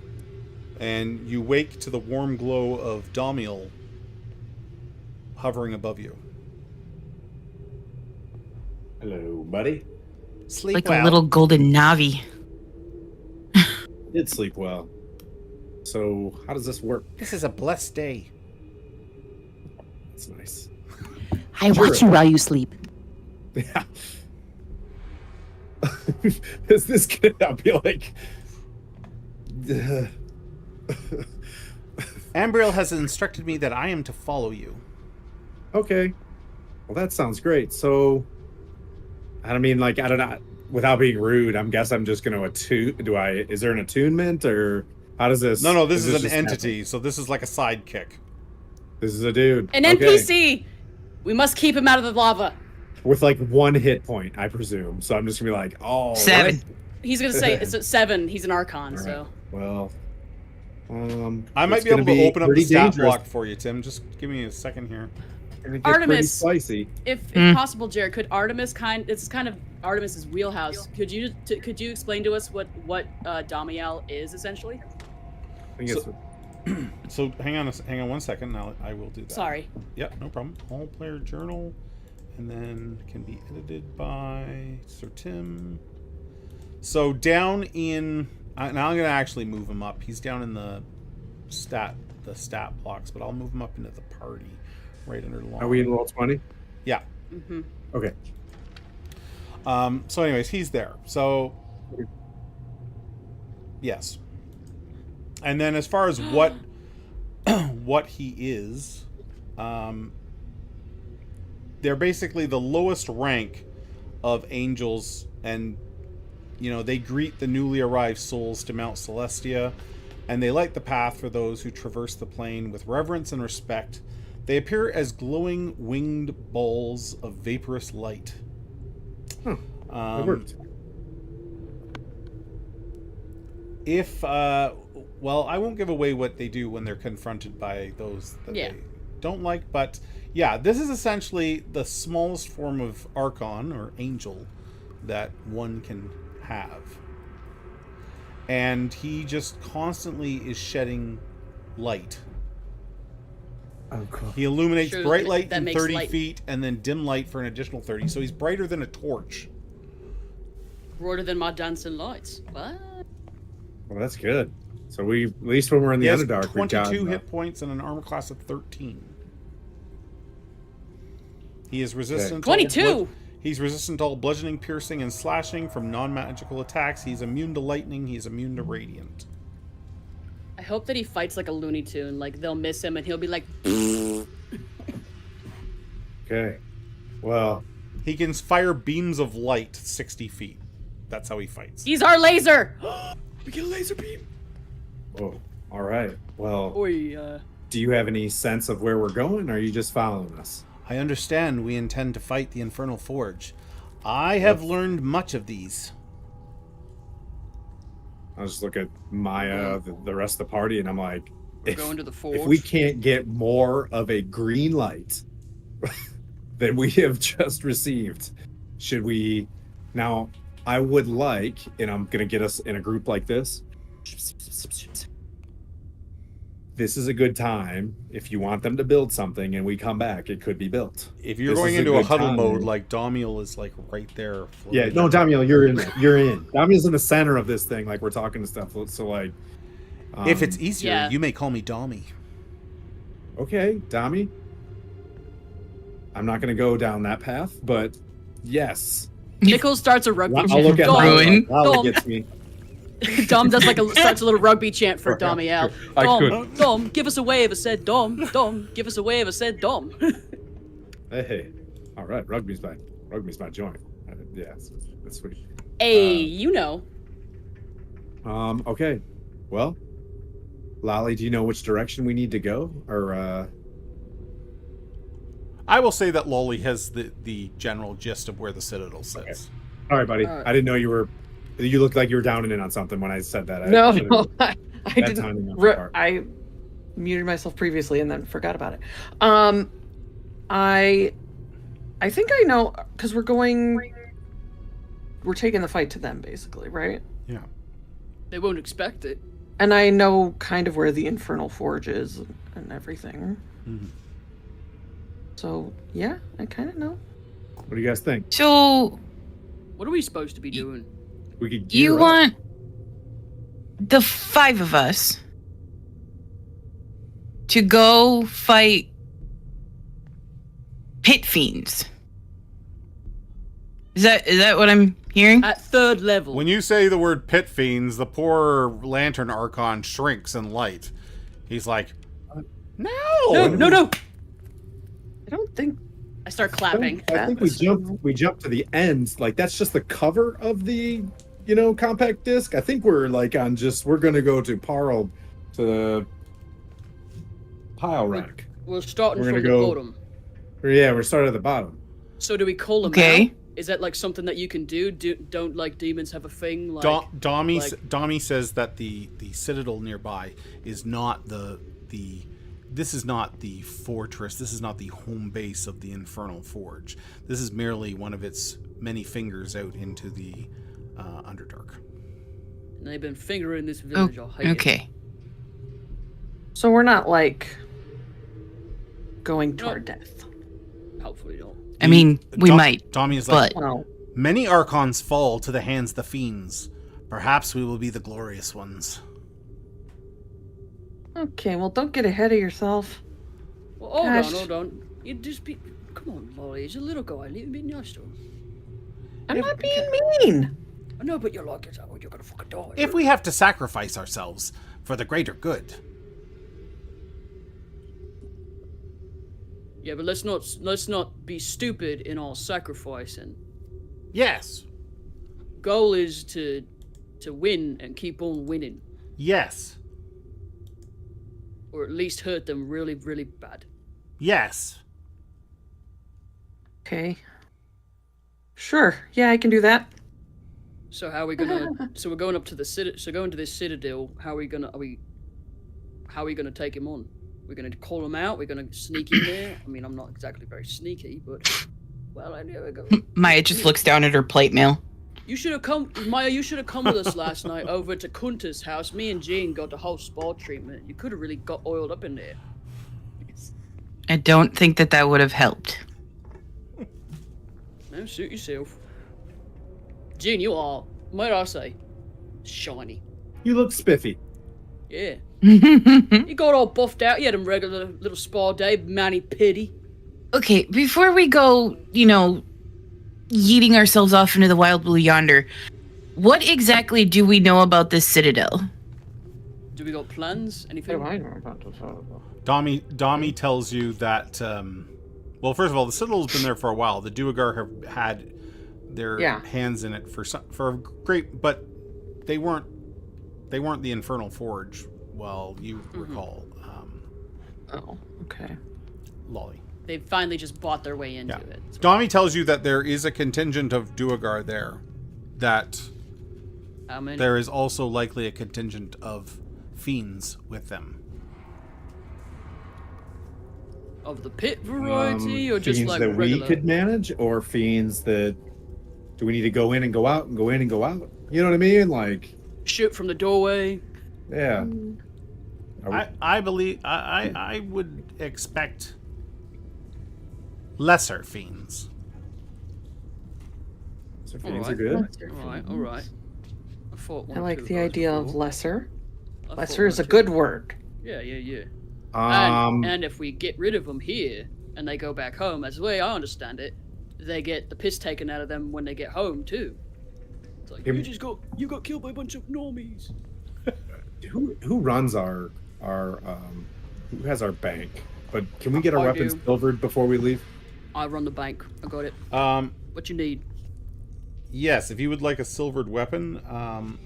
And you wake to the warm glow of Damiel hovering above you. Hello, buddy. Sleep like well. a little golden Navi. Did sleep well. So, how does this work? This is a blessed day. That's nice. I watch you while you sleep. Yeah. Is this gonna be like... Ambriel has instructed me that I am to follow you. Okay. Well, that sounds great. So, I mean, like, I don't know. Without being rude, I'm guess I'm just going to attune. Is there an attunement, or how does this? No, this is an entity. So this is like a sidekick. This is a dude. An NPC. We must keep him out of the lava. With like 1 hit point, I presume. So I'm just gonna be like, oh, 7. He's gonna say it's at 7. He's an Archon, right. So. Well, I might be able to open up the stat block for you, Tim. Just give me a second here. Artemis, spicy. If possible, Jared, could Artemis it's kind of Artemis's wheelhouse. Could you explain to us what Damiel is essentially? I think so hang on 1 second. Now I will do that. Sorry. Yep, no problem. All player journal, and then can be edited by Sir Tim. So down in now I'm gonna actually move him up. He's down in the stat blocks, but I'll move him up into the party. Right under Lon. Are we in roll 20? Yeah. Mm-hmm. Okay. So anyways, he's there. So yes. And then as far as what he is, they're basically the lowest rank of angels, and they greet the newly arrived souls to Mount Celestia, and they light the path for those who traverse the plane with reverence and respect. They appear as glowing winged balls of vaporous light. That worked. Well, I won't give away what they do when they're confronted by those that they don't like, but yeah, this is essentially the smallest form of Archon or angel that one can have. And he just constantly is shedding light. Oh, cool. He illuminates bright light that from makes 30 feet and then dim light for an additional 30. So he's brighter than a torch. Brighter than my dancing lights. What? Well, that's good. So we, at least when we're in the He has Underdark, we got 22 hit points and an armor class of 13. He is resistant. 22. He's resistant to all bludgeoning, piercing, and slashing from non-magical attacks. He's immune to lightning. He's immune to radiant. I hope that he fights like a Looney Tune. Like they'll miss him and he'll be like. Okay. Well, he can fire beams of light 60 feet. That's how he fights. He's our laser. we get a laser beam. Oh, all right. Well, Oy, do you have any sense of where we're going, or are you just following us? I understand we intend to fight the Infernal Forge. I have learned much of these. I just look at Maya, the rest of the party, and I'm like, going to the forge. If we can't get more of a green light than we have just received, should we? Now, I would like, and I'm going to get us in a group like this. This is a good time. If you want them to build something and we come back, it could be built. If you're going into a huddle mode, like Damiel is like right there. Yeah, no, Damiel, you're in. You're in. Damiel's in the center of this thing. Like we're talking to stuff. So like, if it's easier, you may call me Dami. Okay, Dami. I'm not going to go down that path, but yes. Nichols starts a rugby chant. I'll look at Ruin. Lolly gets me. Dom does starts a little rugby chant for Damiel. I Dom, give us a wave. I said Dom. Dom, give us a wave. I said Dom. Hey, all right. Rugby's my joint. Yeah, that's sweet. Hey, Okay. Well, Lolly, do you know which direction we need to go, or? I will say that Lolly has the general gist of where the Citadel sits. Okay. All right, buddy. I didn't know you were. You looked like you were downing in on something when I said that. I didn't. I muted myself previously and then forgot about it. I think I know because we're taking the fight to them basically, right? Yeah. They won't expect it. And I know kind of where the Infernal Forge is and everything. Mm-hmm. So yeah, I kind of know. What do you guys think? So, what are we supposed to be doing? We could. You want the 5 of us to go fight pit fiends? Is that what I'm hearing? At 3rd level. When you say the word pit fiends, the poor lantern Archon shrinks in light. He's like, no. No. I don't think. I start clapping. I think we jump to the ends. Like that's just the cover of the compact disc. I think we're like we're gonna go to Parl to pile rack. We're starting from the bottom. Yeah, we're starting at the bottom. So do we call them out? Is that like something that you can do? Don't like demons have a thing like? Dami says that the Citadel nearby is not this is not the fortress. This is not the home base of the Infernal Forge. This is merely one of its many fingers out into the Underdark. And they've been fingering this village. Okay. So we're not like going to our death. Hopefully don't. I mean, we might. Dami is like, many Archons fall to the hands of the fiends. Perhaps we will be the glorious ones. Okay, well, don't get ahead of yourself. Well, hold on. You just be. Come on, Lolly. He's a little guy. Leave him be nice to him. I'm not being mean. I know, but you're like, you're gonna fucking die. If we have to sacrifice ourselves for the greater good. Yeah, but let's not be stupid in our sacrificing. Yes. Goal is to win and keep on winning, Yes. or at least hurt them really, really bad. Yes. Okay. Sure. Yeah, I can do that. So how are we gonna? So we're going up to the So going to this citadel. How are we gonna take him on? We're gonna call him out. We're gonna sneak in there. I mean, I'm not exactly very sneaky, but well, I never go. Maya just looks down at her plate mail. You should have come, Maya. You should have come with us last night over to Kunta's house. Me and Jean got the whole spa treatment. You could have really got oiled up in there. I don't think that would have helped. No, suit yourself. Jean, you are, might I say, shiny. You look spiffy. Yeah. You got all buffed out. You had a regular little spa day, mani pity. Okay, before we go, yeeting ourselves off into the wild blue yonder, what exactly do we know about this citadel? Do we got plans? Anything? What do I know about this? Dami tells you that, well, first of all, the Citadel's been there for a while. The Duergar have had their hands in it for great, but they weren't the Infernal Forge. Well, you recall. Oh, okay. Lolly. They finally just bought their way into it. Dami tells you that there is a contingent of Duergar there. That How many? there is also likely a contingent of fiends with them. Of the pit variety, or just fiends like that regular? we could manage, or fiends that do we need to go in and go out and go in and go out? You know what I mean? Like Shoot from the doorway. yeah. I believe I would expect lesser fiends. So fiends are good. All right. I thought one I or like two the guys idea were of cool. lesser. I thought Lesser is one a or good two- word. Yeah. Um, And if we get rid of them here and they go back home, as the way I understand it, they get the piss taken out of them when they get home too. It's like you got killed by a bunch of normies. who runs our who has our bank? But can we get our I weapons do. silvered before we leave? I run the bank. I got it. What you need? Yes, if you would like a silvered weapon,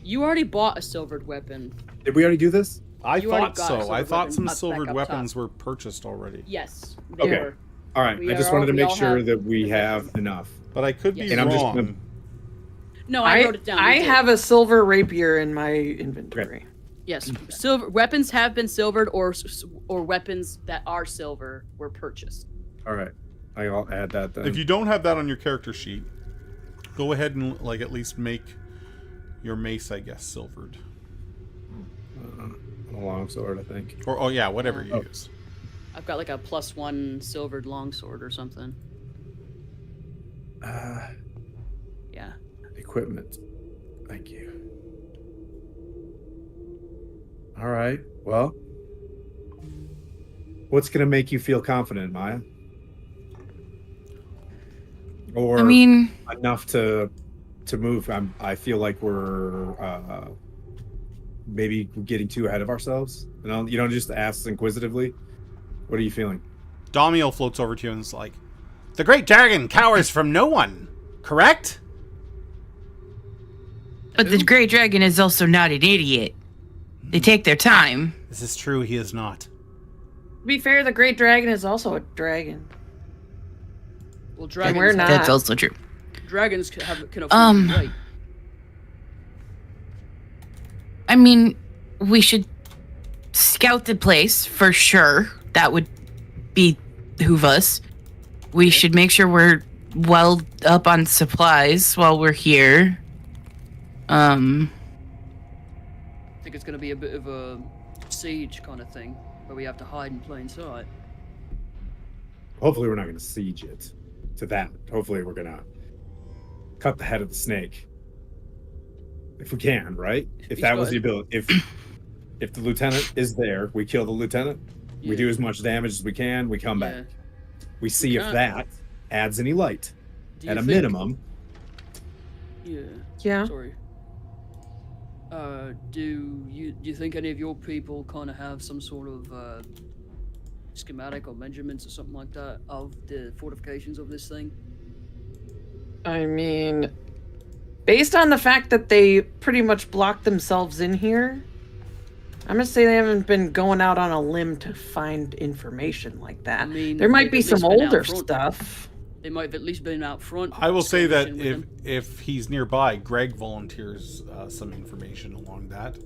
You already bought a silvered weapon. Did we already do this? I You already thought got a so. I silvered thought weapon some up- silvered back up weapons top. were purchased already. Yes. Okay. There. All right. We I just are wanted to all- we make all sure have that we the have weapons. enough. But I could be Yes. And I'm just wrong. gonna- No, I wrote it down. We I did. have a silver rapier in my inventory. Yes, silver weapons have been silvered, or weapons that are silver were purchased. All right. I'll add that then. If you don't have that on your character sheet, go ahead and at least make your mace, I guess, silvered. a longsword, I think. Or whatever you use. I've got like a +1 silvered longsword or something. Yeah. Equipment. Thank you. All right. Well, what's going to make you feel confident, Maya? Or I mean, enough to move? I feel like we're maybe getting too ahead of ourselves. You don't just ask inquisitively. What are you feeling? Damiel floats over to you and is like, "The great dragon cowers from no one, correct?" but the Grey Dragon is also not an idiot. They take their time. This is true, he is not. To be fair, the great dragon is also a dragon. Well, And dragons. we're not. That's also true. Dragons can afford Um, to wait. I mean, we should scout the place for sure. That would behoove us. We should make sure we're well up on supplies while we're here. I think it's going to be a bit of a siege kind of thing, where we have to hide in plain sight. Hopefully, we're not going to siege it to that. Hopefully, we're going to cut the head of the snake. If we can, right? If He's that was got- the ability. If the lieutenant is there, we kill the lieutenant. We Yeah. do as much damage as we can. We come Yeah. back. We see if can't- that adds any light. Do you At a think- minimum, Yeah. Yeah. Sorry. Do you think any of your people kind of have some sort of schematic or measurements or something like that of the fortifications of this thing? I mean, based on the fact that they pretty much blocked themselves in here, I'm gonna say they haven't been going out on a limb to find information like that. I mean, there might they've be at some least been out older front. stuff. They might have at least been out front. I will say that skirmishing with them. if he's nearby, Greg volunteers some information along that.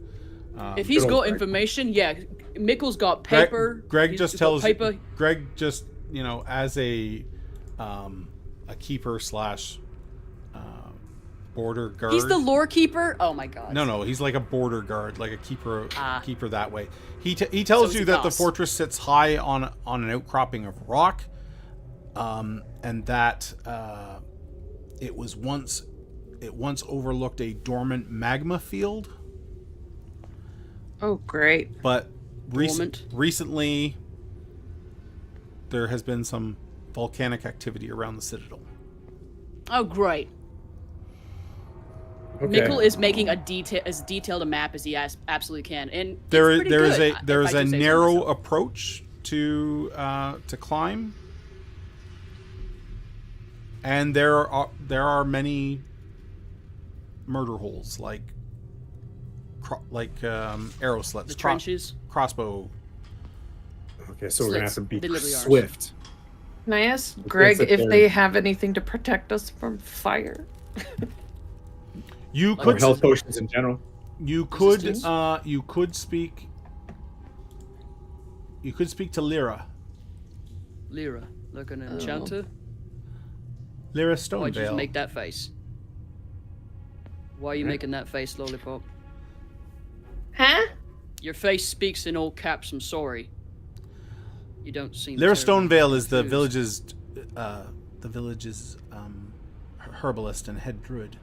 If he's good got old Greg. information, yeah. Mikkel's got paper. Greg he's just got tells paper. Greg just as a keeper slash border guard. He's the lore keeper. Oh my god. No, he's like a border guard, like a keeper that way. He So tells he's you a that the boss. fortress sits high on an outcropping of rock, and that it once overlooked a dormant magma field. Oh, great. But Dormant. recently, there has been some volcanic activity around the citadel. Oh great. Okay. Mikkel is making as detailed a map as he absolutely can, and There it's is pretty good, there if is I a do say so narrow myself. approach to climb, and there are many murder holes like arrow slits, The trenches. crossbow. Okay, so we're gonna have to be They literally are. swift. Can I ask Greg sit if there. they have anything to protect us from fire? You Or could health potions in general. you could Resistance? you could speak to Lyra Lyra, like an Oh. enchanter. Lyra Why'd you just Stonevale. make that face? Why are you making that face, Lollipop? Huh? Your face speaks in all caps. I'm sorry. You don't seem. Lyra terribly Stonevale is the confused. village's herbalist and head druid.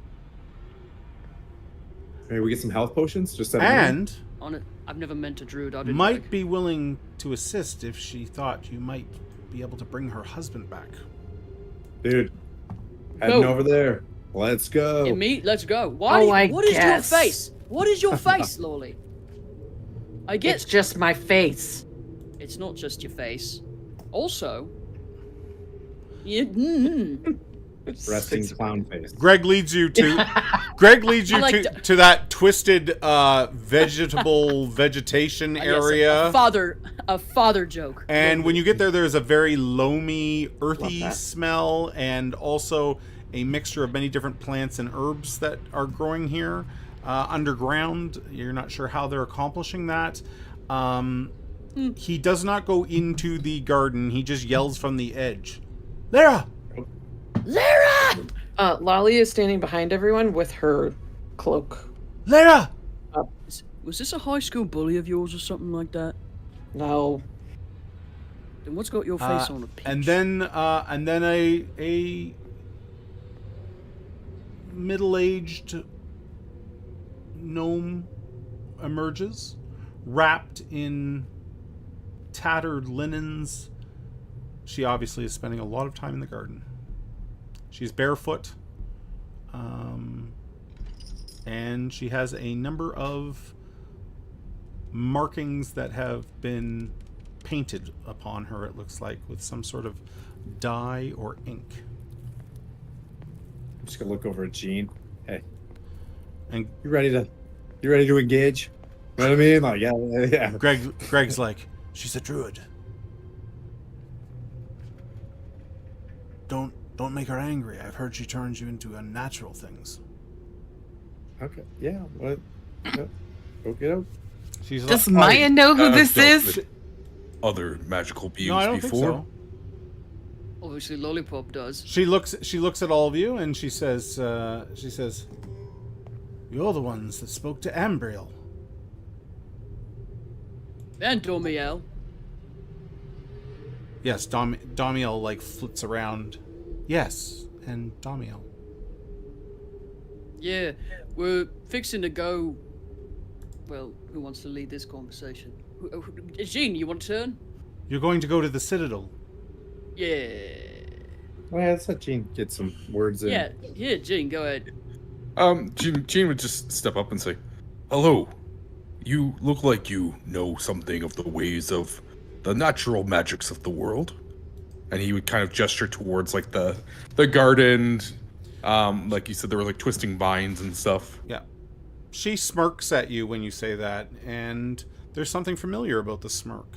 Maybe we get some health potions. Just set 'em in. And On it, I've never meant a druid. I didn't might like. be willing to assist if she thought you might be able to bring her husband back. Dude, heading Go. over there. Let's go. Yeah, me? Let's go. Why? Oh, I what is guess. your face? What is your face, Lolly? I get It's just my face. it's not just your face. Also, Resting clown face. Greg leads you to I like to that twisted vegetation yes, area. a father joke. And when you get there, there's a very loamy, earthy that. smell, and also a mixture of many different plants and herbs that are growing here underground. You're not sure how they're accomplishing that. He does not go into the garden. He just yells from the edge, "Lyra! Lyra! Lolly is standing behind everyone with her cloak. Lyra!" Was this a high school bully of yours or something like that? No. Then what's got your face on a peach? And then a middle-aged gnome emerges, wrapped in tattered linens. She obviously is spending a lot of time in the garden. She's barefoot, and she has a number of markings that have been painted upon her, it looks like, with some sort of dye or ink. I'm just gonna look over at Gene. Hey, And you ready to engage? You know what I mean? Like, yeah. Greg's like, "She's a druid. Don't make her angry. I've heard she turns you into unnatural things." Okay. Yeah. What? Yeah. Okay. She's Does like, Maya know who I've this dealt is? with Other magical beings "No, I don't before. think so." Obviously, Lollipop does. She looks at all of you and she says, "You're the ones that spoke to Ambriel." And Dormiel. Yes, Damiel like flits around. Yes, and Damiel. Yeah, we're fixing to go. Well, who wants to lead this conversation? Jean, you want to turn? You're going to go to the Citadel. Yeah. Well, yeah, let's let Gene get some words in. Yeah, Jean, go ahead. Jean would just step up and say, "Hello. You look like you know something of the ways of the natural magics of the world." And he would kind of gesture towards like the garden. Like you said, there were like twisting vines and stuff. Yeah. She smirks at you when you say that, and there's something familiar about the smirk.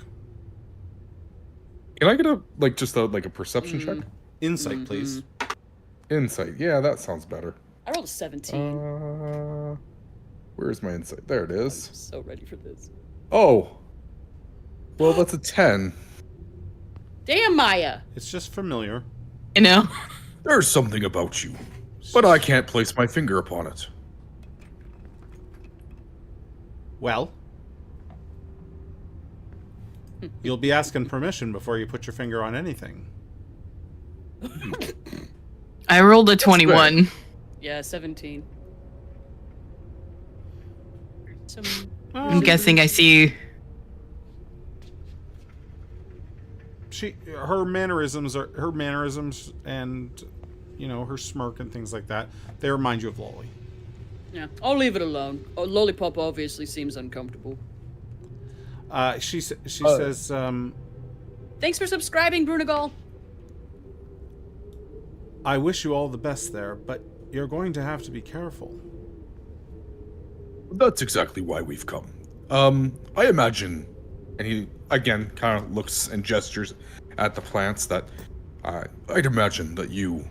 Can I get a perception check? Insight, please. Insight. Yeah, that sounds better. I rolled a 17. Where's my insight? There it is. I'm so ready for this. Oh. Well, that's a 10. Damn, Maya. It's just familiar. You know? There's something about you, but I can't place my finger upon it. Well, you'll be asking permission before you put your finger on anything. I rolled a 21. Yeah, 17. I'm guessing I see. Her mannerisms and, you know, her smirk and things like that, they remind you of Lolly. Yeah, I'll leave it alone. Oh, Lollipop obviously seems uncomfortable. She says, Thanks for subscribing, Brunagal. I wish you all the best there, but you're going to have to be careful. That's exactly why we've come. I imagine, and he again kind of looks and gestures at the plants, that I'd imagine that you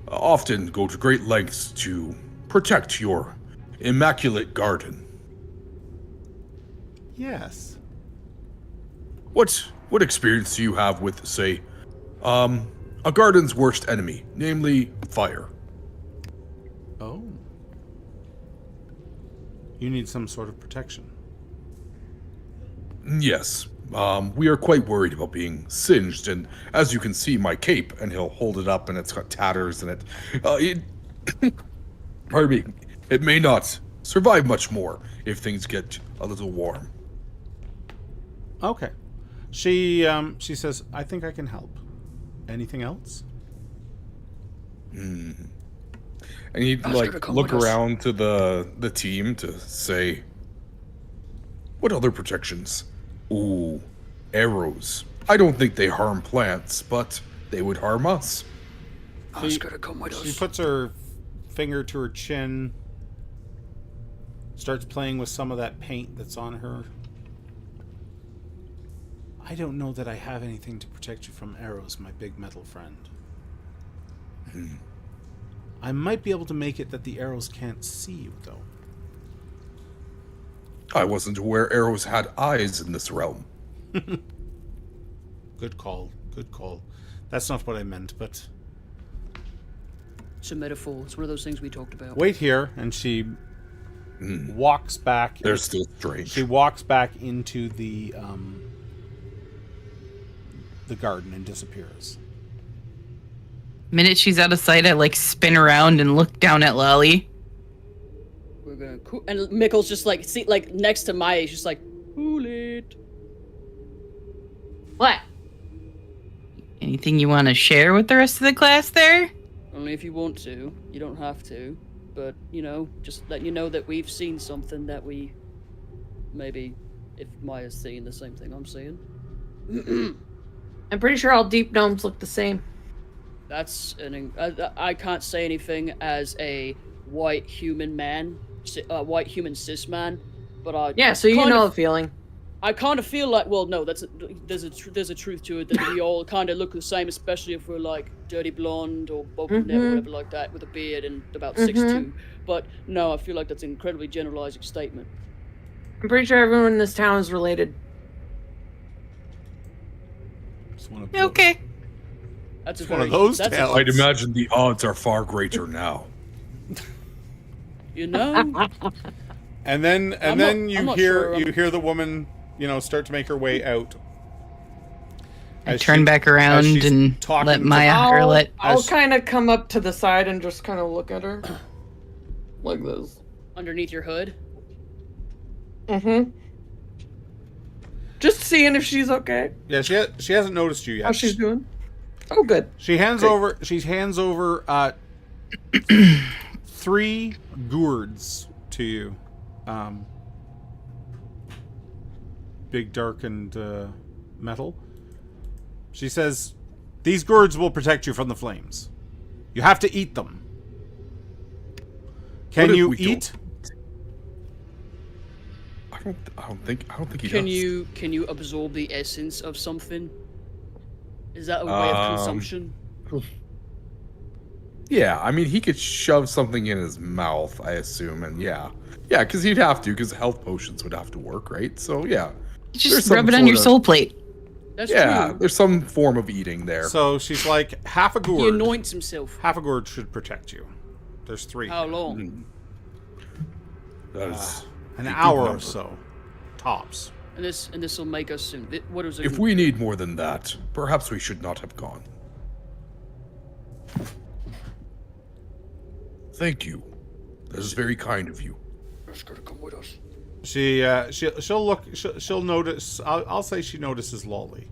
often go to great lengths to protect your immaculate garden. Yes. What experience do you have with, say, a garden's worst enemy, namely fire? Oh. You need some sort of protection. Yes. We are quite worried about being singed, and as you can see, my cape, and he'll hold it up, and it's got tatters in it. Pardon me. It may not survive much more if things get a little warm. Okay. She says, I think I can help. Anything else? And he'd look around to the team to say, what other protections? Ooh, arrows. I don't think they harm plants, but they would harm us. She puts her finger to her chin, starts playing with some of that paint that's on her. I don't know that I have anything to protect you from arrows, my big metal friend. I might be able to make it that the arrows can't see you, though. I wasn't aware arrows had eyes in this realm. Good call. Good call. That's not what I meant, but... It's a metaphor. It's one of those things we talked about. Wait here, and she walks back. They're still strange. She walks back into the garden and disappears. Minute she's out of sight, I spin around and look down at Lolly. We're gonna cool. And Mickle's just next to Maya. He's just like, cool it. What? Anything you want to share with the rest of the class there? Only if you want to. You don't have to. But, just letting you know that we've seen something that we... Maybe, if Maya's seeing the same thing I'm seeing. I'm pretty sure all deep gnomes look the same. That's I can't say anything as a white human man, white human cis man, but yeah. So you know the feeling. I kind of feel like, well, no, there's a truth to it that we all kind of look the same, especially if we're like dirty blonde or brunette or whatever like that with a beard and about 6'2". But no, I feel like that's an incredibly generalizing statement. I'm pretty sure everyone in this town is related. Okay. That's one of those tales. I'd imagine the odds are far greater now. You know. And then you hear the woman, start to make her way out. I turn back around and let Maya I'll kind of come up to the side and just kind of look at her. Like this. Underneath your hood? Just seeing if she's okay. Yeah, she hasn't noticed you yet. How she's doing? Oh, good. She hands over 3 gourds to you. Big, dark, and metal. She says, these gourds will protect you from the flames. You have to eat them. Can you eat? I don't think he does. Can you absorb the essence of something? Is that a way of consumption? Yeah, I mean, he could shove something in his mouth, I assume, and yeah, because he'd have to, because health potions would have to work, right? So yeah, Just rub it on your soul plate. That's true. There's some form of eating there. So she's like, half a gourd. He anoints himself. Half a gourd should protect you. There's 3. How long? That is An a good hour or number. so, tops. And this will make us soon. What is it? If we need more than that, perhaps we should not have gone. Thank you. That is very kind of you. She'll look. She'll notice. I'll say she notices Lolly.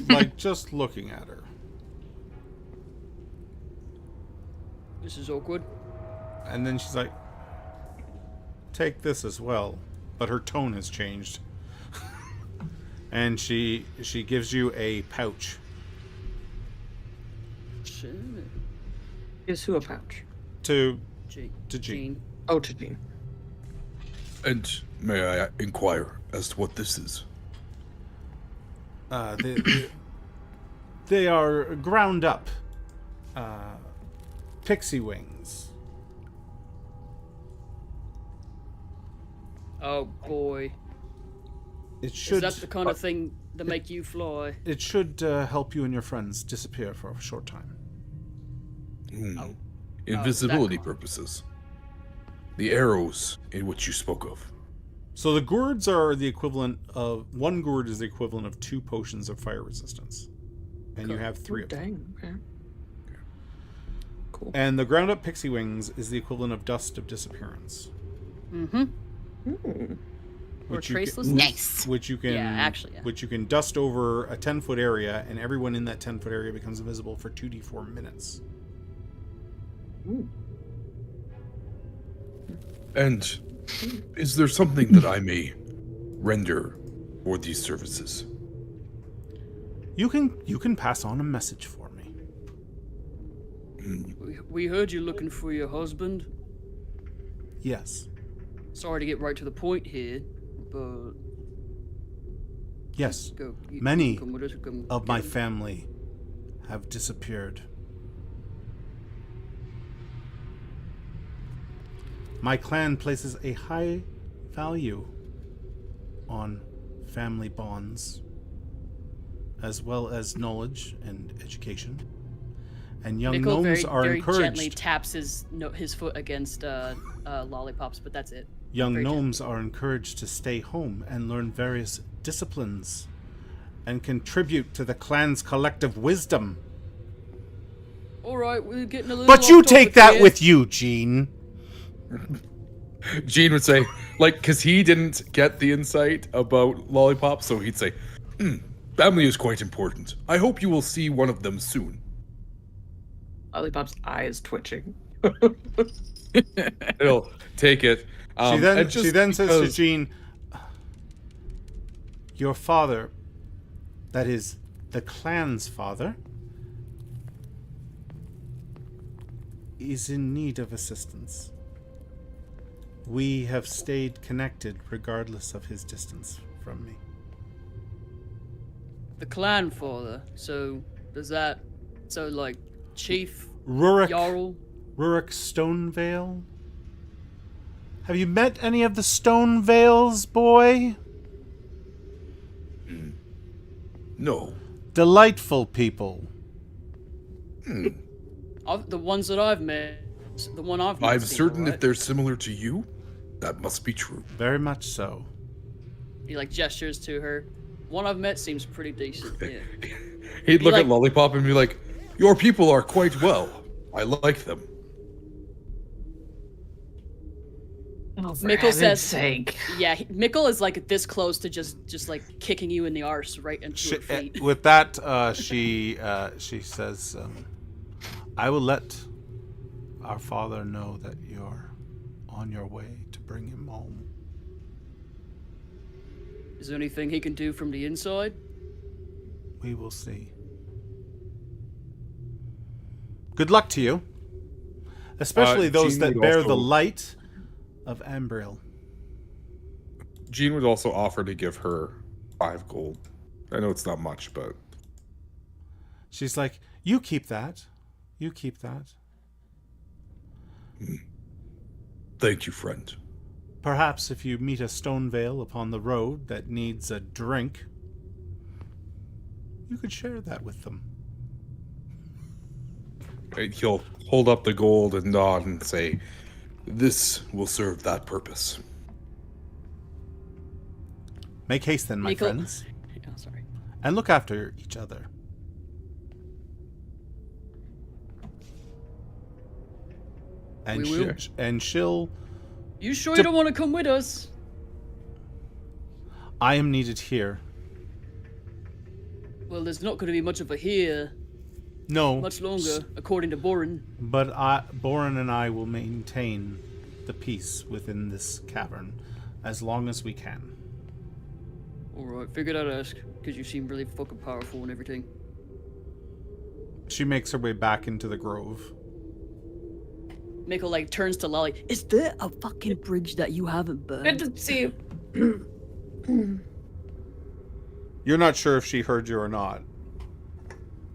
Like just looking at her. This is awkward. And then she's like, take this as well. But her tone has changed. And she gives you a pouch. Shit. Gives who a pouch? To Jean. Jean. Oh, to Jean. And may I inquire as to what this is? They are ground up pixie wings. Oh boy. It should. Is that the kind of thing that make you fly? It should help you and your friends disappear for a short time. Invisibility purposes. The arrows in which you spoke of. So the gourds are the equivalent of... One gourd is the equivalent of 2 potions of fire resistance. And you have 3 of them. Dang, okay. Cool. And the ground up pixie wings is the equivalent of dust of disappearance. Mm-hmm. Or Which you can- tracelessness? Nice. Which you can... Yeah, actually, yeah. Which you can dust over a 10-foot area, and everyone in that 10-foot area becomes invisible for 2d4 minutes. And is there something that I may render for these services? You can pass on a message for me. We heard you looking for your husband. Yes. Sorry to get right to the point here, but Yes. go. Many come with us, come of get my him. family have disappeared. My clan places a high value on family bonds, as well as knowledge and education. And young Mickle gnomes are very encouraged. gently taps his foot against lollipops, but that's it. Young very gnomes are encouraged to stay home and learn various disciplines, and contribute to the clan's collective wisdom. All right, we're getting a little. But you off take topic that here. with you, Gene. Gene would say, like, because he didn't get the insight about lollipops, so he'd say, family is quite important. I hope you will see one of them soon. Lollipop's eyes twitching. He'll take it. She and just then says to because- Jean, your father, that is, the clan's father, is in need of assistance. We have stayed connected regardless of his distance from me. The clan father. So does that? So like chief Rurik Jarl. Stonevale? Have you met any of the Stonevales, boy? No. Delightful people. The ones that I've met. The one I've met. I'm seems certain alright. if they're similar to you, that must be true. Very much so. He like gestures to her. One I've met seems pretty decent. Yeah. He'd look like- at Lollipop and be like, your people are quite well. I like them. Oh, for Mickle heaven's says- sake. Yeah, Mickle is like this close to just like kicking you in the arse right into her feet. With that, she says, I will let our father know that you're on your way to bring him home. Is there anything he can do from the inside? We will see. Good luck to you. Especially those Jean that would bear also- the light of Ambril. Jean would also offer to give her 5 gold. I know it's not much, but She's like, you keep that. You keep that. thank you, friend. Perhaps if you meet a stone veil upon the road that needs a drink, you could share that with them. He'll hold up the gold and nod and say, "This will serve that purpose." Make haste then, my Nico- friends, Oh, sorry. and look after each other. And We will. and she'll. You sure you don't want to come with us? I am needed here. Well, there's not going to be much of a here No, much longer, according to Boren. but Boren and I will maintain the peace within this cavern as long as we can. Alright, figured I'd ask, because you seem really fucking powerful and everything. She makes her way back into the grove. Miko, like, turns to Lolly. Is there a fucking bridge that you haven't burned? Good to see you. You're not sure if she heard you or not.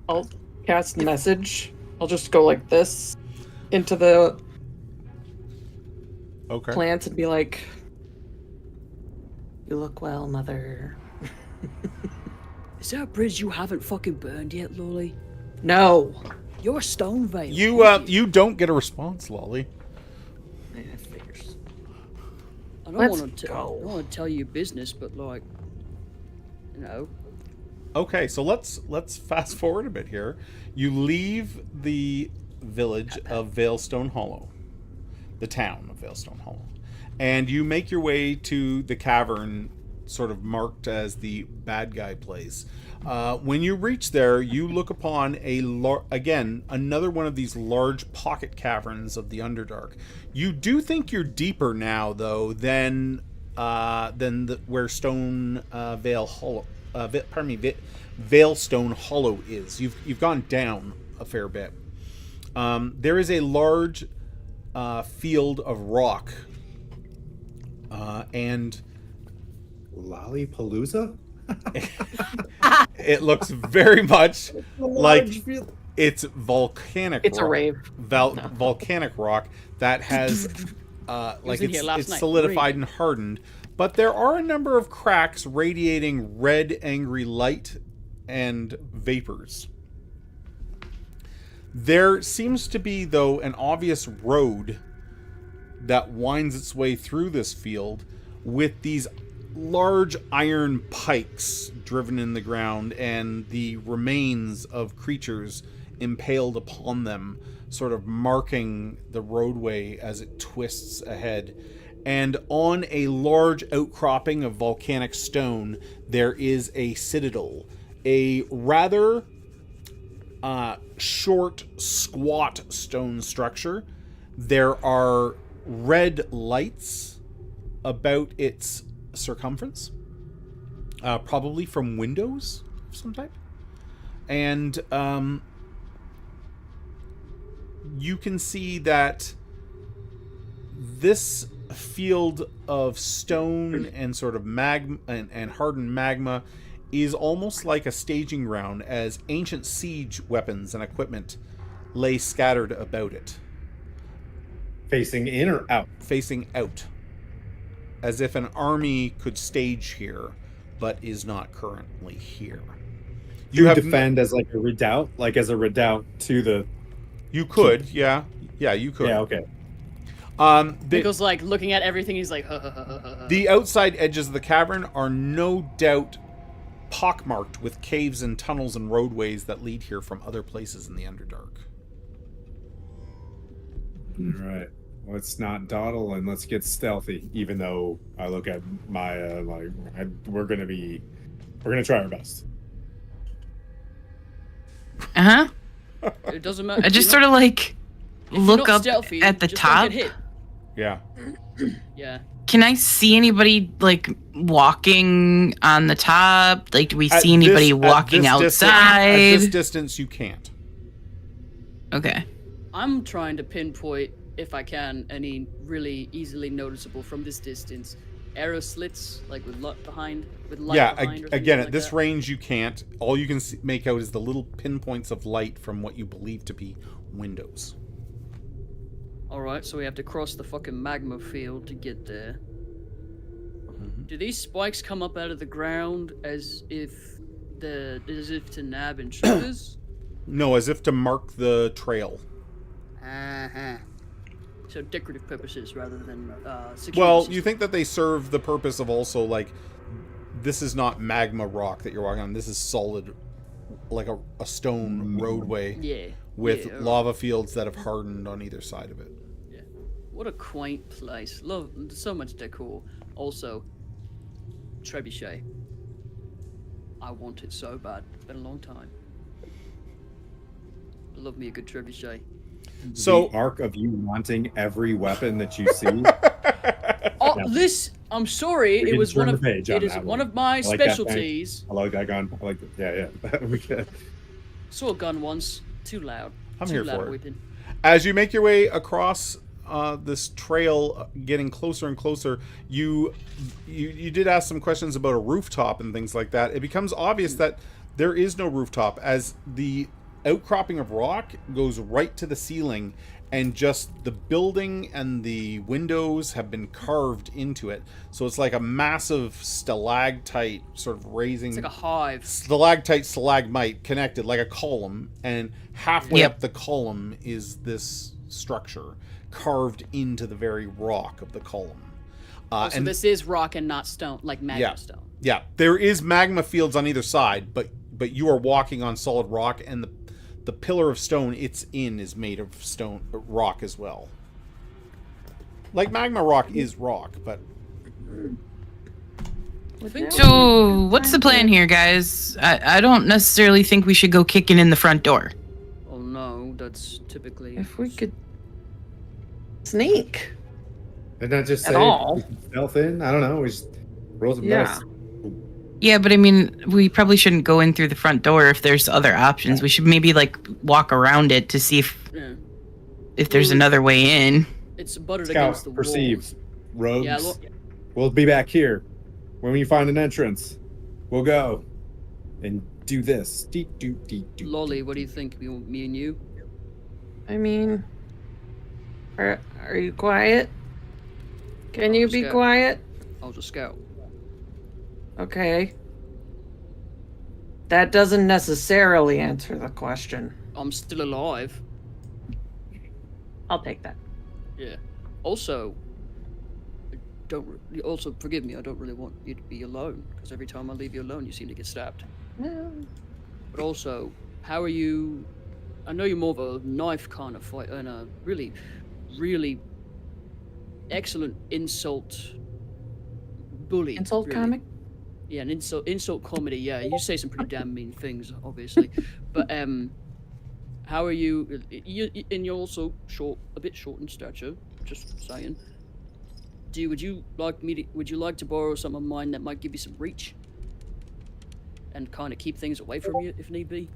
I'll cast message. I'll just go like this into the Okay. plant and be like, "You look well, mother." Is there a bridge you haven't fucking burned yet, Lolly? No. You're a stone veil. You don't get a response, Lolly. Yeah, figures. I don't Let's want to. I go. don't want to tell you business, but like, you know. Okay, so let's fast forward a bit here. You leave the village of Veilstone Hollow, the town of Veilstone Hollow, and you make your way to the cavern, sort of marked as the bad guy place. When you reach there, you look upon again another one of these large pocket caverns of the Underdark. You do think you're deeper now, though, than where Stone Veil Hollow. Veilstone Hollow is. You've gone down a fair bit. There is a large field of rock, and Lollapalooza? it looks very much like it's volcanic. It's a rock, rave. Volcanic rock that has like in here last it's night. solidified and hardened. But there are a number of cracks radiating red, angry light and vapors. There seems to be, though, an obvious road that winds its way through this field with these large iron pikes driven in the ground and the remains of creatures impaled upon them, sort of marking the roadway as it twists ahead. And on a large outcropping of volcanic stone, there is a citadel. A rather short, squat stone structure. There are red lights about its circumference, probably from windows of some type. And you can see that this field of stone and sort of magma and hardened magma is almost like a staging ground, as ancient siege weapons and equipment lay scattered about it. Facing in or out? Facing out. As if an army could stage here, but is not currently here. You defend as like a redoubt? Like as a redoubt to the... You could, yeah. Yeah, you could. Yeah, okay. Miko's like looking at everything. He's like, The outside edges of the cavern are no doubt pockmarked with caves and tunnels and roadways that lead here from other places in the Underdark. All right. Let's not dawdle and let's get stealthy. Even though I look at my we're gonna try our best. Uh huh. It doesn't matter. I just sort of like look up stealthy, at the just don't top. get hit. Yeah. Yeah. Can I see anybody like walking on the top? Like, do we At see anybody this- walking at this outside? At this distance, you can't. Okay. I'm trying to pinpoint, if I can, any really easily noticeable from this distance arrow slits, like with light behind, or again, like at this that. range, you can't. All you can make out is the little pinpoints of light from what you believe to be windows. All right, so we have to cross the fucking magma field to get there. Do these spikes come up out of the ground as if to nab intruders? No, as if to mark the trail. So decorative purposes rather than security. Well, system. you think that they serve the purpose of also, like, this is not magma rock that you're walking on. This is solid, like a stone roadway with lava fields that have hardened on either side of it. Yeah. What a quaint place. Love so much decor. Also, trebuchet. I want it so bad. It's been a long time. I love me a good trebuchet. So, the arc of you wanting every weapon that you see. This, I'm sorry, We it can was turn one the of page on it is that one one. of my I like that, specialties. I like that gun. I like that. Yeah. We can. Saw a gun once. Too loud. I'm Too here loud for it. weapon. as you make your way across this trail, getting closer and closer, you did ask some questions about a rooftop and things like that. It becomes obvious that there is no rooftop, as the outcropping of rock goes right to the ceiling, and just the building and the windows have been carved into it. So it's like a massive stalactite sort of raising. It's like a hive. Stalagmite connected like a column, and halfway up the column is this structure carved into the very rock of the column. So this is rock and not stone, like magma stone. Yeah, there is magma fields on either side, but you are walking on solid rock, and the pillar of stone it's in is made of stone rock as well. Like magma rock is rock, but so what's the plan here, guys? I don't necessarily think we should go kicking in the front door. Oh no, that's typically. If we could sneak. And not just At say all. we can stealth in. I don't know. We just roll some Yeah. dice. Yeah, but I mean, we probably shouldn't go in through the front door if there's other options. We should maybe like walk around it to see if there's another way in. It's buttered Scout, against the perceive, walls. rogues. Yeah, We'll be back here. When we find an entrance, we'll go and do this. Do. Lolly, what do you think? Me and you? I mean, are you quiet? Can you be Scout. quiet? I'll just scout. Okay. That doesn't necessarily answer the question. I'm still alive. I'll take that. Yeah. Also, also forgive me. I don't really want you to be alone, because every time I leave you alone, you seem to get stabbed. No. But also, how are you? I know you're more of a knife kind of fight, and a really, really excellent insult bully. Insult really. comic? Yeah, an insult comedy. Yeah, you say some pretty damn mean things, obviously. But how are you? And you're also a bit short in stature. Just saying. Would you like to borrow some of mine that might give you some reach, and kind of keep things away from you if need be?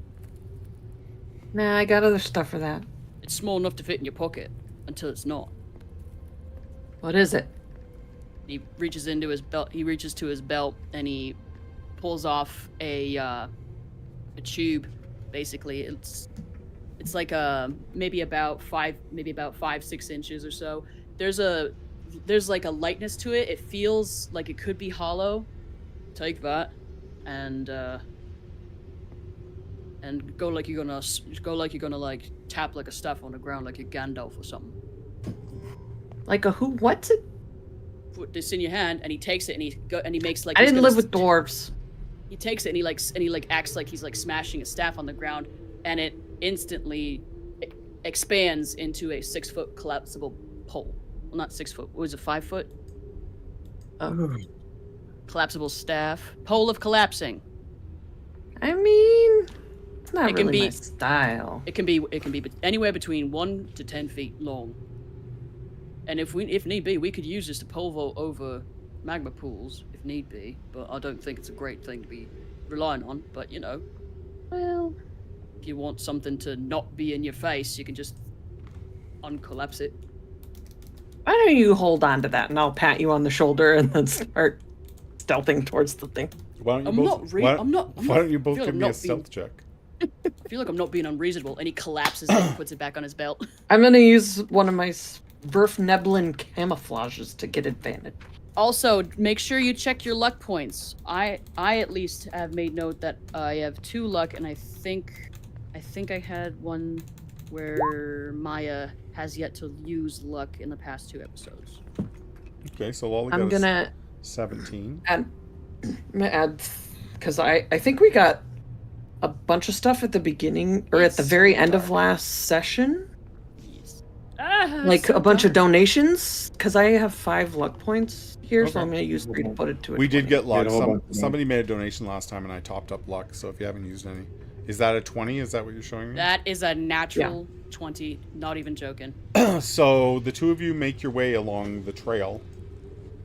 Nah, I got other stuff for that. It's small enough to fit in your pocket until it's not. What is it? He reaches into his belt. He reaches to his belt and he pulls off a tube. Basically, it's like maybe about 5-6 inches or so. There's like a lightness to it. It feels like it could be hollow. Take that, and go like you're gonna like tap like a staff on the ground like a Gandalf or something. Like a who? What's it? Put this in your hand, and he takes it, and he makes like. I he's didn't gonna live with dwarves. He takes it, and he acts like he's like smashing a staff on the ground, and it instantly expands into a 6-foot collapsible pole. Well, not 6 foot. What was it? 5 foot? Collapsible staff. Pole of collapsing. I mean, It's not It can really be- my style. It can be anywhere between 1 to 10 feet long. And if need be, we could use this to pole vault over magma pools if need be. But I don't think it's a great thing to be relying on. But you know, Well, if you want something to not be in your face, you can just uncollapse it. why don't you hold on to that and I'll pat you on the shoulder and then start stealthing towards the thing. Why don't you I'm both? not re- why, I'm not- I'm why not- don't you I both feel give I'm me a not stealth check? I feel like I'm not being unreasonable. And he collapses it and puts it back on his belt. I'm gonna use one of my Verfneblin camouflages to get advantage. Also, make sure you check your luck points. I at least have made note that I have 2 luck, and I think I had one where Maya has yet to use luck in the past 2 episodes. Okay, so Lolly I'm got a gonna 17. add, because I think we got a bunch of stuff at the beginning or at the very end of last session. Yes. Like a bunch of donations, because I have 5 luck points here, so Okay. I'm going to use 3 to put it to a We did 20. get luck. Yeah, a whole bunch of Somebody made a donation last time, and I topped up luck. So if you haven't used any, is that a 20? Is that what you're showing me? That is a natural 20. Not even joking. So the 2 of you make your way along the trail,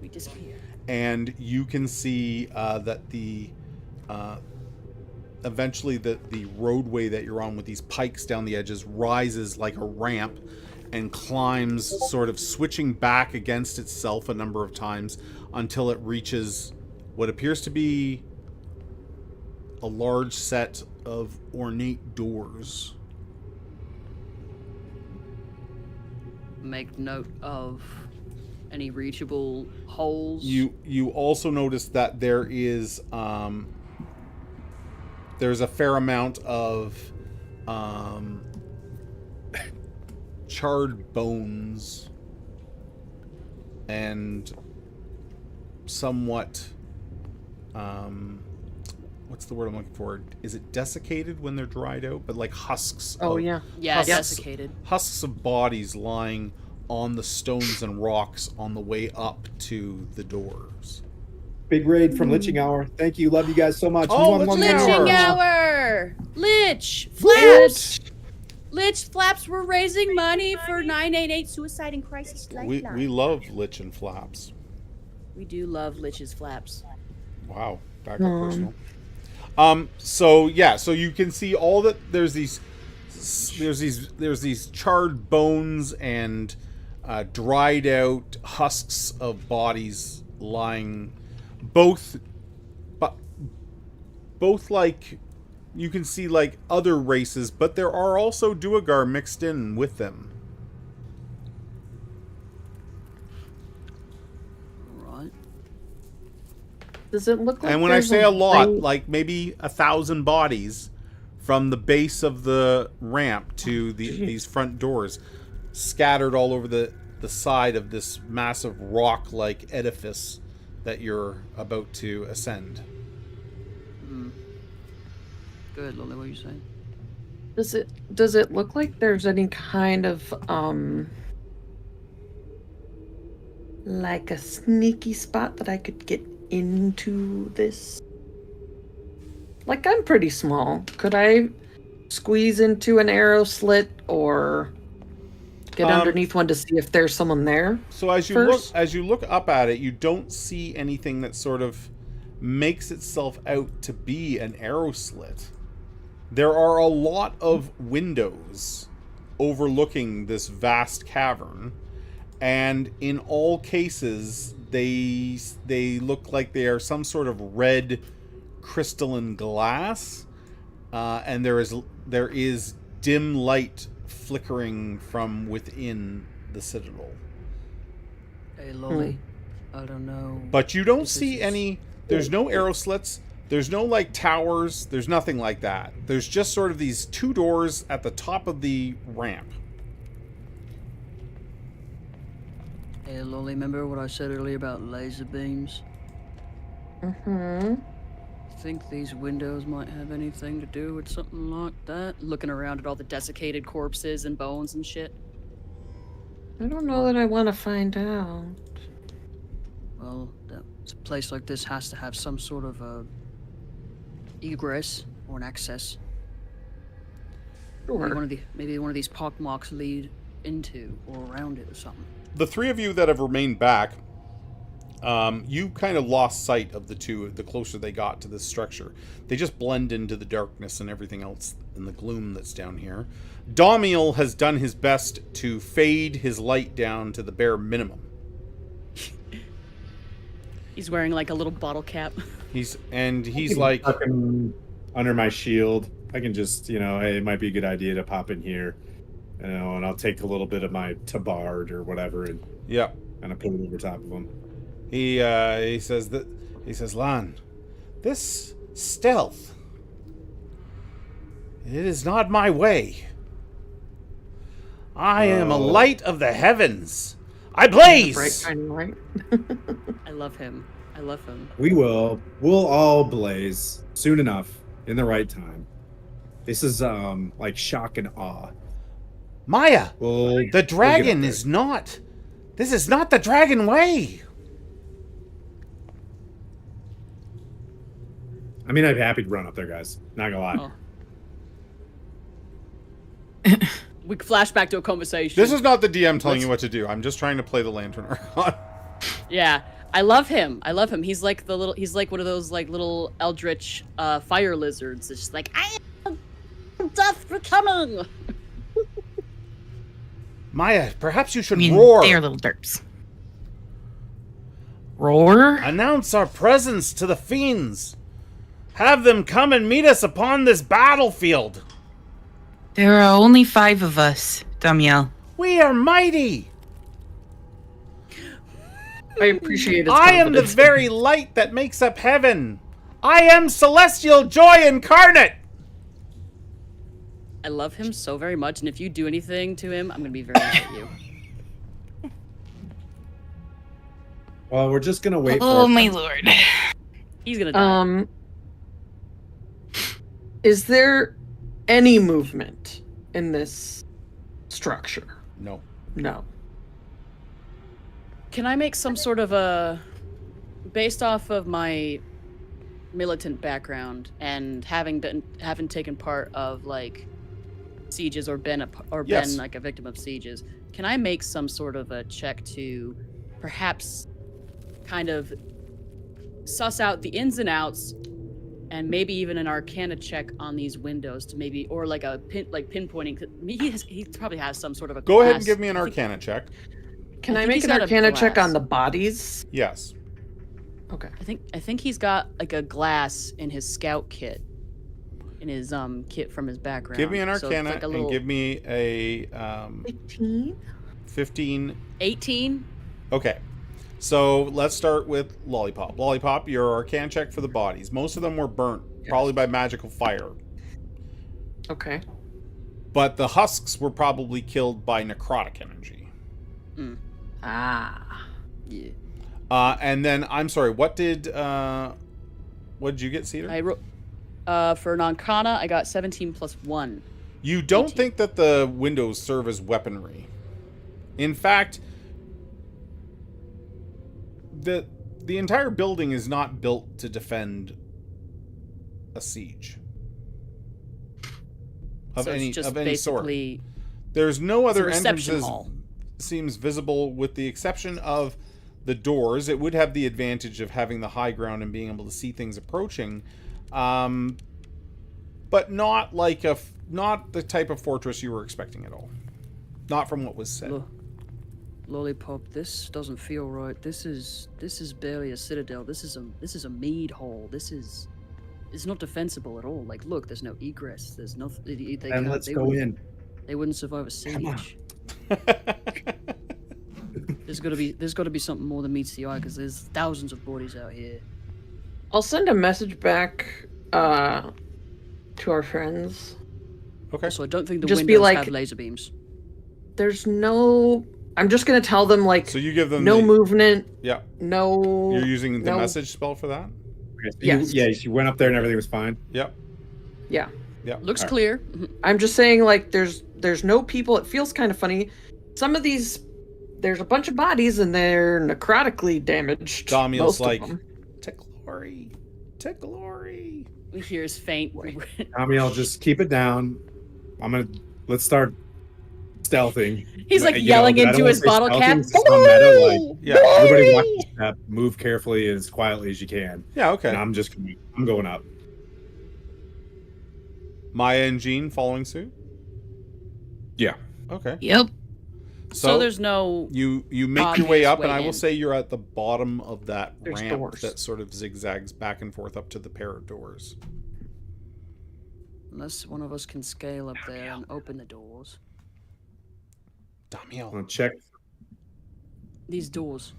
We disappear. and you can see that the eventually the roadway that you're on with these pikes down the edges rises like a ramp and climbs, sort of switching back against itself a number of times until it reaches what appears to be a large set of ornate doors. Make note of any reachable holes. You also notice that there's a fair amount of charred bones and somewhat what's the word I'm looking for? Is it desiccated when they're dried out? But like husks. Oh, of, yeah. Yeah, husks, desiccated. husks of bodies lying on the stones and rocks on the way up to the doors. Big raid from Liching Hour. Thank you. Love you guys so much. Oh, Mwah, mwah, Liching mwah. Hour! Lich! Flaps! Lich Flaps, we're raising money for 988 Suicide and Crisis Lifeline. We love Lich and Flaps. We do love Lich's Flaps. Wow, back up personal. So yeah, so you can see all that there's these charred bones and dried out husks of bodies lying, both like you can see like other races, but there are also Duergar mixed in with them. Right. Does it look like And when I there's say a lot, ring- like maybe 1,000 bodies from the base of the ramp to these front doors, scattered all over the side of this massive rock-like edifice that you're about to ascend. Good, Lily, what are you saying? Does it look like there's any kind of like a sneaky spot that I could get into this? Like, I'm pretty small. Could I squeeze into an arrow slit or get underneath one to see if there's someone there? So as you look up at it, you don't see anything that sort of makes itself out to be an arrow slit. There are a lot of windows overlooking this vast cavern, and in all cases they look like they are some sort of red crystalline glass, and there is dim light flickering from within the citadel. Hey, Lolly, I don't know. But you don't This see is- any. There's no arrow slits. There's no like towers. There's nothing like that. There's just sort of these 2 doors at the top of the ramp. Hey, Lolly, remember what I said earlier about laser beams? Mm-hmm. Think these windows might have anything to do with something like that? Looking around at all the desiccated corpses and bones and shit. I don't know that I want to find out. Well, a place like this has to have some sort of egress or an access. Sure. Maybe one of these pockmarks lead into or around it or something. The three of you that have remained back, you kind of lost sight of the two the closer they got to this structure. They just blend into the darkness and everything else in the gloom that's down here. Damiel has done his best to fade his light down to the bare minimum. He's wearing like a little bottle cap. He's like, fucking under my shield. I can just, hey, it might be a good idea to pop in here, and I'll take a little bit of my tabard or whatever and yeah, kind of put it over top of him. He says, Lan, this stealth, it is not my way. I am a light of the heavens. I blaze. Bright kind of light. I love him. We'll all blaze soon enough in the right time. This is like shock and awe. Maya, the the dragon is not. This is not the dragon way. I mean, I'd be happy to run up there, guys. Not gonna lie. Oh. We flash back to a conversation. This is not the DM telling you what to do. I'm just trying to play the Lantern Archon. Yeah, I love him. He's like he's like one of those like little eldritch fire lizards. It's just like, I am death becoming. Maya, perhaps you should roar. They are little derps. Roar? Announce our presence to the fiends. Have them come and meet us upon this battlefield. There are only 5 of us, Damiel. We are mighty. I appreciate it. I am the very light that makes up heaven. I am celestial joy incarnate. I love him so very much, and if you do anything to him, I'm gonna be very mad at you. Well, we're just gonna wait. Oh my lord! He's gonna die. Is there any movement in this structure? No. No. Can I make some sort of a, based off of my militant background and having taken part of like sieges or been like a victim of sieges, can I make some sort of a check to perhaps kind of suss out the ins and outs, and maybe even an Arcana check on these windows to maybe, or like a pinpointing. He probably has some sort of a. Go ahead and give me an Arcana check. Can I make an Arcana check on the bodies? Yes. Okay. I think he's got like a glass in his scout kit, in his kit from his background. Give me an Arcana like and give me a 15. 15. 18. Okay. So let's start with Lollipop. Lollipop, your Arcana check for the bodies. Most of them were burnt, probably by magical fire. Okay. But the husks were probably killed by necrotic energy. Mm. Ah. Yeah. And then, I'm sorry, what did you get, Cedar? I wrote, for an Arcana, I got 17 plus 1. You don't 18. think that the windows serve as weaponry. In fact, the entire building is not built to defend a siege of any sort. There's no other entrances hall. Seems visible with the exception of the doors. It would have the advantage of having the high ground and being able to see things approaching, but not not the type of fortress you were expecting at all. Not from what was said. Lollipop, this doesn't feel right. This is barely a citadel. This is a mead hall. It's not defensible at all. Like, look, there's no egress. There's nothing. And let's go in. They wouldn't survive a siege. There's got to be something more than meets the eye, because there's thousands of bodies out here. I'll send a message back to our friends. Okay. So I don't think the Just windows be like, have laser beams. There's no. I'm just gonna tell them like. So you give them no movement. Yeah. No. You're using the message spell for that? Okay, so you went up there and everything was fine. Yep. Yeah. Yep. Looks clear. I'm just saying, like, there's no people. It feels kind of funny. Some of these, there's a bunch of bodies and they're necrotically damaged. Damiel's like, to glory, to glory. We hear his faint. Damiel, just keep it down. let's start stealthing. He's like You know, yelling but I don't into wanna his say bottle stealthing, cap. it's just on meta, like, Yeah. everybody watch your step, move carefully and as quietly as you can. Yeah, okay. And I'm going up. Maya and Jean following suit? Yeah. Okay. Yep. So there's no. You make your way obvious up, and way I will in. say you're at the bottom of that There's ramp doors. that sort of zigzags back and forth up to the pair of doors. Unless one of us can scale up there and open the doors. I'm Damiel. gonna check. These doors.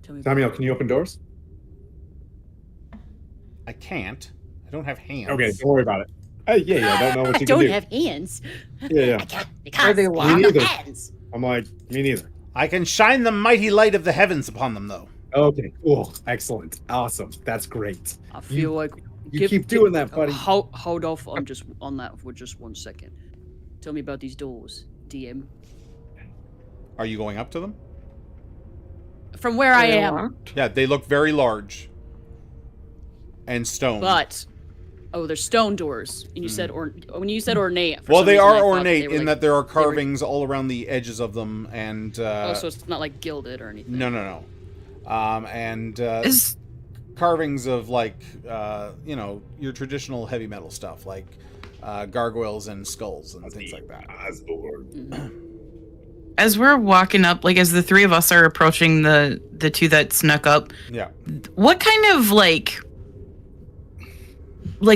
Tell me. Damiel, can you open doors? I can't. I don't have hands. Okay, don't worry about it. Yeah, I don't know what I you don't can do. have hands. Yeah. I can't Are they because I locked? have no Neither. hands. I'm like, me neither. I can shine the mighty light of the heavens upon them, though. Okay, cool. Excellent. Awesome. That's great. I feel like You keep doing that, buddy. Hold off on just on that for just 1 second. Tell me about these doors, DM. Are you going up to them? From where I Are they am, locked? Yeah, they look very large. And stone. but they're stone doors. And you said when you said ornate. For well, some they reason, are I thought ornate were in like- that there are carvings all around the edges of them, and so it's not like gilded or anything. no. And Is carvings of like your traditional heavy metal stuff, like gargoyles and skulls and things like that. as we're walking up, like as the three of us are approaching the two that snuck up, Yeah. what kind of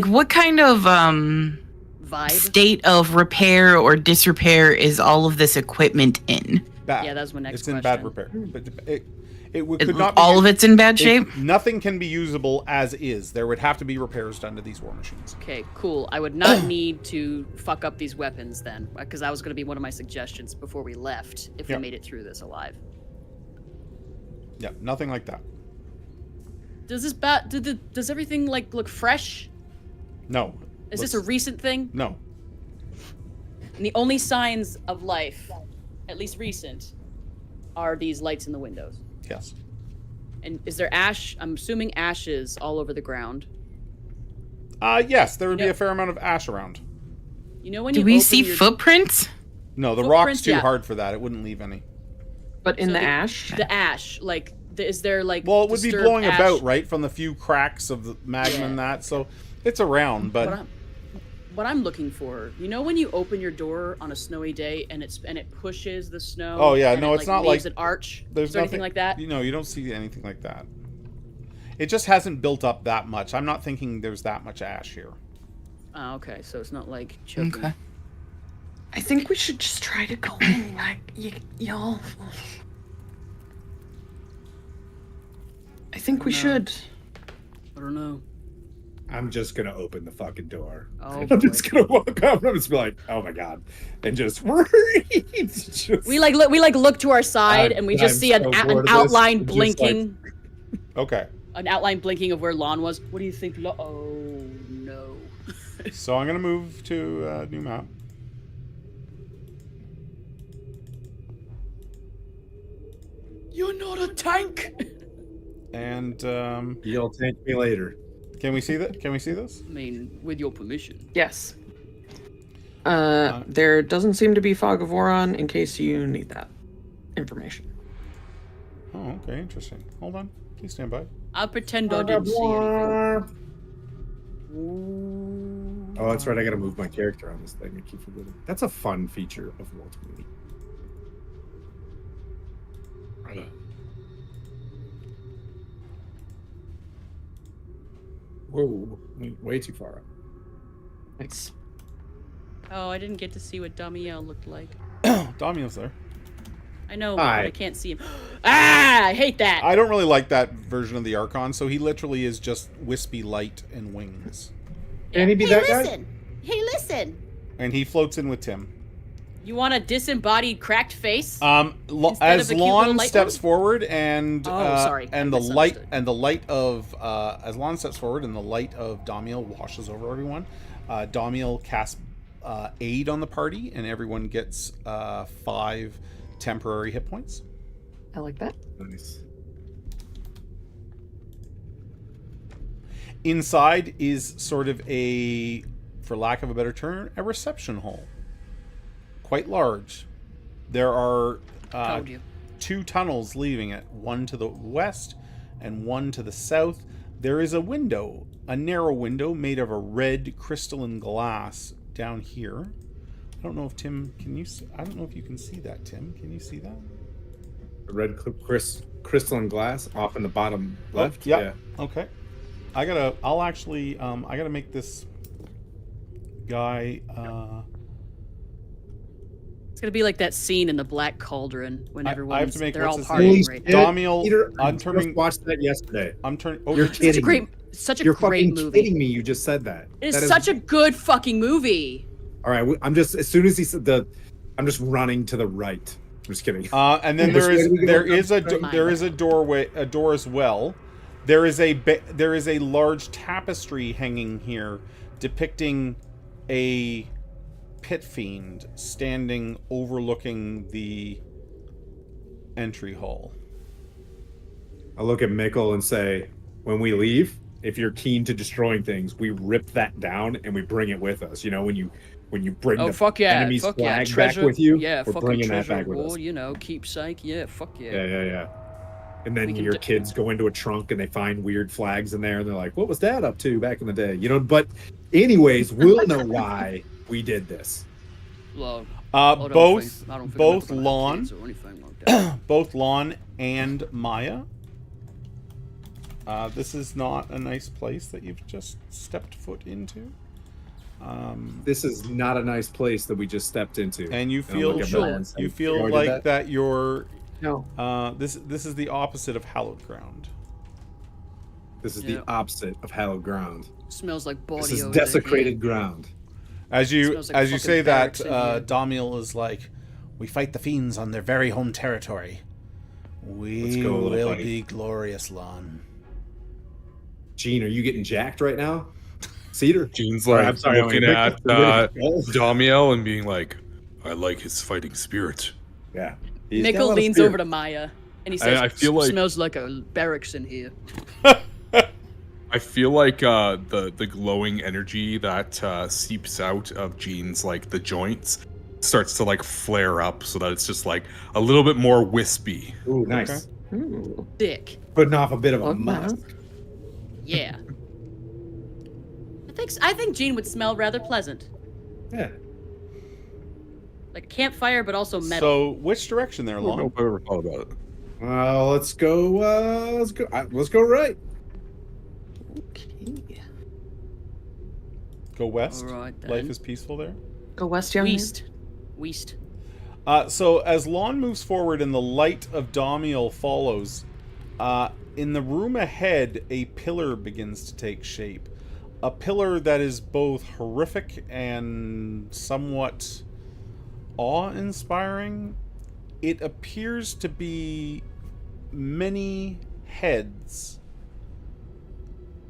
what kind of Vibe. state of repair or disrepair is all of this equipment in? Bad. Yeah, that's my next It's in bad question. repair. But could not be All of it's in bad shape? Nothing can be usable as is. There would have to be repairs done to these war machines. Okay, cool. I would not need to fuck up these weapons then, because that was going to be one of my suggestions before we left, if Yeah. we made it through this alive. Yeah, nothing like that. Does this does everything like look fresh? No. Is this a recent thing? No. And the only signs of life, at least recent, are these lights in the windows. Yes. And is there ash? I'm assuming ashes all over the ground. Yes, there would be Yeah. a fair amount of ash around. You know when Do you we open see your... footprints? No, the Footprints, rock's too yeah. hard for that. It wouldn't leave any. But in So the ash? The ash, like, is there like? Well, it would be disturbed blowing ash? about, right, from the few cracks of the magma and that. So it's around, but What I'm looking for, you know, when you open your door on a snowy day and it pushes the snow. Oh, yeah, and no, it, it's not leaves like- an arch. there's Is there nothing anything like that. You know, you don't see anything like that. It just hasn't built up that much. I'm not thinking there's that much ash here. Oh, okay, so it's not like choking. Okay. I think we should just try to go in, y'all. I think we No. should. I don't know. I'm just gonna open the fucking door. Oh, I'm just gonna walk up and I'm just be like, oh my god, and just, just We look to our side and we just see an so bored of this. outline Just blinking, Okay. an outline blinking of where Lon was. What do you think? Oh no. So I'm going to move to new map. You're not a tank. And You'll thank me later. can we see that? Can we see this? I mean, with your permission. Yes. There doesn't seem to be fog of war on in case you need that information. Oh, okay, interesting. Hold on. Please stand by. I'll pretend I didn't see anything. Oh, that's right. I gotta move my character on this thing. I keep forgetting. That's a fun feature of multiplayer. Whoa, way too far up. Nice. Oh, I didn't get to see what Damiel looked like. Damiel's there. I know, Hi. but I can't see him. Ah, I hate that. I don't really like that version of the Archon, so he literally is just wispy light and wings. Can he be that guy? Hey, listen. And he floats in with Tim. You want a disembodied cracked face? As of the cute little Lon light steps one? forward and sorry, I and the light misunderstood. of as Lon steps forward and the light of Damiel washes over everyone, Damiel casts aid on the party and everyone gets 5 temporary hit points. I like that. Nice. Inside is sort of a for lack of a better term, a reception hall. Quite large. There are Told you. 2 tunnels leaving it, one to the west and one to the south. There is a window, a narrow window made of a red crystalline glass down here. I don't know if Tim, can you see? I don't know if you can see that, Tim. Can you see that? The red crystalline glass off in the bottom left. Yeah. Okay. I gotta make this guy, It's gonna be like that scene in the Black Cauldron when I have everyone's to make they're all what's his partying name? right Yeah. now. Damiel, Peter, I'm I turning, just watched that yesterday. I'm turning, oh, You're Such a kidding great, me. such a You're great fucking movie. kidding me. You just said that. It's That is- such a good fucking movie. All right, I'm just as soon as he said I'm just running to the right. I'm just kidding. and then Which way do we go? there is a door as well. There is a large tapestry hanging here depicting a pit fiend standing overlooking the entry hall. I look at Mikkel and say, when we leave, if you're keen to destroying things, we rip that down and we bring it with us. You know, when you bring Oh the fuck yeah! enemy's Fuck yeah! flag Treasure, back with you, yeah. we're Fucking bringing that treasure back with us. hoard, you know, keepsake. Yeah, fuck yeah. Yeah. And then We can your d- kids go into a trunk and they find weird flags in there and they're like, what was Dad up to back in the day? You know, but anyways, we'll know why we did this. Well, I don't Both think I'm both gonna have Lon, kids or anything like that. both Lon and Maya. This is not a nice place that you've just stepped foot into. This is not a nice place that we just stepped into. And you I'll feel look at Mel and say, you "You feel already like did that you're No. this is the opposite of hallowed ground. This is Yeah. the opposite of hallowed ground. Smells like body. This is odor here. desecrated ground. As you Smells like fucking say that, barracks in here. Damiel is like, we fight the fiends on their very home territory. Let's We go, little will buddy. be glorious, Lon. Gene, are you getting jacked right now? Cedar? Gene's Or, like I'm sorry, looking Mikkel. at Damiel and being like, I like his fighting spirit. Yeah. He's got a lot Mikkel of leans spirit. over to Maya and he says, I feel like- smells like a barracks in here. I feel like the glowing energy that seeps out of Gene's like the joints starts to like flare up so that it's just like a little bit more wispy. Ooh, nice. Ooh. Dick. Putting off a bit of a Love musk. that. Yeah. I think Gene would smell rather pleasant. Yeah. Like a campfire, but also metal. So, which direction there, I don't know Lon? if I ever thought about it. Let's go. Let's go right. Okay. Go west. All right, then. Life is peaceful there. Go west, young man. West. So as Lon moves forward and the light of Damiel follows, in the room ahead, a pillar begins to take shape. A pillar that is both horrific and somewhat awe-inspiring. It appears to be many heads,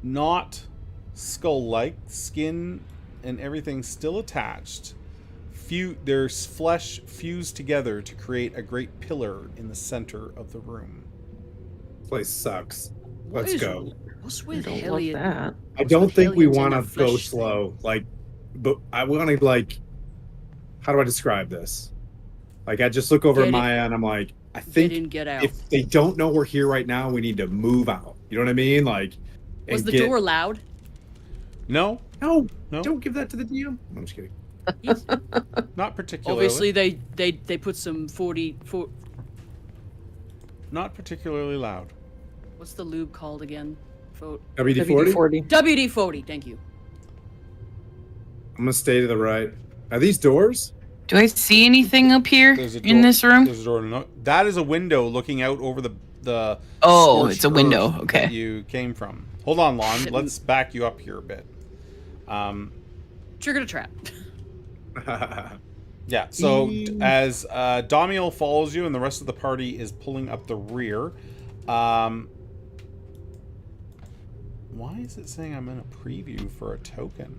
not skull-like, skin and everything still attached. Their flesh fused together to create a great pillar in the center of the room. This place sucks. What Let's is- go. What's I with don't love Hellion? that. I don't think we Hellions want and to their go flesh slow. Like, but I want to like. How do I describe this? Like, I just look over Get at in. Maya and I'm like, I Get think in, get out. if they don't know we're here right now, we need to move out. You know what I mean? Like, Was and the get- door loud? No, No, no, don't give that to the DM. I'm just kidding. not particularly. Obviously, they put some 40. Not particularly loud. What's the lube called again? WD-40. WD-40. WD-40. Thank you. I'm gonna stay to the right. Are these doors? Do I see anything up here There's a in door- this room? There's a door. No, that is a window looking out over the Oh, scorched it's a window, earth okay. that you came from. Hold on, Lon. Let's back you up here a bit. Triggered a trap. Yeah, so as Damiel follows you and the rest of the party is pulling up the rear, why is it saying I'm in a preview for a token?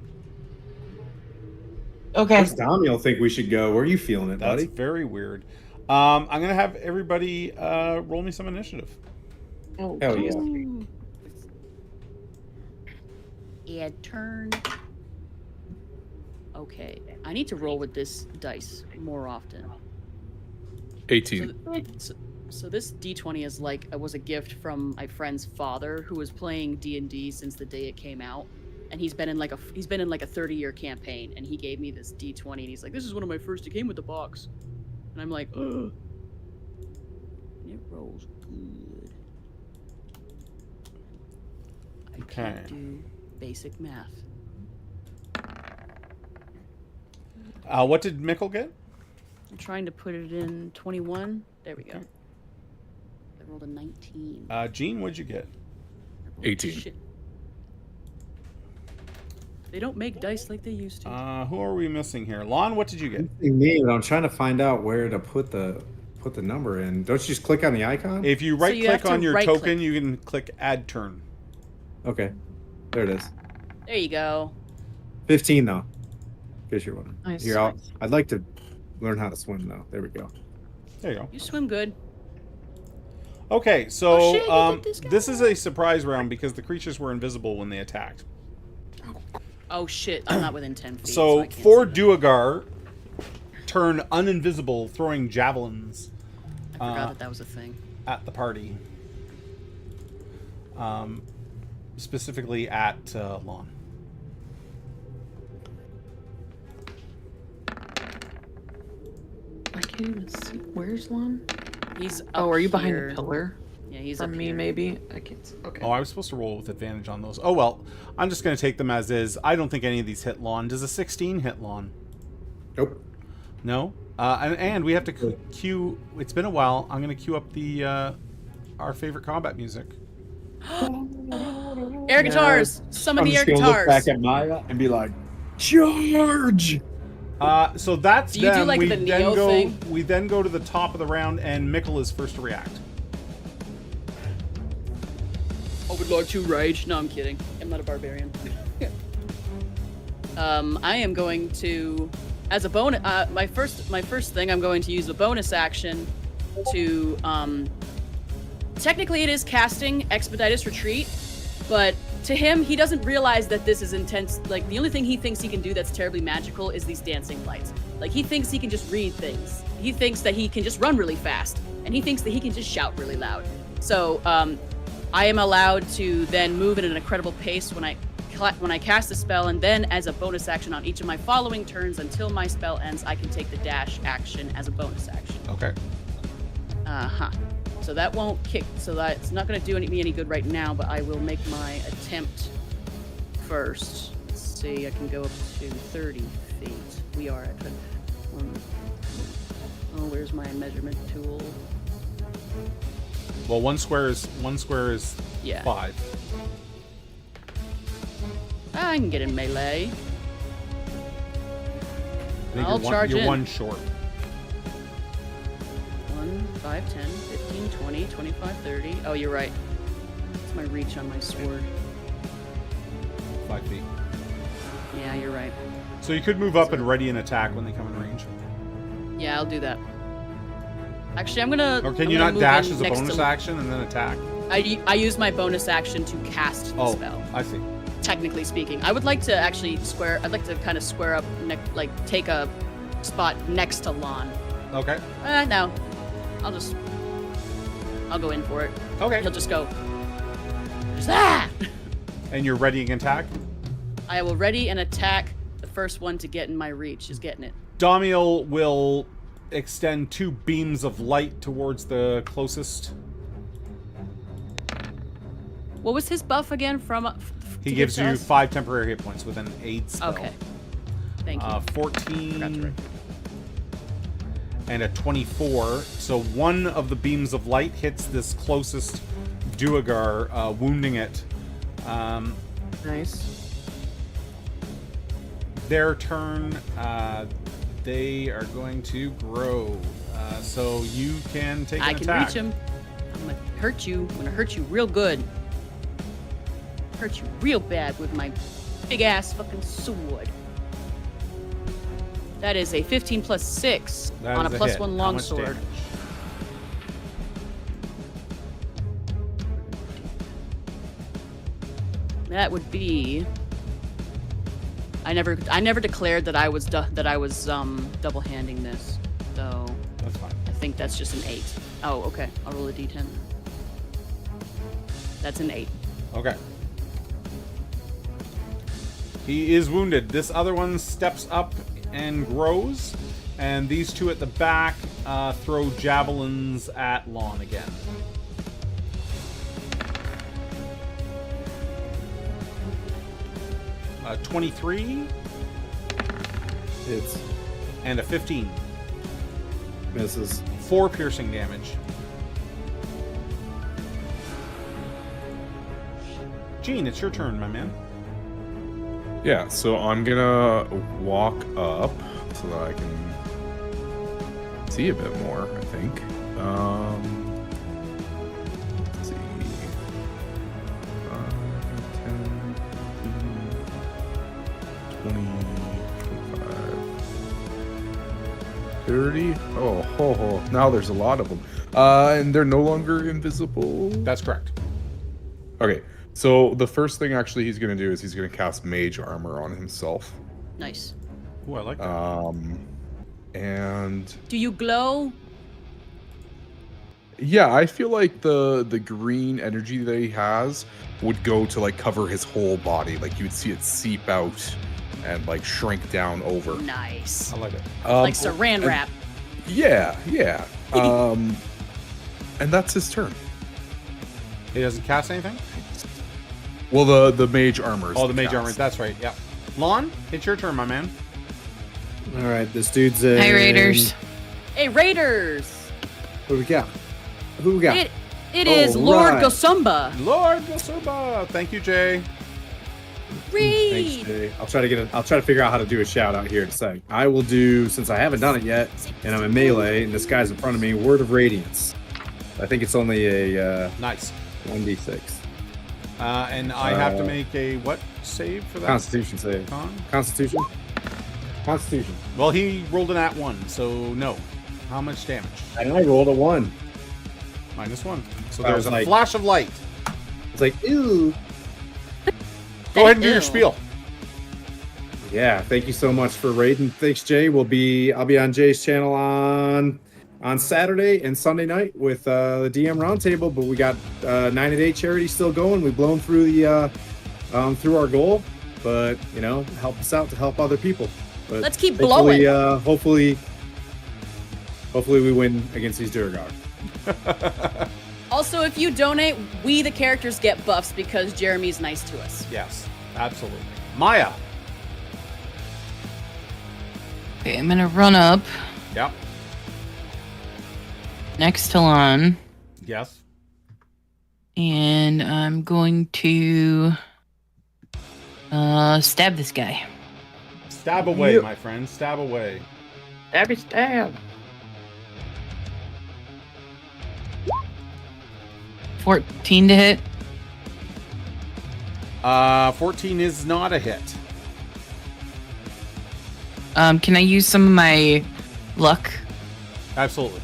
Okay. Where's Damiel think we should go? Where are you feeling it, That's buddy? very weird. I'm going to have everybody roll me some initiative. Oh, Hell yeah. Add turn. Okay, I need to roll with this dice more often. 18. So this D20 is like was a gift from my friend's father, who was playing D&D since the day it came out, and he's been in like a 30-year campaign, and he gave me this D20, and he's like, "This is one of my first. It came with the box," and I'm like, "Ugh." And it rolls good. I can't do basic math. What did Mickle get? I'm trying to put it in 21. There we go. I rolled a 19. Gene, what'd you get? 18. Shit. They don't make dice like they used to. Who are we missing here? Lon, what did you get? Me, but I'm trying to find out where to put the number in. Don't you just click on the icon? If you right-click on your token, you can click Add Turn. Okay, there it is. There you go. 15 though. In case you're wondering. Nice. Here, I'd like to learn how to swim though. There we go. There you go. You swim good. Okay, so Oh, shit, you did this, guy. this is a surprise round because the creatures were invisible when they attacked. Oh shit, I'm not within 10 feet. So I can't for see them. Duergar, turn uninvisible, throwing javelins I forgot that was a thing. at the party. Specifically at Lon. I can't even see. Where's Lon? He's up Oh, are you behind here. the pillar? Yeah, he's From up me, here. maybe? I can't see. Okay. Oh, I was supposed to roll with advantage on those. Oh, well. I'm just going to take them as is. I don't think any of these hit Lon. Does a 16 hit Lon? Nope. No? And we have to cue... It's been a while. I'm going to cue up the our favorite combat music. Air guitars! Summon the air Look guitars! back at Maya and be like, charge! So that's Do you do, them. like, we the then Neo go. thing? We then go to the top of the round, and Mickle is first to react. I would like to rage. No, I'm kidding. I'm not a barbarian. I am going to, as a bonus, my first thing, I'm going to use a bonus action to, technically it is casting Expeditious Retreat, but to him, he doesn't realize that this is intense. Like, the only thing he thinks he can do that's terribly magical is these dancing lights. Like, he thinks he can just read things. He thinks that he can just run really fast, and he thinks that he can just shout really loud. So, I am allowed to then move at an incredible pace when I cast a spell, and then as a bonus action on each of my following turns until my spell ends, I can take the dash action as a bonus action. Okay. So that won't kick. So that's not going to do me any good right now. But I will make my attempt first. Let's see. I can go up to 30 feet. We are at. Oh, where's my measurement tool? Well, one square is Yeah. 5. I can get in melee. I think I'll charge you're in. one short. 1, 5, 10, 15, 20, 25, 30. Oh, you're right. It's my reach on my sword. 5 feet. Yeah, you're right. So you could move up and ready an attack when they come in range. Yeah, I'll do that. Actually, I'm gonna. Or can I'm you gonna not move dash in as a next bonus to- action and then attack? I use my bonus action to cast the Oh, spell. I see. Technically speaking, I would like to actually square. I'd like to kind of square up, like take a spot next to Lon. Okay. No, I'll go in for it. Okay. He'll just go. Just, ah! And you're readying an attack? I will ready and attack the first one to get in my reach. Is getting it. Damiel will extend 2 beams of light towards the closest. What was his buff again? He gives you 5 temporary hit points with an aid spell. Okay. Thank you. 14 and a 24. So one of the beams of light hits this closest Duergar, wounding it. Nice. Their turn, they are going to grow. So you can take an I can attack. reach him. I'm gonna hurt you. I'm gonna hurt you real good. Hurt you real bad with my big ass fucking sword. That is a 15 plus 6 That on a is plus hit. 1 How much longsword. damage? That would be I never declared that I was double handing this, so That's fine. I think that's just an 8. Oh, okay. I'll roll a d10. That's an 8. Okay. He is wounded. This other one steps up and grows, and these two at the back throw javelins at Lon again. A 23 It's and a 15. misses. 4 piercing damage. Gene, it's your turn, my man. Yeah, so I'm gonna walk up so that I can see a bit more, I think. Let's see. 5, 10, 20, 25, 30. Oh, now there's a lot of them. And they're no longer invisible. That's correct. Okay, so the first thing actually he's going to do is he's going to cast Mage Armor on himself. Nice. Ooh, I like that. And Do you glow? yeah, I feel like the green energy that he has would go to like cover his whole body. Like you would see it seep out and like shrink down over. Nice. I like it. Like saran wrap. Yeah. And that's his turn. He doesn't cast anything? Well, the Mage Armor. Is Oh, the Mage cast. Armor. That's right, yeah. Lon, it's your turn, my man. All right, this dude's in. Hi, Raiders. Hey, Raiders! Who we got? Who we got? It is Lord right. Gosumba. Lord Yasuba. Thank you, Jay. Read. Thanks, Jay. I'll try to figure out how to do a shout out here in a sec. I will do, since I haven't done it yet, and I'm in melee, and this guy's in front of me. Word of Radiance. I think it's only a Nice. 1d6 And I have to make a what save for that? Constitution save. Constitution. Well, he rolled an @1, so no. How much damage? And I rolled a 1. -1. So I there's was a like- flash of light. It's like, ooh. Go ahead and do your Ew. spiel. Yeah, thank you so much for raiding. Thanks, Jay. I'll be on Jay's channel on Saturday and Sunday night with the DM roundtable. But we got 9-8 charity still going. We've blown through the through our goal, but help us out to help other people. But Let's keep hopefully, blowing. Hopefully we win against these Durgar. Also, if you donate, we the characters get buffs because Jeremy's nice to us. Yes, absolutely. Maya. Okay, I'm gonna run up Yep. next to Lon, Yes. and I'm going to stab this guy. Stab away, Yep. my friend. Stab away. Stabby stab. 14 to hit. 14 is not a hit. Can I use some of my luck? Absolutely.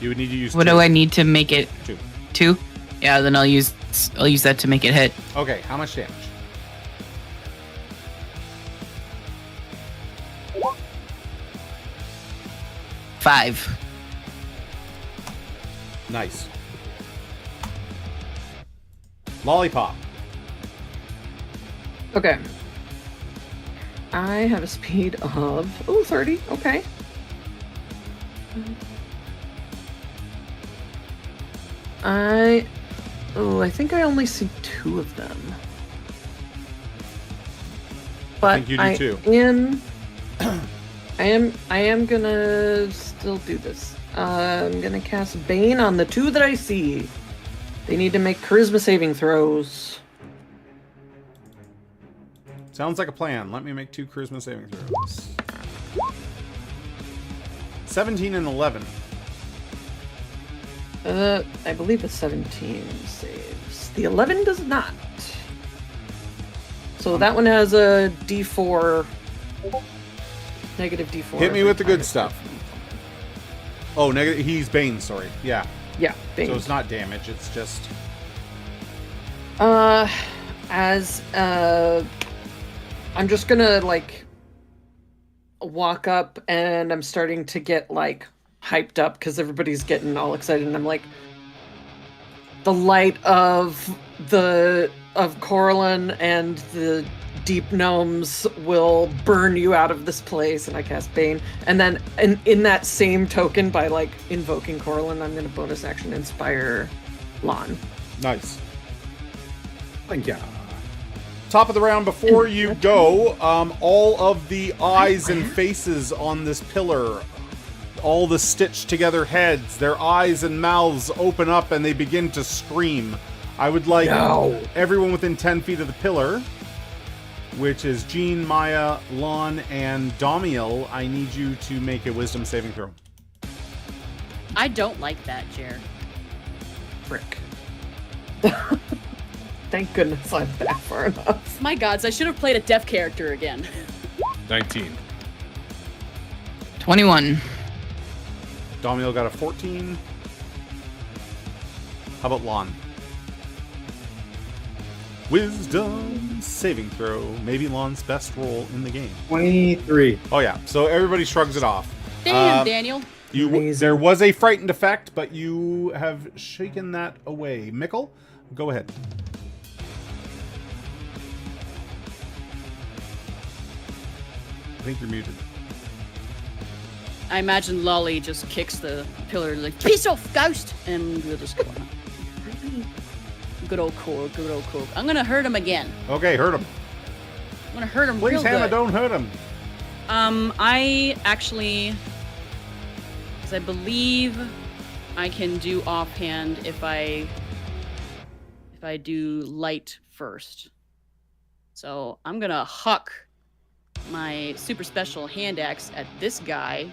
You would need to use What 2. do I need to make it? 2. 2? Yeah, then I'll use that to make it hit. Okay, how much damage? Five. Nice. Lollipop. Okay. I have a speed of 30. Okay. I think I only see 2 of them. But think you do too. I am gonna still do this. I'm gonna cast Bane on the 2 that I see. They need to make charisma saving throws. Sounds like a plan. Let me make 2 charisma saving throws. 17 and 11. I believe the 17 saves. The 11 does not. So that one has a D4. Negative D4. Hit me every with the good time. stuff. Oh, negative. He's Bane, sorry. Yeah. Yeah, Bane. So it's not damage, it's just. As I'm just gonna like walk up, and I'm starting to get like hyped up because everybody's getting all excited, and I'm like, the light of Corlin and the deep gnomes will burn you out of this place, and I cast Bane. And then in that same token, by like invoking Corlin, I'm gonna bonus action inspire Lon. Nice. Thank you. Top of the round, before you go, all of the eyes and faces on this pillar, all the stitched together heads, their eyes and mouths open up and they begin to scream. I would like everyone within 10 feet of the pillar, which is Jean, Maya, Lon, and Damiel. I need you to make a wisdom saving throw. I don't like that, Jer. Frick. Thank goodness I'm back far enough. My gods, I should have played a deaf character again. 19. 21. Damiel got a 14. How about Lon? Wisdom saving throw. Maybe Lon's best roll in the game. 23. Oh yeah, so everybody shrugs it off. Damn, Daniel. There was a frightened effect, but you have shaken that away. Mickle, go ahead. I think you're muted. I imagine Lolly just kicks the pillar like, piss off, ghost! And we'll just go on. Good old Korg, good old Korg. I'm gonna hurt him again. Okay, hurt him. I'm gonna hurt him Please, real Hannah, good. don't hurt him. I actually... because I believe I can do offhand if I do light first. So I'm gonna huck my super special hand axe at this guy.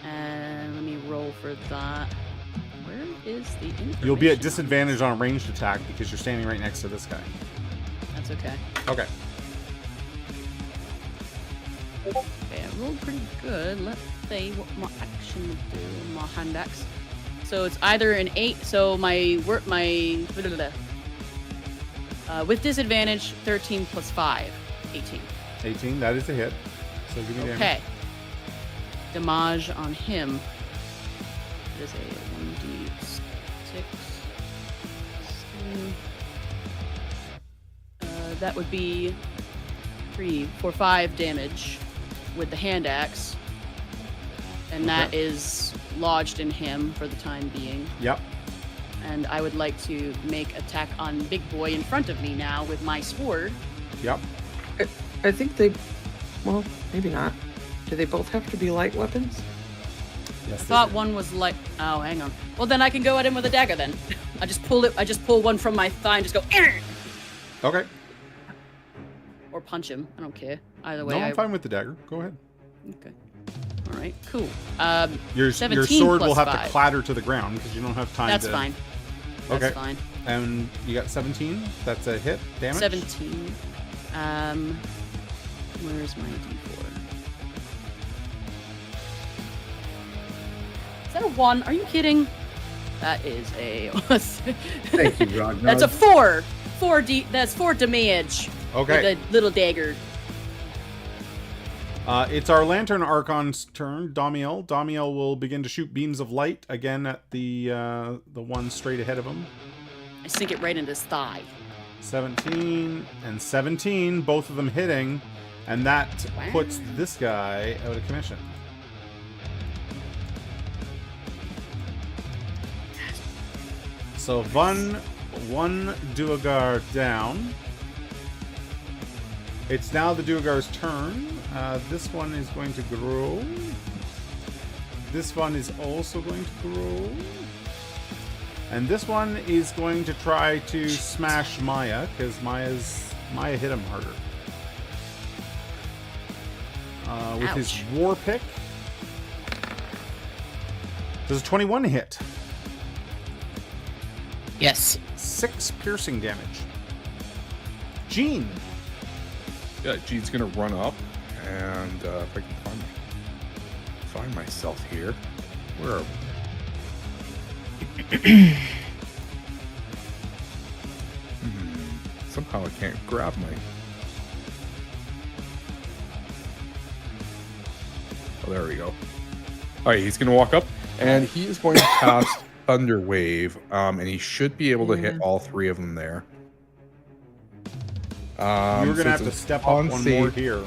And let me roll for that. Where is the information? You'll be at disadvantage on a ranged attack because you're standing right next to this guy. That's okay. Okay. Okay, I rolled pretty good. Let's see what my action would do in my hand axe. So it's either an 8, so with disadvantage, 13 plus 5, 18. 18, that is a hit. So give me damage. Okay. Damage on him. It is a 1d6. That would be 3, 4, 5 damage with the hand axe. And that is lodged in him for the time being. Yep. And I would like to make attack on Big Boy in front of me now with my sword. Yep. I think they... well, maybe not. Do they both have to be light weapons? Yes, I thought one was light... oh, hang on. Well, then I can go at him with a dagger then. I just pull one from my thigh and just go... "Arr!" Okay. Or punch him. I don't care. Either way. No, I'm fine with the dagger. Go ahead. Okay. All right, cool. Your 17 sword will plus have 5. to clatter to the ground because you don't have time That's to... fine. That's Okay. fine. And you got 17. That's a hit. Damage? 17. Where's my d4? Is that a 1? Are you kidding? That is a... Thank you, Ragnar. That's a 4. That's 4 damage. Okay. With a little dagger. It's our Lantern Archon's turn. Damiel. Damiel will begin to shoot beams of light again at the one straight ahead of him. I sink it right in his thigh. 17 and 17, both of them hitting, and that Wow. puts this guy out of commission. So one Duergar down. It's now the Duergar's turn. This one is going to grow. This one is also going to grow. And this one is going to try to smash Maya, because Maya hit him harder. With his Ouch. war pick. Does a 21 hit? Yes. 6 piercing damage. Jean. Yeah, Jean's gonna run up, and if I can find myself here. Where are Somehow I can't grab my... Oh, there we go. Alright, he's going to walk up, and he is going to cast Thunder Wave, and he should be able to hit all 3 of them there. You're going to have to step up one more here.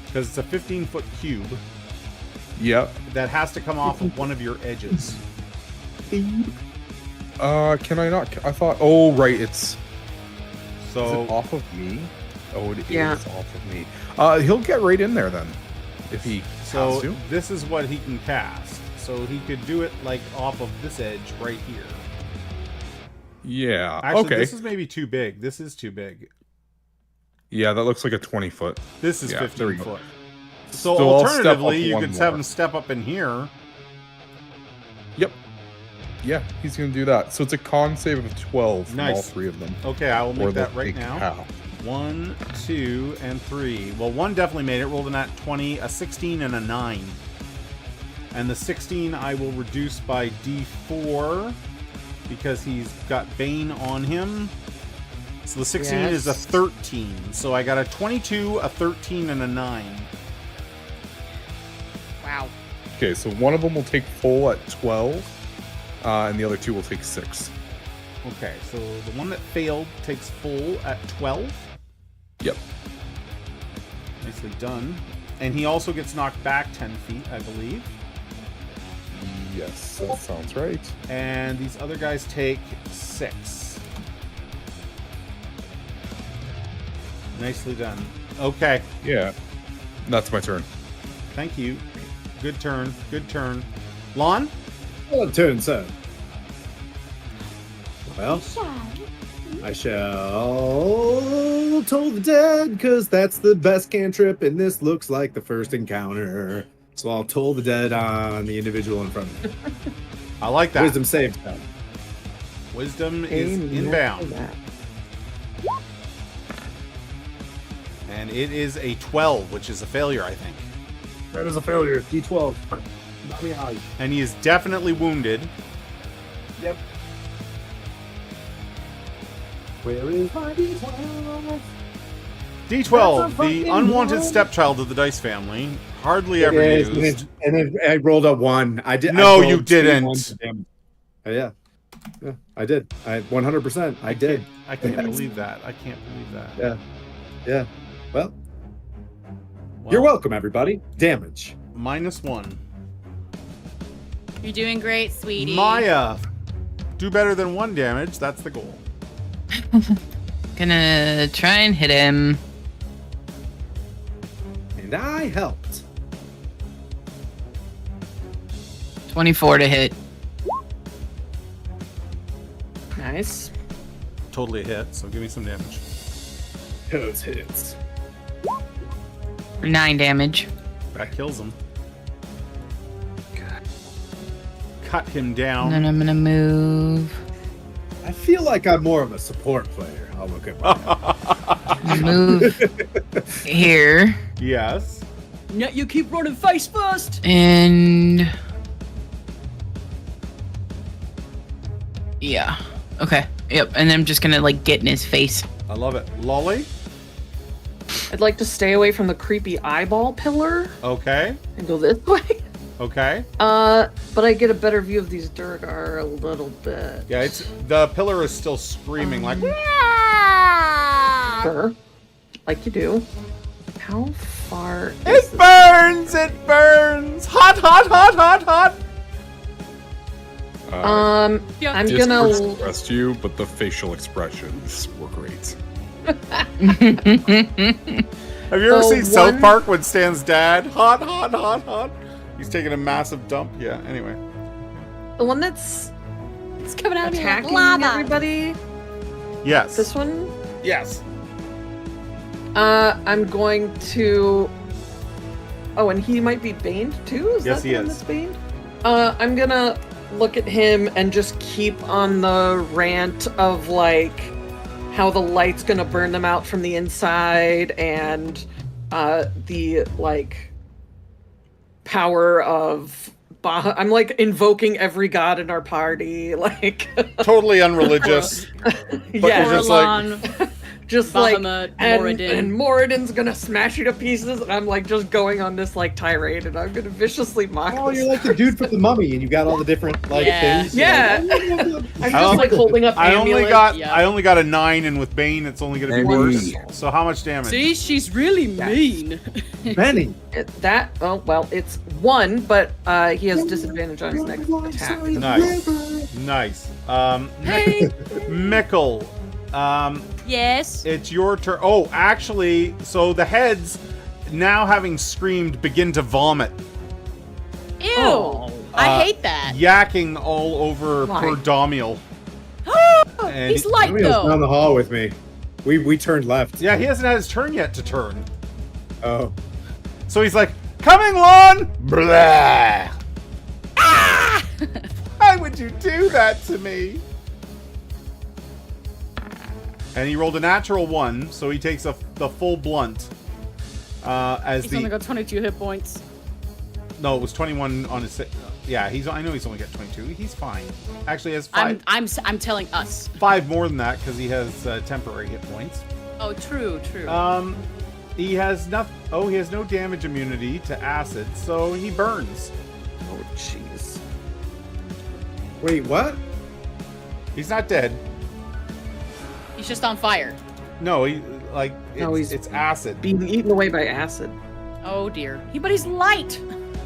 Because it's a 15-foot cube. Yep. That has to come off of one of your edges. Can I not? I thought... Oh, right, it's... So... Is it off of me? Oh, it is off of me. He'll get right in there, then. If he has to. This is what he can cast. So he could do it, like, off of this edge right here. Yeah, Actually, okay. this is maybe too big. This is too big. Yeah, that looks like a 20-foot. This is 15 foot. So I'll alternatively, you step up could have him step up in here. Yep. Yeah, he's going to do that. So it's a con save of 12 from all Nice. 3 of them. Okay, I will Or make that they'll right take now. half. 1, 2, and 3. Well, one definitely made it. Rolled a nat 20, a 16, and a 9. And the 16 I will reduce by D4 because he's got Bane on him. So the 16 is a 13. So I got a 22, a 13, and a 9. Wow. Okay, so one of them will take full at 12, and the other 2 will take 6. Okay, so the one that failed takes full at 12. Yep. Nicely done. And he also gets knocked back 10 feet, I believe. Yes, that sounds right. And these other guys take 6. Nicely done. Okay. Yeah. That's my turn. Thank you. Good turn. Good turn. Lon? Well, turn, sir. Well, I shall toll the dead, because that's the best cantrip, and this looks like the first encounter. So I'll toll the dead on the individual in front of me. I like that. Wisdom save time. Wisdom is inbound. And it is a 12, which is a failure, I think. That is a failure. D12. Not me high. And he is definitely wounded. Yep. Where is my D12? D12, the unwanted stepchild of the dice family. Hardly ever used. And then I rolled a 1. I did. No, I rolled you 2 didn't. 1s of damage. Yeah, I did. I 100%. I did. I can't believe that. I can't believe that. Yeah. Well, you're welcome, everybody. Damage. -1. You're doing great, sweetie. Maya, do better than 1 damage. That's the goal. Gonna try and hit him. And I helped. 24 to hit. Nice. Totally a hit, so give me some damage. Those hits. 9 damage. That kills him. Cut him And down. then I'm gonna move. I feel like I'm more of a support player. I'll look at my Move here. Yes. No, you keep running face first. And yeah. Okay. Yep. And then I'm just gonna like get in his face. I love it. Lolly? I'd like to stay away from the creepy eyeball pillar Okay. and go this way. Okay. But I get a better view of these Durgar a little bit. Yeah, it's the pillar is still screaming like Sure. Like you do. How far is it this? burns! It burns! Hot, hot, hot, hot, hot! I'm Discord gonna. expressed you, but the facial expressions were great. Have you ever seen South Park when Stan's dad? Hot, hot, hot, hot. He's taking a massive dump. Yeah, anyway. The one that's It's coming out of me like attacking lava. everybody. Yes. This one. Yes. I'm going to. Oh, and he might be baned too. Is Yes, that he the one is. that's baned? I'm gonna look at him and just keep on the rant of like how the light's gonna burn them out from the inside and the like power of I'm like invoking every god in our party, like Totally unreligious. But yeah, you're just like, just Bahamut, like and Moradin. Moradin's gonna smash you to pieces, and I'm like just going on this like tirade, and I'm gonna viciously mock. Oh, this you're like the dude from the Mummy, and you got all the different like Yeah. things. Yeah. I'm just like holding up I only amulets. got a 9, and with Bane, it's only gonna be worse. So how much damage? See, she's really mean. Benny. It's 1, but he has disadvantage on his next attack. Nice. Hey. Mickle. Yes. It's your turn. Oh, actually, so the heads, now having screamed, begin to vomit. Ew. Oh. I hate that. Yakking all over Why? poor Damiel. And He's light Damiel's down though. the hall with me. We turned left. Yeah, he hasn't had his turn yet to turn. Oh. So he's like, coming, Lon! Blah! Ah! Why would you do that to me? And he rolled a natural 1, so he takes the full blunt. As He's only got 22 hit points. No, it was 21 on his. Yeah, I know he's only got 22. He's fine. Actually, he has 5. I'm telling us. 5 more than that because he has temporary hit points. Oh, true. He has nothing. Oh, he has no damage immunity to acid, so he burns. Oh jeez. Wait, what? He's not dead. He's just on fire. No, No, it's acid. Being eaten away by acid. Oh dear. But he's light.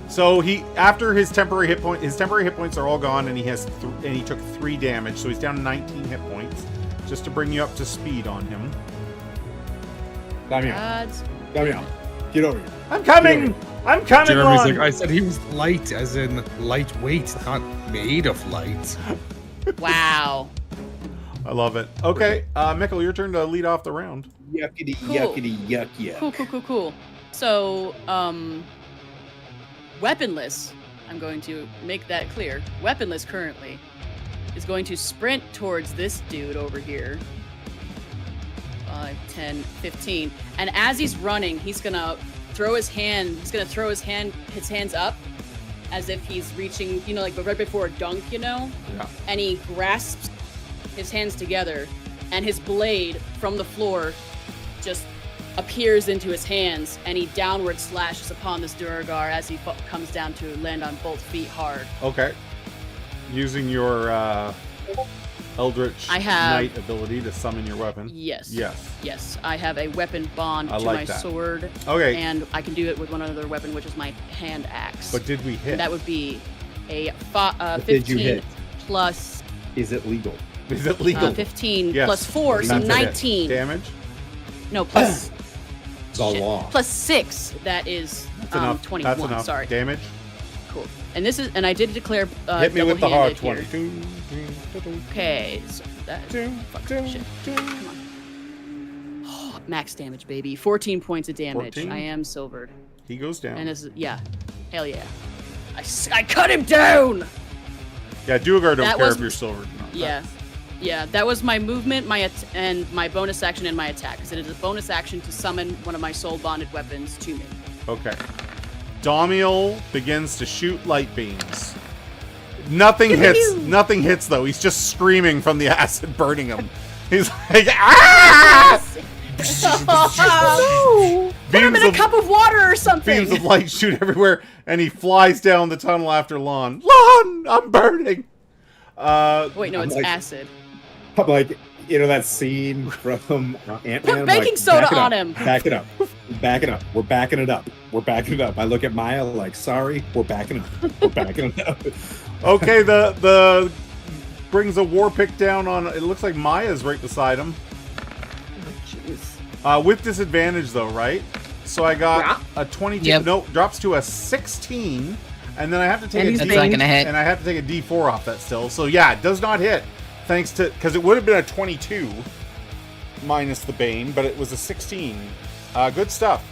So after his temporary hit points are all gone, and he took 3 damage, so he's down to 19 hit points. Just to bring you up to speed on him. Damiel. Gods. Damiel. Get over here. I'm coming! I'm coming, Jeremy's Lon! like, I said he was light, as in lightweight, not made of light. Wow. I love it. Okay, Mikkel, your turn to lead off the round. Yuckity, Cool. yuckity, yuck, yuck. Cool. So, weaponless, I'm going to make that clear. Weaponless currently is going to sprint towards this dude over here. 5, 10, 15. And as he's running, he's gonna throw his hands up as if he's reaching, like right before a dunk, Yeah. and he grasps his hands together, and his blade from the floor just appears into his hands, and he downward slashes upon this Duragar as he comes down to land on both feet hard. Okay. Using your Eldritch I have- Knight ability to summon your weapon. Yes. Yes. I have a weapon bond I to like my that. sword, Okay. and I can do it with one other weapon, which is my hand axe. But did we hit? And that would be a did you 15 hit? plus Is it legal? Is it legal? 15 Yes. plus 4, so That's a hit. 19. Damage? No, plus The law. plus 6. That is That's enough. 21. That's enough. Sorry. Damage? Cool. And I did declare Hit me with the hard double-handed 20. here. Okay, so that shit. Come on. Max damage, baby. 14 points of damage. 14? I am silvered. He goes down. And this is, hell yeah. I cut him down! Yeah, Duergar don't That care was- if you're silvered. No, Yeah, that was my movement, and my bonus action and my attack, because it is a bonus action to summon one of my soul bonded weapons to me. Okay. Damiel begins to shoot light beams. Nothing hits. Nothing hits though. He's just screaming from the acid burning him. He's like, ah! Put him in a cup of water or something! Beams of light shoot everywhere, and he flies down the tunnel after Lon. Lon, I'm burning. Wait, no, I'm it's like- acid. I'm like, that scene from Ant-Man? Put baking soda on him. Back it up. Back it up. We're backing it up. We're backing it up. I look at Maya like, sorry, we're backing it up. We're backing it up. Okay, the brings a war pick down on. It looks like Maya's right beside him. Jeez. With disadvantage though, right? So I got a 22. Yep. Nope, drops to a 16, and then I have to take And a he's That's not gonna hit. and I have to take a D4 off that still. So yeah, it does not hit, thanks to because it would have been a 22 minus the Bane, but it was a 16. Good stuff.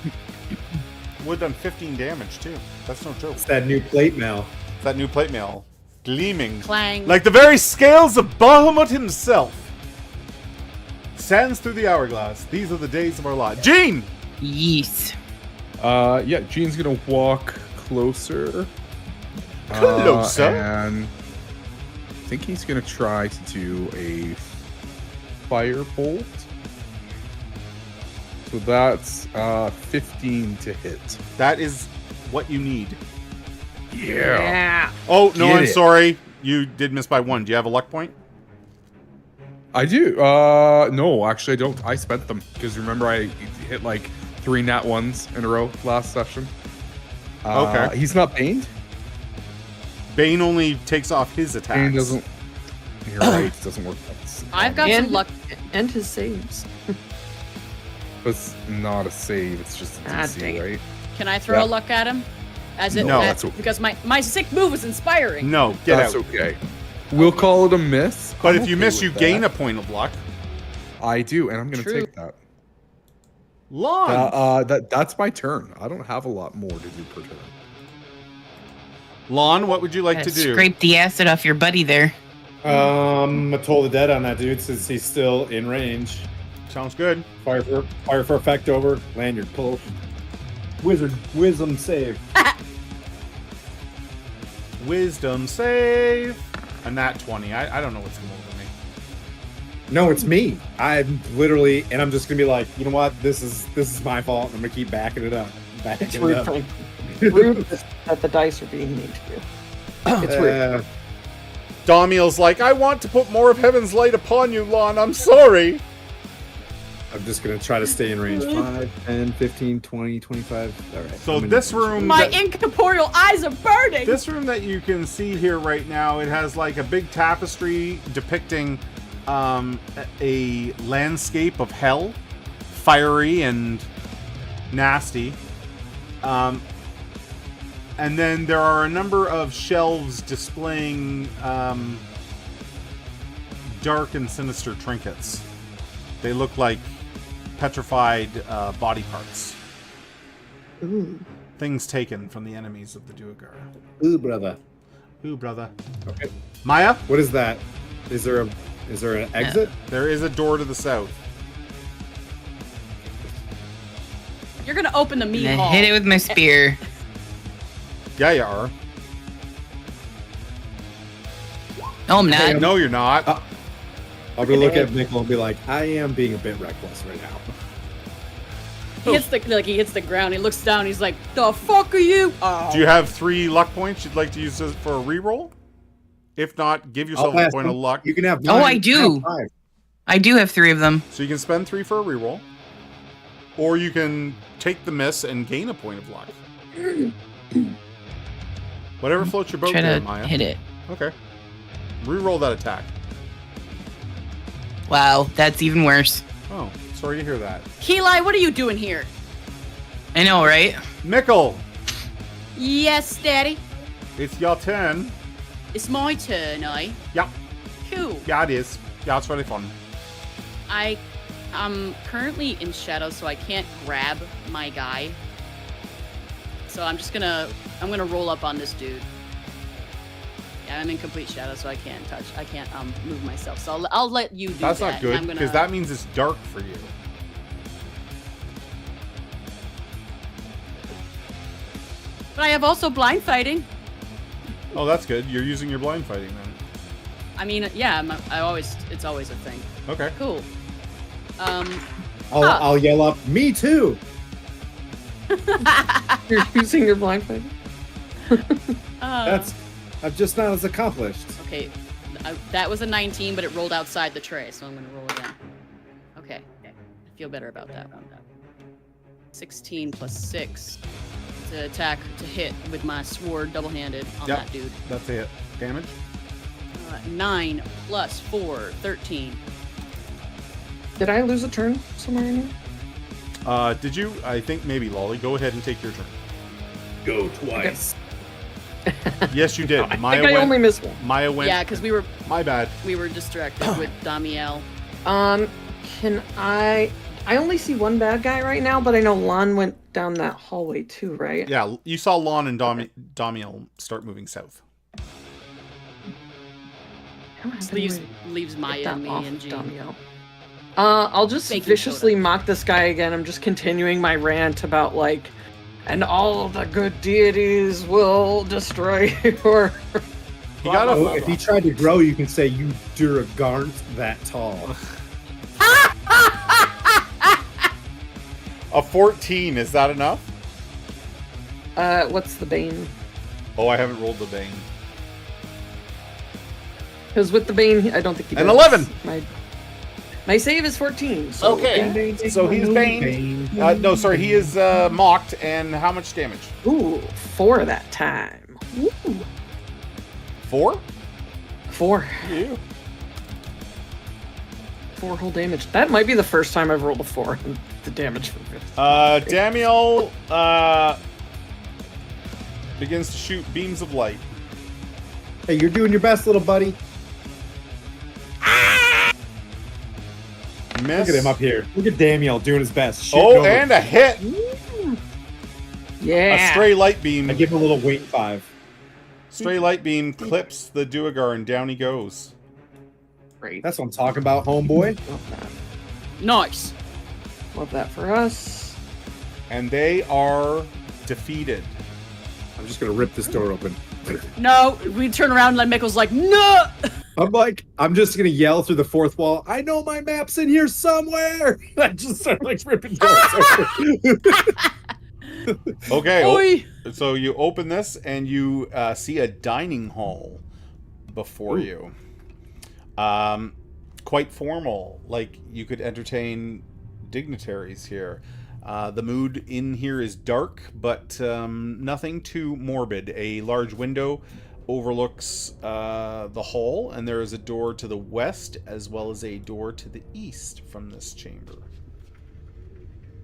Would have done 15 damage too. That's no joke. It's that new plate mail. That new plate mail, gleaming Clang. like the very scales of Bahamut himself. Sands through the hourglass. These are the days of our lives. Gene! Yeast. Yeah, Gene's gonna walk closer Closer. And I think he's going to try to do a firebolt. So that's 15 to hit. That is what you need. Yeah. Oh, no, Get I'm it. sorry. You did miss by 1. Do you have a luck point? I do. No, actually I don't. I spent them because remember I hit like 3 nat ones in a row last session. Okay. He's not baned. Bane only takes off his attacks. Bane doesn't. You're right. It doesn't work. I've got and some luck. And his saves. It's not a save. It's just a Ah, DC, dang it. right? Can I throw Yeah. a luck at him? As it No. That's okay. because my sick move was inspiring. No, get That's out. okay. We'll call it a miss. But I'm if you okay miss, you with gain that. a point of luck. I do, and I'm going to True. take that. Lon. That's my turn. I don't have a lot more to do per turn. Lon, what would you like to do? Scrape the acid off your buddy there. Toll the dead on that dude since he's still in range. Sounds good. Fire for effect over. Lanyard, pull. Wisdom save. Wisdom save. A nat 20. I don't know what's going over me. No, it's me. I'm literally, and I'm just gonna be like, you know what? This is my fault. I'm gonna keep backing it up. It's rude, Frank. Rude that the dice are being mean to you. It's rude. Damiel's like, I want to put more of heaven's light upon you, Lon. I'm sorry. I'm just gonna try to stay in range. 5, 10, 15, 20, 25. All right. So I'm in this range. room, My incorporeal eyes are burning. this room that you can see here right now, it has like a big tapestry depicting a landscape of hell, fiery and nasty. And then there are a number of shelves displaying dark and sinister trinkets. They look like petrified body parts. Ooh. Things taken from the enemies of the Duergar. Ooh, brother. Ooh, brother. Okay. Maya, What is that? Is there an exit? there is a door to the south. You're gonna open the meat And I hall. hit it with my spear. Yeah, you are. No, I'm not. No, you're not. I'll be look at Nickel and be like, I am being a bit reckless right now. He hits the ground. He looks down. He's like, "The fuck are you?" Oh. Do you have 3 luck points you'd like to use for a reroll? If not, give yourself I'll a pass point them. of luck. You can have. Oh, 9. I do. 5. I do have 3 of them. So you can spend 3 for a reroll. Or you can take the miss and gain a point of luck. Whatever floats your boat Try there, to Maya. hit it. Okay. Reroll that attack. Wow, that's even worse. Oh, sorry to hear that. Keli, what are you doing here? I know, right? Mickle, Yes, Daddy. it's your turn. It's my turn, eh? Yeah, Cool. yeah, it is. Yeah, it's really fun. I'm currently in shadow, so I can't grab my guy. So I'm gonna roll up on this dude. Yeah, I'm in complete shadow, so I can't move myself. So I'll let you do That's that. not good, I'm because that means it's dark for you. But I have also blind fighting. Oh, that's good. You're using your blind fighting then. I mean, yeah, it's always a thing. Okay. Cool. I'll yell up, me too. You're using your blind fight. I'm just not as accomplished. Okay, that was a 19, but it rolled outside the tray, so I'm gonna roll again. Okay, I feel better about that. 16 plus 6 to attack to hit with my sword double-handed on Yep. that dude. That's it. Damage? 9 plus 4, 13. Did I lose a turn somewhere in here? Did you? I think maybe, Lolly. Go ahead and take your turn. Go twice. Yes, you did. I think I only missed one. Maya went. Yeah, because we were My bad. distracted with Damiel. Can I only see one bad guy right now, but I know Lon went down that hallway too, right? Yeah, you saw Lon and Damiel start moving south. Leaves Maya and me and Jean. Damiel. I'll just Baking viciously soda. mock this guy again. I'm just continuing my rant about like and all the good deities will destroy your. You got Oh, if he tried to grow, you can say you Duragaren't that tall. A 14, is that enough? What's the bane? Oh, I haven't rolled the bane. Because with the bane, I don't think he does. An 11! My save is 14. So Okay, so he's bane. No, sorry, he is mocked, and how much damage? Ooh, 4 that time. Ooh. 4? 4. You. 4 whole damage. That might be the first time I've rolled a 4 in the damage from this. Damiel begins to shoot beams of light. Hey, you're doing your best, little buddy. Miss. Look at him up here. Look at Damiel doing his best. Oh, and a hit. Yeah. A stray light beam. I give him a little wing 5. Stray light beam clips the Duergar, and down he goes. Great. That's what I'm talking about, homeboy. Love that. Nice. Love that for us. And they are defeated. I'm just gonna rip this door open. No, we turn around and Mickle's like, no! I'm just gonna yell through the fourth wall. I know my map's in here somewhere. I just start like ripping doors open. Okay, Oi! so you open this and you see a dining hall before you. Quite formal, like you could entertain dignitaries here. The mood in here is dark, but nothing too morbid. A large window overlooks the hall, and there is a door to the west as well as a door to the east from this chamber.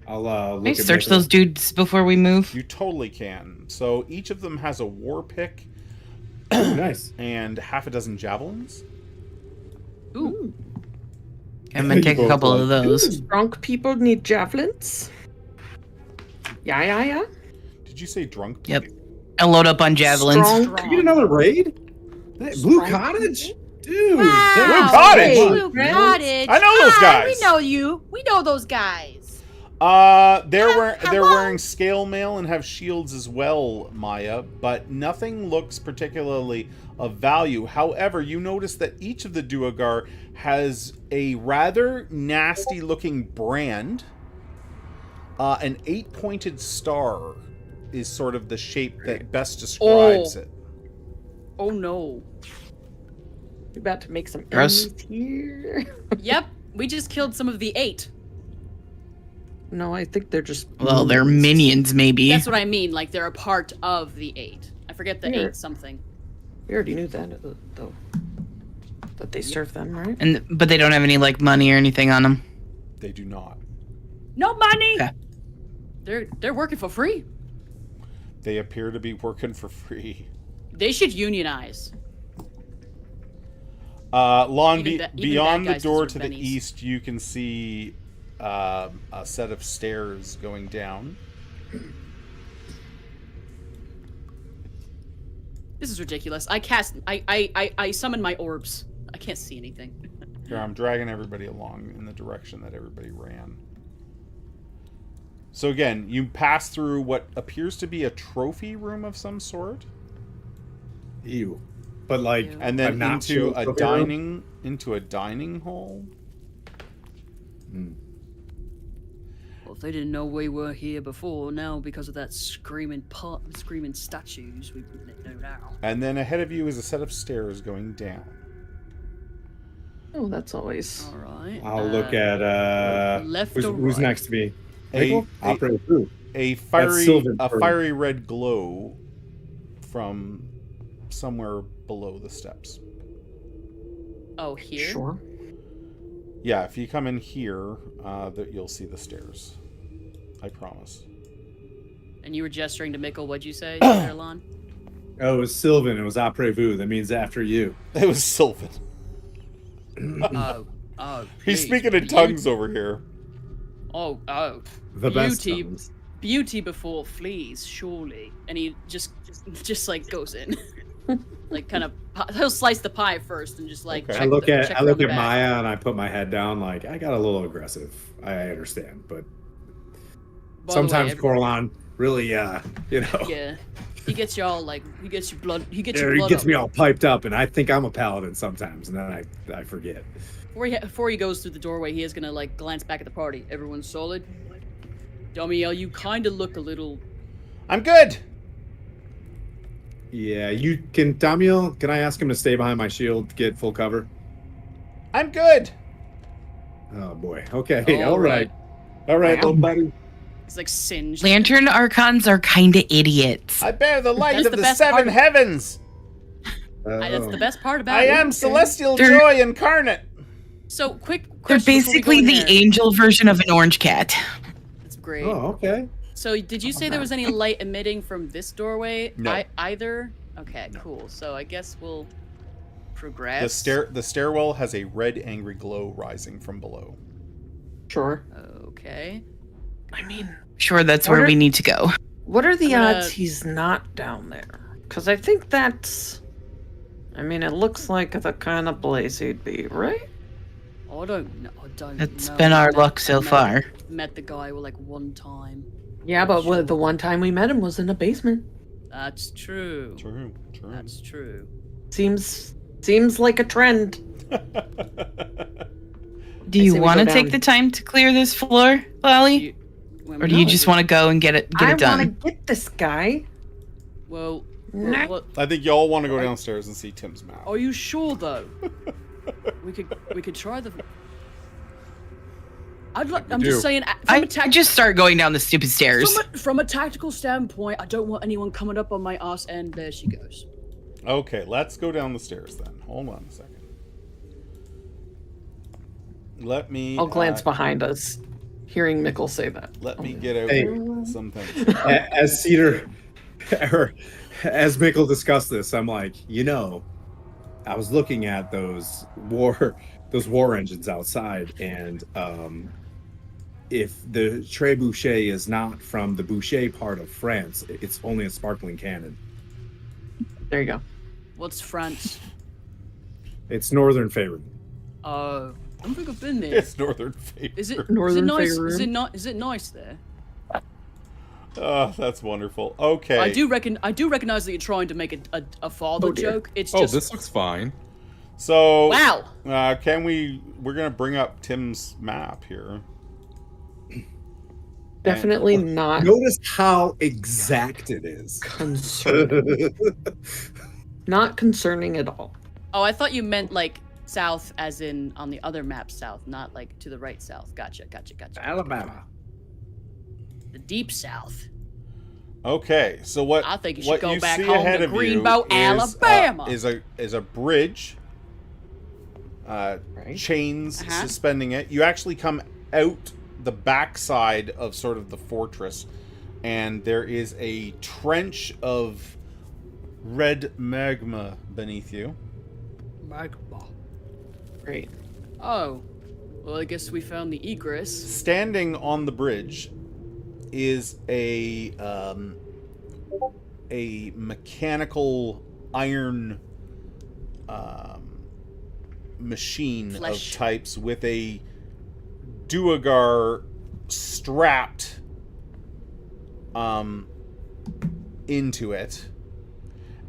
I'll Can look I at search Michael. those dudes before we move? You totally can. So each of them has a war pick Nice. and half a dozen javelins. Ooh. I'm gonna take a couple of those. Drunk people need javelins. Yeah. Did you say drunk? Yep. I'll load up on javelins. Strong. Can we get another raid? Hey, Blue Cottage? Dude. Wow. Blue Cottage! Hey, Blue Right? Cottage. I know those guys. We know you. We know those guys. They're Hello? wearing scale mail and have shields as well, Maya, but nothing looks particularly of value. However, you notice that each of the Duergar has a rather nasty-looking brand. An 8-pointed star is sort of the shape that best describes it. Oh no. We're about to make some Gross. enemies here. Yep, we just killed some of the 8. No, I think they're just. Well, they're minions, maybe. That's what I mean, like they're a part of the 8. I forget the Here. 8 something. We already knew that, though. That they serve them, right? But they don't have any like money or anything on them. They do not. No money! Okay. They're working for free. They appear to be working for free. They should unionize. Lon, Even bad beyond the guys door deserve to the bennies. east, you can see a set of stairs going down. This is ridiculous. I summon my orbs. I can't see anything. Here, I'm dragging everybody along in the direction that everybody ran. So again, you pass through what appears to be a trophy room of some sort, Ew. But like, Ew. and then not into sure a trophy room? dining hall. Well, if they didn't know we were here before, now because of that screaming statues, we know now. And then ahead of you is a set of stairs going down. Oh, that's always. All right. I'll look at left who's, or who's right? next to me. A- Michael? a- Operator who? A fiery Sylvan a for- fiery red glow from somewhere below the steps. Oh, here. Sure. Yeah, if you come in here, that you'll see the stairs. I promise. And you were gesturing to Mickle. What'd you say, Lon? Oh, it was Sylvan. It was après vous. That means after you. It was Sylvan. Oh, He's please, speaking in tongues over here. Oh, The best Beauty. tongues. beauty before fleas, surely. And he just like goes in, like kind of he'll slice the pie first and just like. Okay. check I look the- at check I her look on the at back. Maya and I put my head down. Like I got a little aggressive. I understand, but By the way, sometimes every- Corlon really, Yeah. He gets y'all like he gets your blood. He gets yeah, your he blood gets up. me all piped up, and I think I'm a paladin sometimes, and then I forget. Before he goes through the doorway, he is gonna like glance back at the party. Everyone's solid. Damiel, you kind of look a little. I'm good. Yeah, you can, Damiel. Can I ask him to stay behind my shield to get full cover? I'm good. Oh boy. Okay. All All right. All right, Wow. little buddy. He's like singed. Lantern Archons are kind of idiots. I bear the light That's of the the best seven part. heavens. That's the best part about I it. am celestial They're- joy incarnate. So quick They're question. before we go basically in the there. angel version of an orange cat. That's great. Oh, okay. So did you say there was any light emitting from this doorway? No. Either? Okay, cool. So I guess we'll progress. The stairwell has a red angry glow rising from below. Sure. Okay. I mean, Sure, that's What where are- we need to go. what are the I'm gonna- odds he's not down there? Because I think that's. I mean, it looks like the kind of place he'd be, right? I don't know. I don't It's know. been our I luck so met- far. Met the guy like one time. Yeah, but Sure. the one time we met him was in a basement. That's true. True. That's true. Seems like a trend. Do I you say we want to go take down. the time to clear this floor, Lally? Or do you just want to go and get it I want to done? get this guy. Well, Nah. what? I think y'all want to go downstairs and see Tim's map. Are you sure though? we could try the. I'm do. just saying. I just start going down the stupid stairs. From a tactical standpoint, I don't want anyone coming up on my ass, and there she goes. Okay, let's go down the stairs then. Hold on a second. Let me. I'll glance behind us, hearing Mickle say that. Let me get out Hey. some things. As Cedar, or as Mickle discussed this, I'm like, I was looking at those war engines outside, and if the trebuchet is not from the Boucher part of France, it's only a sparkling cannon. There you go. What's France? It's northern favorite. I don't think I've been there. It's northern favor. Is it Northern nice? Faerun. Is it nice there? Oh, that's wonderful. Okay. I do recognize that you're trying to make a father Oh, dear. joke. It's Oh, just this looks fine. So. wow. We're gonna bring up Tim's map here. Definitely not Notice how exact it is. concerning. Not concerning at all. Oh, I thought you meant like south, as in on the other map south, not like to the right south. Gotcha. Alabama. The deep south. Okay, so what I think you what should go you back see home ahead to of you Greenbow, Alabama. is a bridge, chains Uh-huh. suspending it. You actually come out the backside of sort of the fortress, and there is a trench of red magma beneath you. Magma. Great. Oh, well, I guess we found the egress. Standing on the bridge is a mechanical iron machine Flesh. of types with a duergar strapped into it,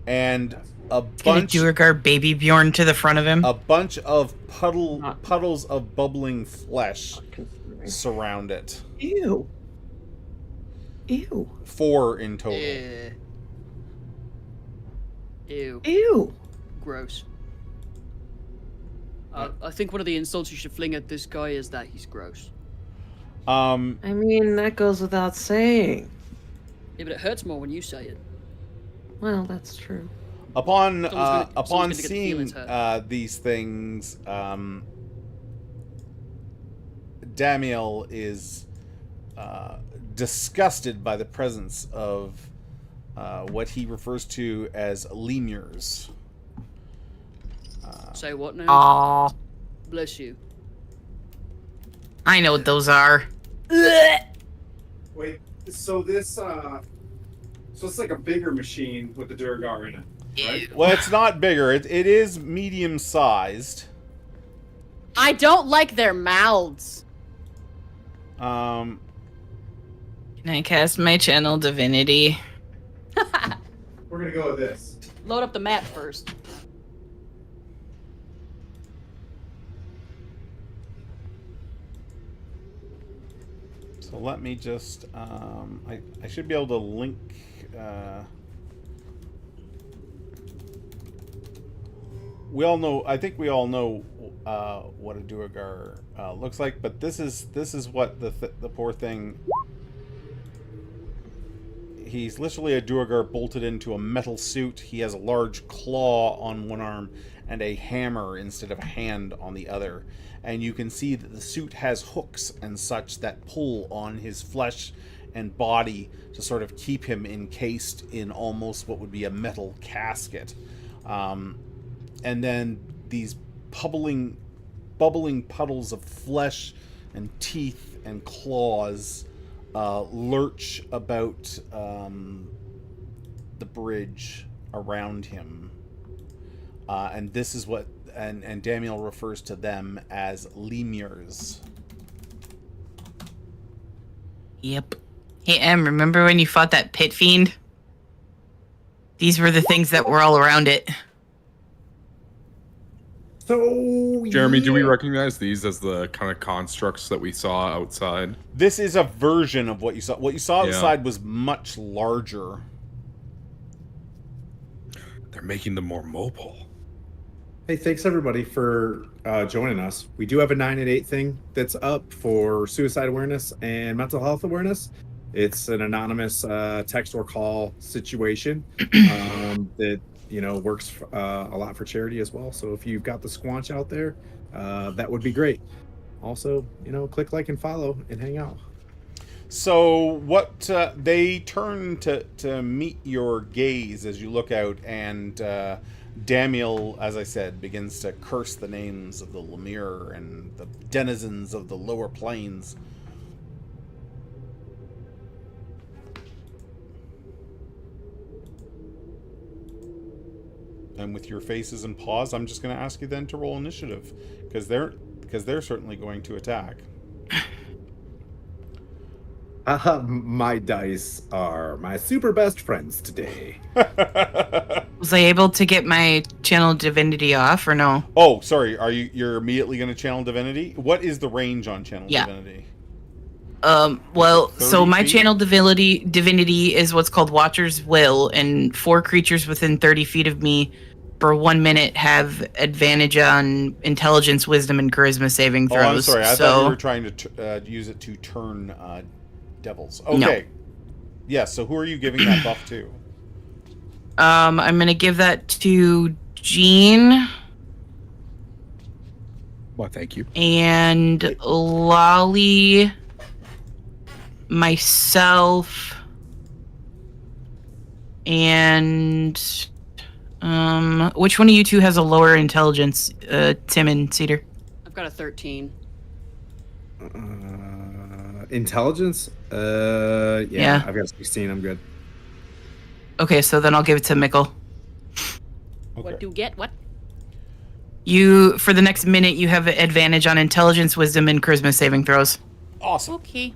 and a Gonna bunch Duergar baby Bjorn to the front of him. of Not- puddles of bubbling flesh Concerning. surround it. Ew. Ew. 4 in total. Ew. Ew. Gross. I think one of the insults you should fling at this guy is that he's gross. I mean, that goes without saying. Yeah, but it hurts more when you say it. Well, that's true. Upon Someone's upon gonna get the seeing feelings hurt. these things, Damiel is disgusted by the presence of what he refers to as lemurs. Say what now? Aw, Bless you. I know what those are. Wait, so this, so it's like a bigger machine with the Duergar in it, right? Well, it's not bigger. It is medium sized. I don't like their mouths. Can I cast my channel divinity? We're gonna go with this. Load up the map first. So let me just, I should be able to link, we all know, I think we all know what a Duergar looks like, but this is what the poor thing, he's literally a Duergar bolted into a metal suit. He has a large claw on one arm and a hammer instead of a hand on the other. And you can see that the suit has hooks and such that pull on his flesh and body to sort of keep him encased in almost what would be a metal casket. And then these bubbling puddles of flesh and teeth and claws lurch about the bridge around him. And this is what... And Daniel refers to them as lemurs. Yep. Hey, Em, remember when you fought that pit fiend? These were the things that were all around it. So, Jeremy, do we recognize these as the kind of constructs that we saw outside? This is a version of what you saw. What you saw Yeah. outside was much larger. They're making them more mobile. Hey, thanks everybody for joining us. We do have a 9 and 8 thing that's up for suicide awareness and mental health awareness. It's an anonymous text or call situation that works a lot for charity as well. So if you've got the squanch out there, that would be great. Also, click like and follow and hang out. So what they turn to meet your gaze as you look out, and Damiel, as I said, begins to curse the names of the Lemure and the denizens of the lower plains. And with your faces and paws, I'm just going to ask you then to roll initiative, because they're certainly going to attack. My dice are my super best friends today. Was I able to get my channel divinity off or no? Oh, sorry. You're immediately going to channel divinity? What is the range on channel divinity? Well, so my feet? channel divinity is what's called Watcher's Will, and 4 creatures within 30 feet of me for 1 minute have advantage on intelligence, wisdom, and charisma saving throws. Oh, I'm sorry. I thought you were trying to use it to turn devils. Okay. No. Yeah, so who are you giving that buff to? I'm going to give that to Jean. Well, thank you. And Lolly, myself, and which one of you two has a lower intelligence? Tim and Cedar. I've got a 13. Intelligence? Yeah. I've got 16. I'm good. Okay, so then I'll give it to Mikkel. Okay. What do you get? What? You, for the next minute, you have advantage on intelligence, wisdom, and charisma saving throws. Awesome. Okay.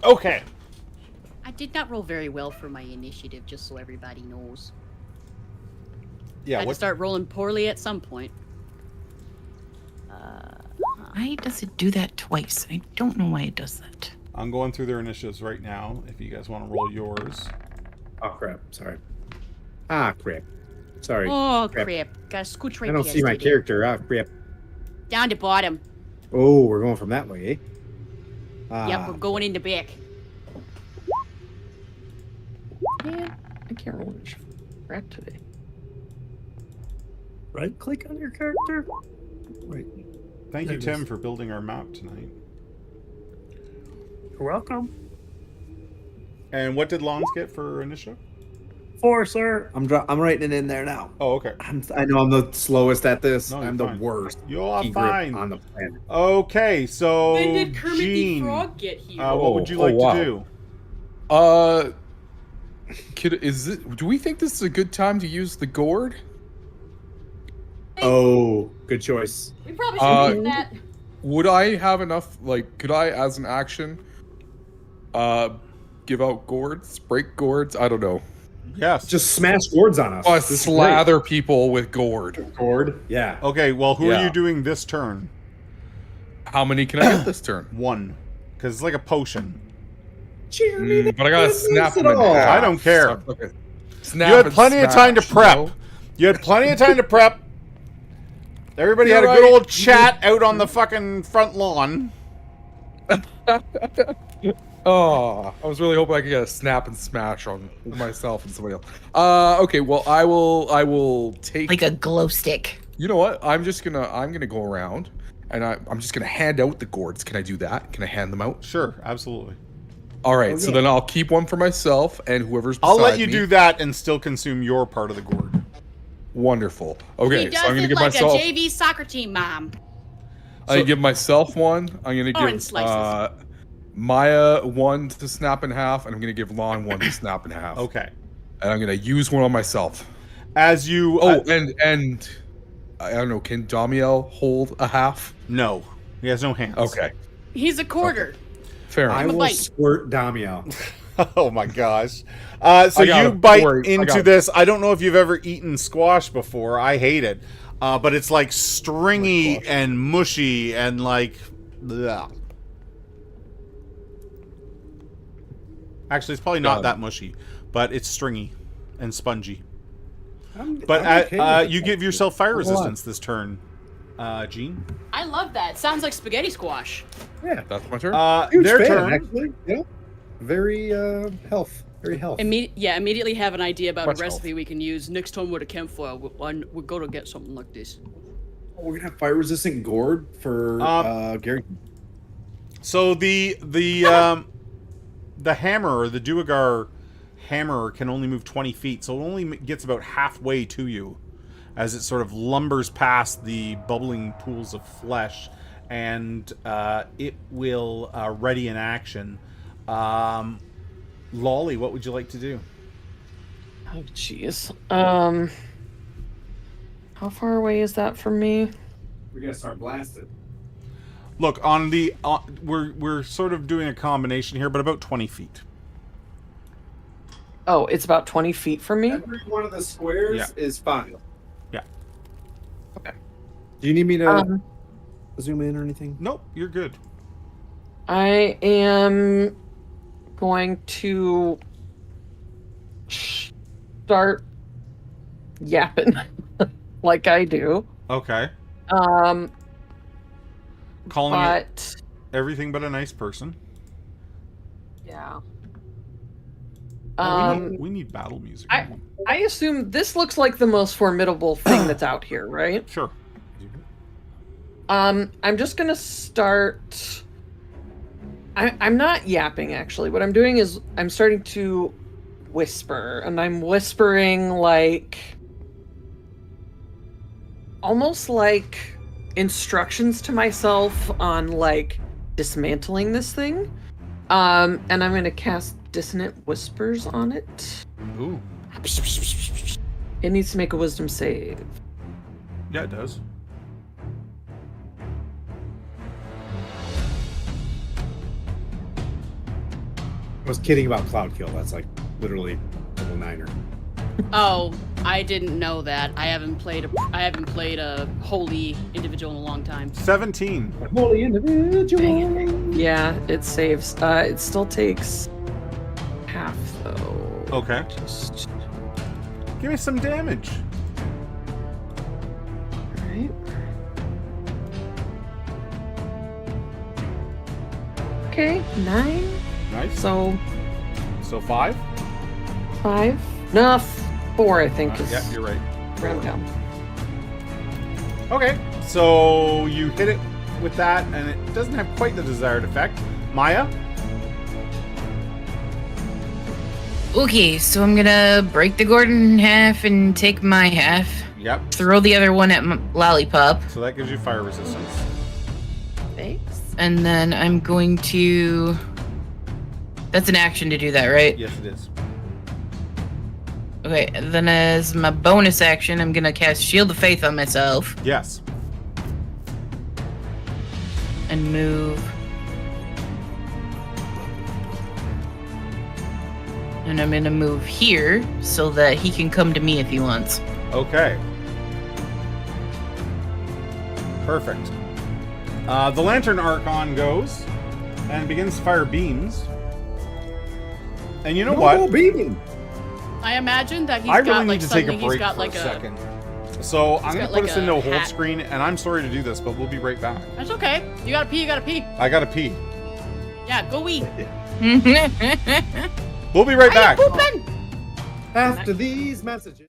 Okay. I did not roll very well for my initiative, just so everybody knows. Yeah, I had to start rolling poorly at some point. Why does it do that twice? I don't know why it does that. I'm going through their initiatives right now, if you guys want to roll yours. Oh, crap. Sorry. Ah, crap. Sorry. Oh, crap. Gotta scooch right I don't past see my you there. character. Ah, crap. Down to bottom. Oh, we're going from that way, eh? Ah, Yep, we're going in the back. Man, I can't roll crap today. Right click on your character? Wait. Thank you, There it Tim, is. for building our map tonight. You're welcome. And what did Lons get for initiative? 4, sir. I'm writing it in there now. Oh, okay. I know I'm the slowest at this. No, you're I'm the fine. worst. You're key grip fine. on the planet. Okay, so When did Kermit Jean, the Frog get here? what would you Oh, like wow. to do? Do we think this is a good time to use the gourd? Oh, good choice. We probably should do that. Would I have enough, could I, as an action, give out gourds, break gourds. I don't know. Yes. Just smash gourds on us. Oh, This is slather people with gourd. great. Gourd. Yeah. Okay, well, who are Yeah. you doing this turn? How many can I get this turn? 1. Because it's like a potion. Jeremy, But I gotta snap them in all. half. I don't care. Okay. Snap You had and plenty of time to smash, prep. you know? You had plenty of time to prep. Everybody You're had a good right. old chat out on the fucking front lawn. Oh, I was really hoping I could get a snap and smash on myself and somebody else. Okay, well, I will take. Like a glow stick. You know what? I'm gonna go around, and I'm just gonna hand out the gourds. Can I do that? Can I hand them out? Sure, absolutely. All right. So then I'll keep one for myself, and whoever's beside I'll let you me. do that and still consume your part of the gourd. Wonderful. Okay, he does so I'm gonna it give like myself. a JV soccer team, Mom. I give myself one. I'm gonna Oh, in give slices. Maya one to snap in half, and I'm gonna give Lon one to snap in half. Okay. And I'm gonna use one on myself. As you... Oh, and I don't know. Can Damiel hold a half? No. He has no hands. Okay, He's a quarter. fair I enough. will bite. squirt Damiel. Oh my gosh. So I got you it. bite Don't worry. I got into it. this. I don't know if you've ever eaten squash before. I hate it. But it's like stringy Squash. and mushy and like... bleh. Actually, it's probably not Got it. that mushy, but it's stringy and spongy. I'm But okay with you it. give yourself fire Hold on. resistance this turn, Gene. I love that. Sounds like spaghetti squash. Yeah. That's my turn. Huge Their fan, turn. actually. Yeah. Very health. Very health. Immediately have an idea about Much a recipe we can use. Next time with a campfire, we're going to get something like this. We're gonna have fire resistant gourd for Gary. So the hammer, or the Duergar hammer, can only move 20 feet, so it only gets about halfway to you as it sort of lumbers past the bubbling pools of flesh, and it will ready in action. Lolly, what would you like to do? Oh, jeez. How far away is that from me? We're gonna start blasting. Look, on the we're sort of doing a combination here, but about 20 feet. Oh, it's about 20 feet from me? Every one of the squares Yeah. is fine. Yeah. Okay. Do you need me to zoom in or anything? Nope, you're good. I am going to start yapping like I do. Okay. Um, Calling it but everything but a nice person. yeah. We need battle music. I assume this looks like the most formidable thing that's out here, right? Sure. I'm just gonna start. I'm not yapping actually. What I'm doing is I'm starting to whisper, and I'm whispering like almost like instructions to myself on like dismantling this thing. And I'm gonna cast Dissonant Whispers on it. Ooh. It needs to make a wisdom save. Yeah, it does. I was kidding about Cloud Kill. That's like literally double niner. Oh, I didn't know that. I haven't played a holy individual in a long time. 17. Holy individual. Dang it. Yeah, it saves. It still takes half though. Okay. Just Give me some damage. right. Okay, 9. Nice. So So 5? 5. No, 4. I think is Yeah, you're right. round down. Okay. So you hit it with that, and it doesn't have quite the desired effect. Maya? Okay, so I'm gonna break the gourd in half and take my half. Yep. Throw the other one at Lollipop. So that gives you fire resistance. Thanks. And then I'm going to... That's an action to do that, right? Yes, it is. Okay, then as my bonus action, I'm gonna cast Shield of Faith on myself Yes. and move And I'm gonna move here so that he can come to me if he wants. Okay. Perfect. The Lantern Archon goes and begins to fire beams. And you know what? Beaming. I imagine that he's I really got need like to take a suddenly he's break got for like a second. So I'm going to got put like us into a a hold hat. screen, and I'm sorry to do this, but we'll be right back. That's okay. You gotta pee. You gotta pee. I got to pee. Yeah, go wee. We'll be right back. Pooping. After these messages.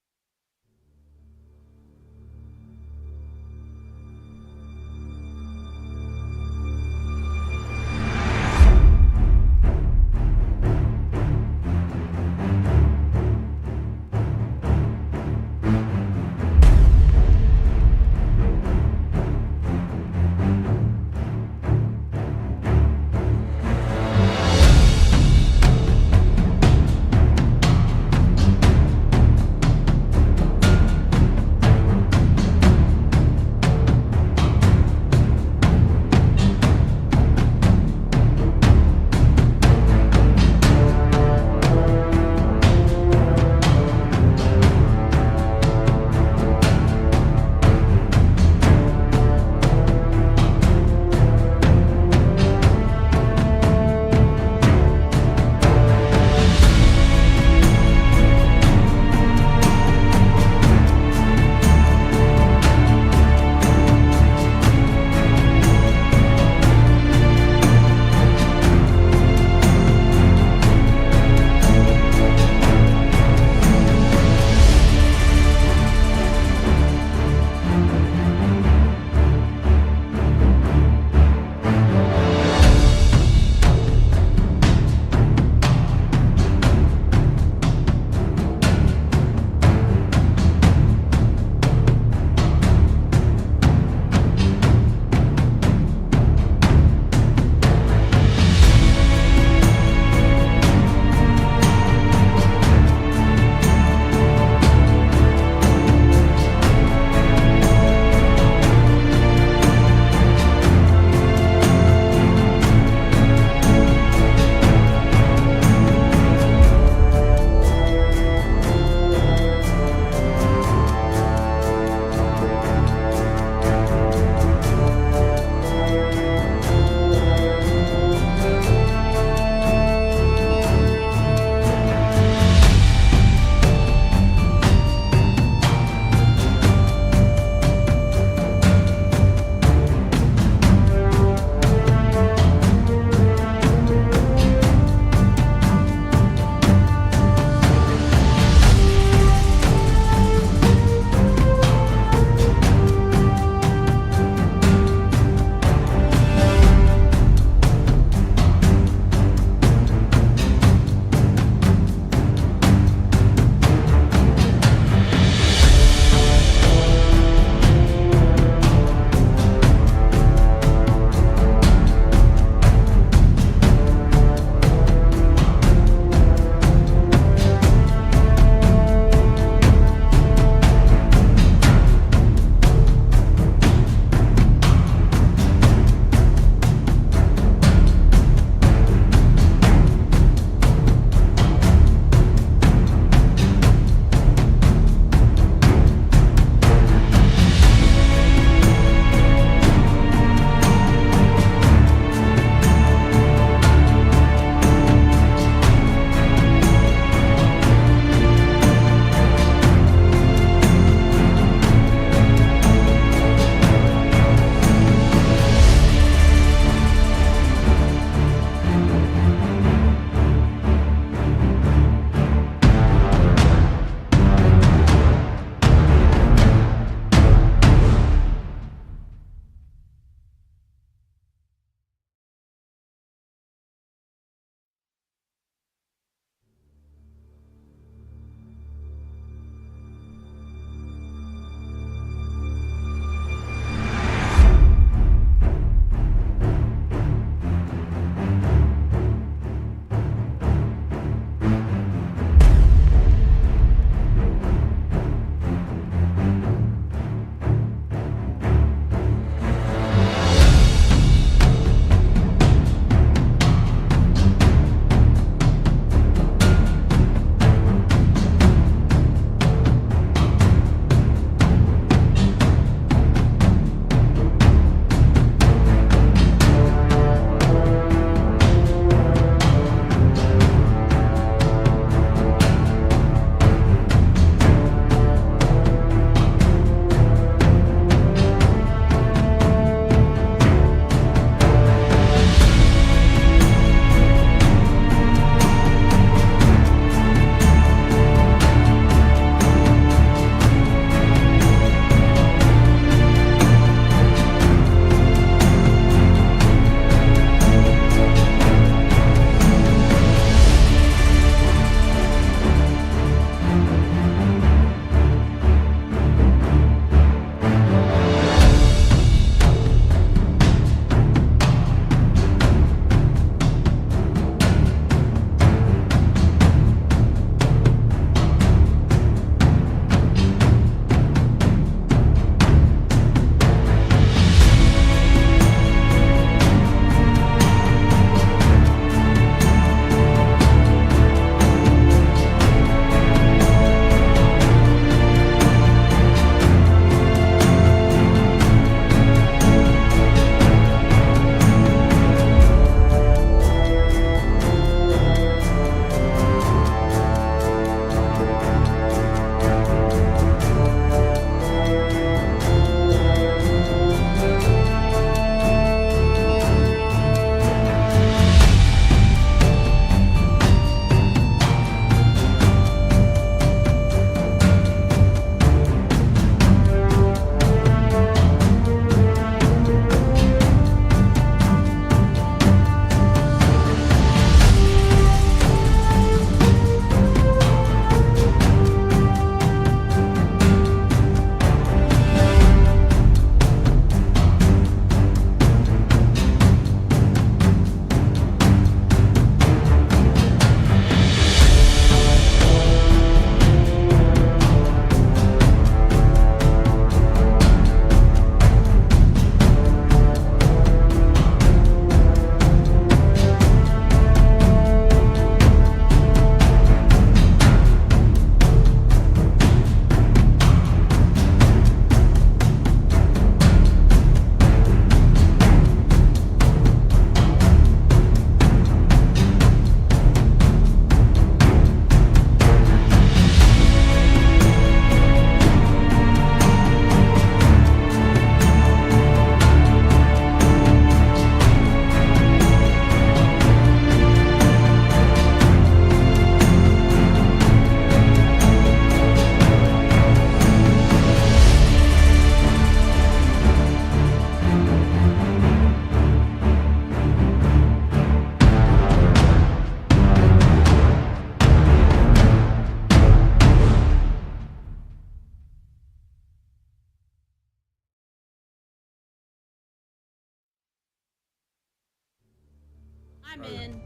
I'm in.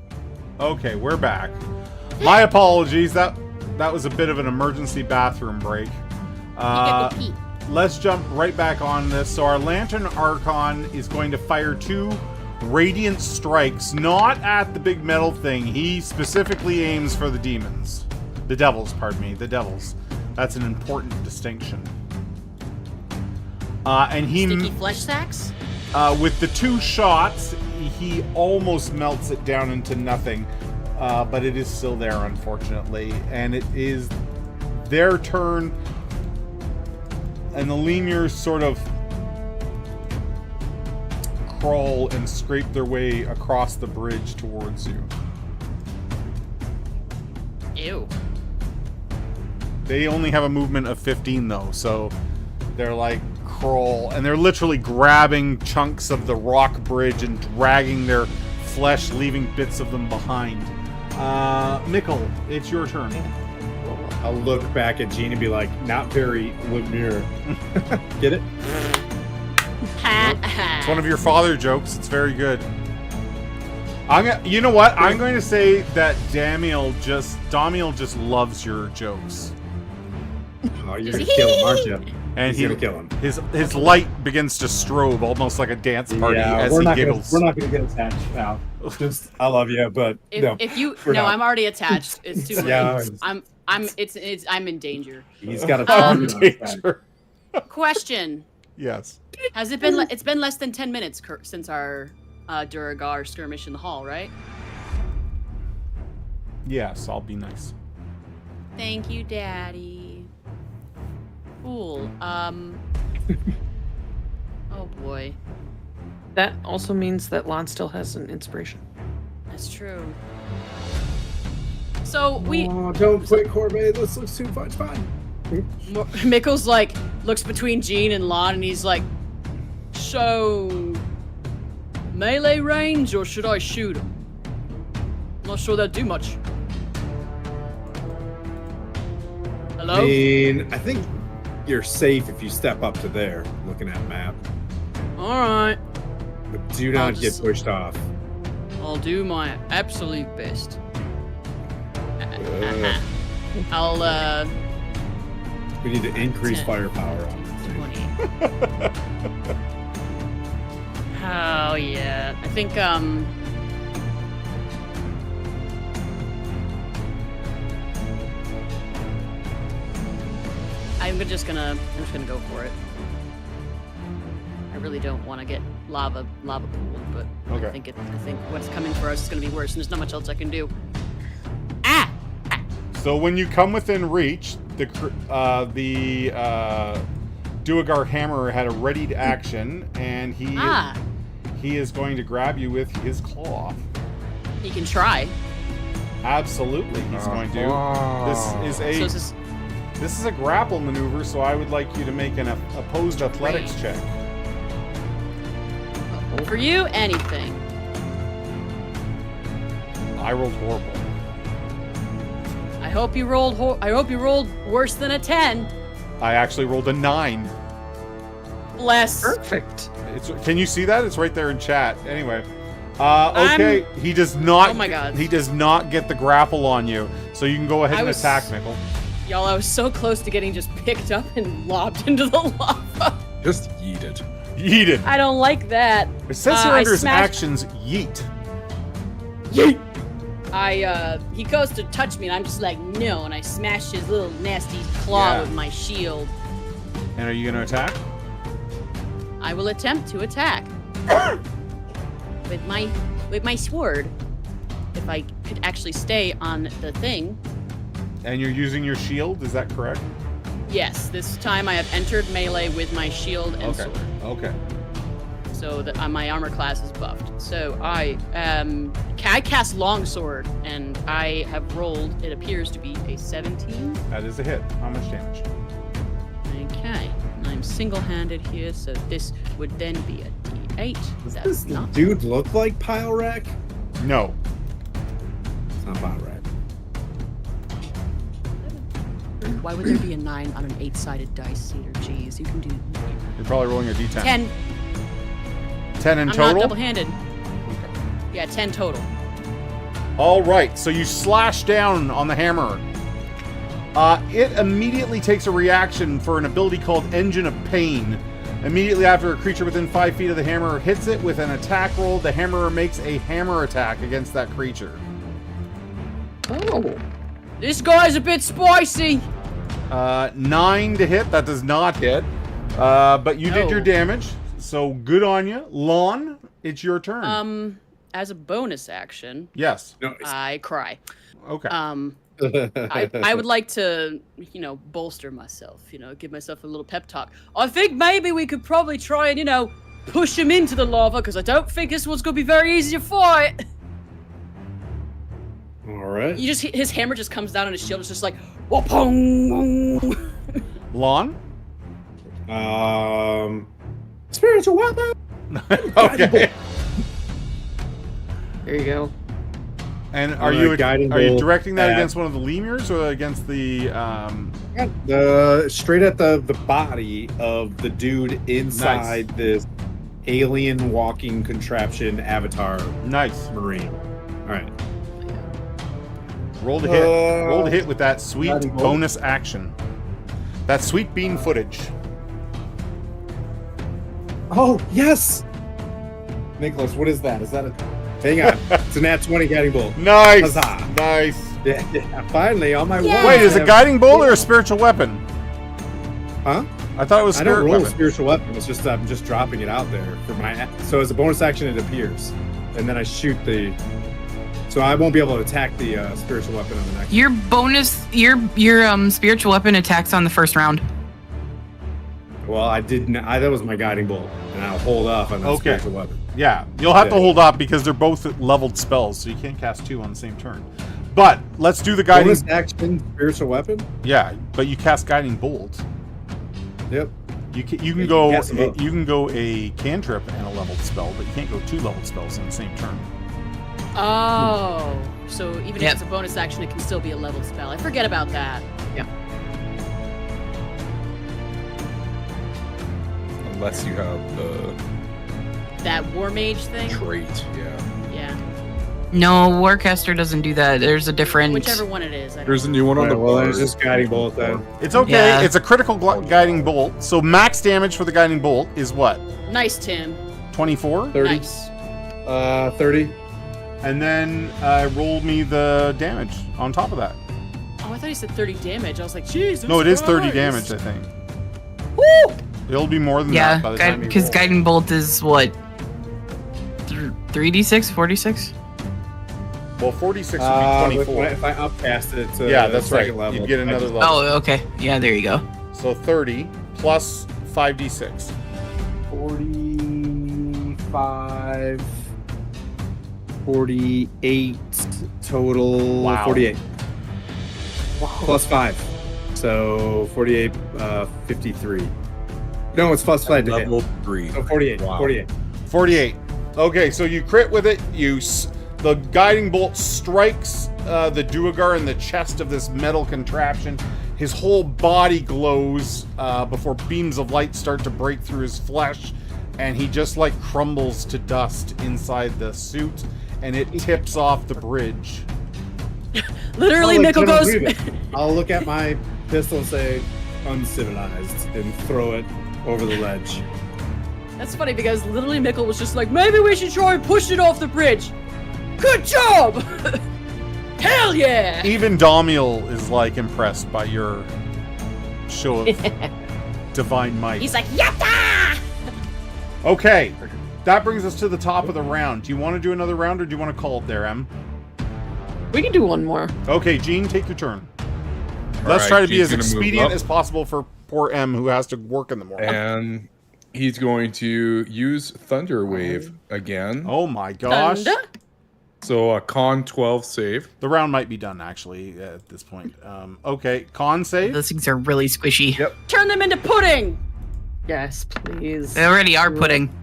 Okay, we're back. My apologies. That was a bit of an emergency bathroom break. You get to pee. Let's jump right back on this. So our Lantern Archon is going to fire 2 radiant strikes, not at the big metal thing. He specifically aims for the demons. The devils, pardon me. The devils. That's an important distinction. And he... Sticky flesh sacks? With the 2 shots, he almost melts it down into nothing. But it is still there, unfortunately. And it is their turn. And the lemurs sort of crawl and scrape their way across the bridge towards you. Ew. They only have a movement of 15, though, so they're like crawl, and they're literally grabbing chunks of the rock bridge and dragging their flesh, leaving bits of them behind. Mikkel, it's your turn. I'll look back at Gene and be like, not very Lemure. Get it? It's one of your father jokes. It's very good. You know what? I'm going to say that Damiel just loves your jokes. Oh, you're gonna kill him, aren't you? And he's gonna kill him. His light begins to strobe, almost like a dance party, as he giggles. We're not gonna get attached now. Just, I love you, but I'm already attached. It's too late. Yeah, I'm in danger. He's got a target on his back. Question. Yes. Has it been? It's been less than 10 minutes since our Duragar skirmish in the hall, right? Yes, I'll be nice. Thank you, Daddy. Cool. Oh boy. That also means that Lon still has an inspiration. That's true. So we. Oh, don't quit, Corbett. This looks too much fun. Mikkel's like looks between Gene and Lon, and he's like, "So, melee range, or should I shoot him? I'm not sure that'd do much." Hello? I mean, I think you're safe if you step up to there, looking at map. All right. But do not get pushed off. I'll do my absolute best. I'll We need to increase 10, firepower on this thing. 20. Oh yeah. I think I'm just gonna go for it. I really don't want to get lava pool, but Okay. I think what's coming for us is gonna be worse, and there's not much else I can do. So when you come within reach, the Duagar Hammerer had a readied action, and he is going to grab you with his claw. He can try. Absolutely, he's going to. This is a grapple maneuver, so I would like you to make an opposed athletics check. For you, anything. I rolled horrible. I hope you rolled worse than a 10. I actually rolled a 9. Bless. Perfect. Can you see that? It's right there in chat. Anyway. Okay, he does not. Oh my God. He does not get the grapple on you, so you can go ahead and attack, Mikkel. Y'all, I was so close to getting just picked up and lobbed into the lava. Just yeet it. Yeet it. I don't like that. It says here under his actions, yeet. Yeet. He goes to touch me, and I'm just like, no, and I smash his little nasty claw with my shield. And are you going to attack? I will attempt to attack with my sword. If I could actually stay on the thing. And you're using your shield, is that correct? Yes, this time I have entered melee with my shield and sword. Okay. So that my armor class is buffed. So I cast longsword, and I have rolled. It appears to be a 17. That is a hit. How much damage? Okay, and I'm single-handed here, so this would then be a D8. Does That's this not. dude look like Pile Rack? No. It's not Pile Rack. Why would there be a 9 on an 8-sided dice, Cedar? Jeez, you can do. You're probably rolling a D10. 10. 10 in I'm total? not double-handed. Yeah, 10 total. All right, so you slash down on the hammer. It immediately takes a reaction for an ability called Engine of Pain. Immediately after a creature within 5 feet of the hammer hits it with an attack roll, the hammerer makes a hammer attack against that creature. Oh. This guy's a bit spicy. 9 to hit. That does not hit. But you did your damage, so good on you. Lon, it's your turn. As a bonus action, Yes. No, I cry. Okay. I would like to, bolster myself, give myself a little pep talk. I think maybe we could probably try and, push him into the lava, because I don't think this one's going to be very easy to fight. all right. His hammer just comes down on his shield. It's just like, whoopong. Lon? Spiritual weapon. Okay. There you go. And are you guiding directing bolt that at- against one of the lemurs or against the Straight at the body of the dude inside this alien walking contraption avatar nice. marine. All right. Roll to hit. Roll to hit with that sweet guiding bolt. bonus action. That sweet bean footage. Oh yes. Nicholas, what is that? Is that a? Hang on. It's a nat 20 guiding bolt. Nice. Huzzah. Nice. Yeah, finally on my way. Wait, is it a guiding bolt or a spiritual weapon? Huh? I thought it was I don't spirit roll a weapon. spiritual weapon. It's just I'm just dropping it out there for my. So as a bonus action, it appears, and then I shoot the. So I won't be able to attack the spiritual weapon on the next. Your bonus, your spiritual weapon attacks on the first round. Well, I didn't. That was my guiding bolt, and I'll hold off on the Okay. spiritual weapon. Yeah, you'll have to Yeah. hold up because they're both leveled spells, so you can't cast 2 on the same turn. But let's do the guiding. Bonus action, spiritual weapon. Yeah, but you cast guiding bolt. Yep. You can You can go cast them both. you can go a cantrip and a leveled spell, but you can't go 2 leveled spells in the same turn. Oh, so even Yep. if it's a bonus action, it can still be a leveled spell. I forget about that. Unless you have the That War Mage thing? trait, yeah. Yeah. No, Warcaster doesn't do that. There's a different. Whichever one it is. I don't There's a know. new one on Alright, the well, bar. there's just guiding bolt then. It's okay. Yeah. It's a critical guiding bolt. So max damage for the guiding bolt is what? Nice, Tim. 24? 30. Nice. 30. And then roll me the damage on top of that. Oh, I thought you said 30 damage. I was like, Jesus No, it is 30 Christ. damage, I think. Woo! It'll be more than Yeah, that by the time you because roll. guiding bolt is what? 3d6, 46. Well, 46 would be 24. If I upcast it to Yeah, that's right. second level, You'd get another level. Oh, okay. Yeah, there you go. So 30 plus 5d6. 45, 48 total. Wow. 48. Plus 5. So 48, 53. No, it's plus 5 to hit. Level 3. So 48. Wow. 48. 48. Okay, so you crit with it. The guiding bolt strikes the Duergar in the chest of this metal contraption. His whole body glows before beams of light start to break through his flesh, and he just like crumbles to dust inside the suit, and it tips off the bridge. Literally, I'll, Mickle let goes. him breathe it. I'll look at my pistol and say, uncivilized, and throw it over the ledge. That's funny because literally Mickle was just like, maybe we should try and push it off the bridge. Good job! Hell yeah! Even Damiel is like impressed by your show of divine might. He's like, yatta! Okay, that brings us to the top of the round. Do you want to do another round, or do you want to call it there, Em? We can do one more. Okay, Gene, take your turn. All Let's right, try to be Gene's as gonna move expedient up. as possible for poor M, who has to work in the morning. And he's going to use Thunder Wave again. Oh my gosh. Thunder? So a con 12 save. The round might be done, actually, at this point. Okay, con save. Those things are really squishy. Yep. Turn them into pudding! Yes, please. They already are pudding.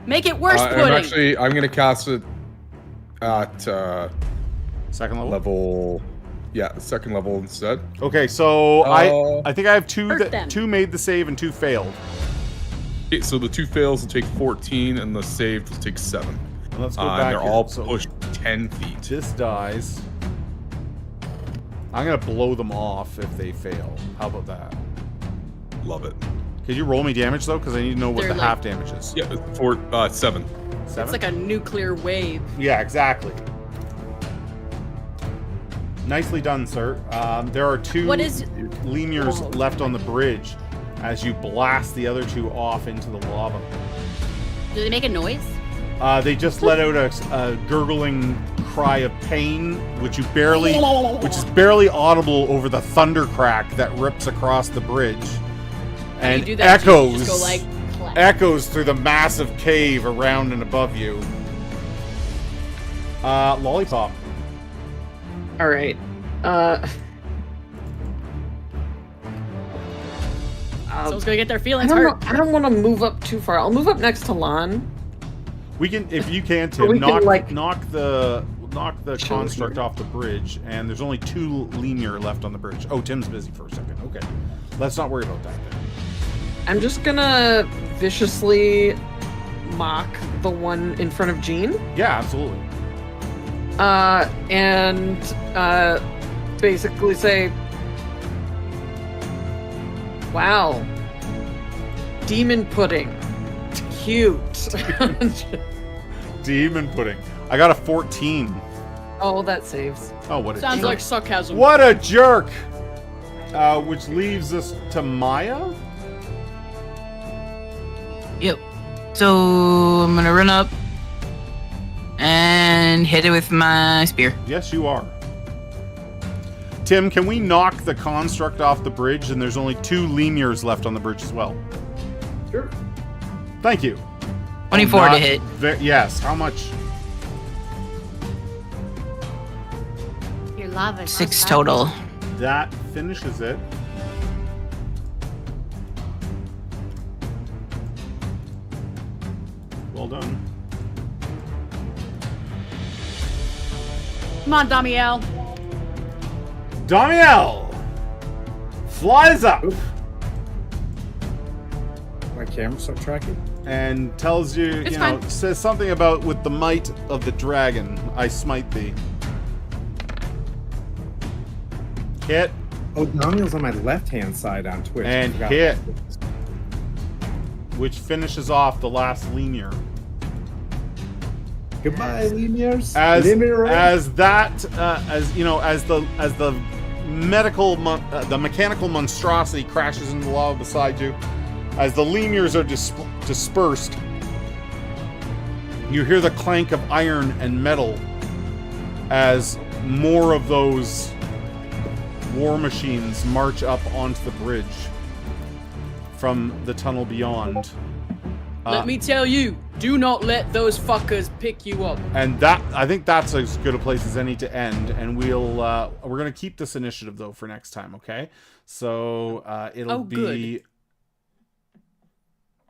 Make it worse pudding! I'm going to cast it at Second level. level... Yeah, second level instead. Okay, so Uh, I think I have two Hurt them. two made the save and 2 failed. Okay, so the 2 fails will take 14, and the save will take 7. And let's go And back they're here. all So pushed 10 feet. This dies. I'm going to blow them off if they fail. How about that? Love it. Could you roll me damage, though? Because I need to know what They're the like- half damage is. Yeah, for 7. 7? It's like a nuclear wave. Yeah, exactly. Nicely done, sir. There are 2 What is- lemurs Oh, left on the bridge as you blast the other 2 off into the lava. Do they make a noise? They just let out a gurgling cry of pain, which is barely audible over the thunder crack that rips across the bridge, When you and do that, you echoes just go like, clap. echoes through the massive cave around and above you. Lollipop. All right. Someone's gonna get their I feelings don't hurt. know, I don't want to move up too far. I'll move up next to Lon. We can, if you can, Or we Tim, can, like, knock the chill construct here. off the bridge, and there's only 2 lemur left on the bridge. Oh, Tim's busy for a second. Okay, let's not worry about that then. I'm just gonna viciously mock the one in front of Jean. Yeah, absolutely. And basically say, wow, demon pudding, cute. Demon pudding. I got a 14. Oh, that saves. Oh, what a Sounds jerk. like sarcasm. What a jerk! Which leaves us to Maya. Yep. So I'm gonna run up and hit it with my spear. Yes, you are. Tim, can we knock the construct off the bridge? And there's only 2 lemurs left on the bridge as well. Sure. Thank you. 24 to Not hit. Yes. How much? Your lava. 6 total. That finishes it. Well done. Come on, Damiel. Damiel flies up My camera start tracking. and tells you, It's you know, fine. says something about with the might of the dragon, I smite thee. Hit Oh, Daniel's on my left-hand side on Twitch. I and forgot hit, about this. which finishes off the last lemur. Goodbye, lemurs. As Lemur. that, as you know, as the the mechanical monstrosity crashes into the lava beside you, as the lemurs are dispersed, you hear the clank of iron and metal as more of those war machines march up onto the bridge from the tunnel beyond. Let me tell you, do not let those fuckers pick you up. And that, I think that's as good a place as any to end. And we're gonna keep this initiative though for next time, okay? So it'll be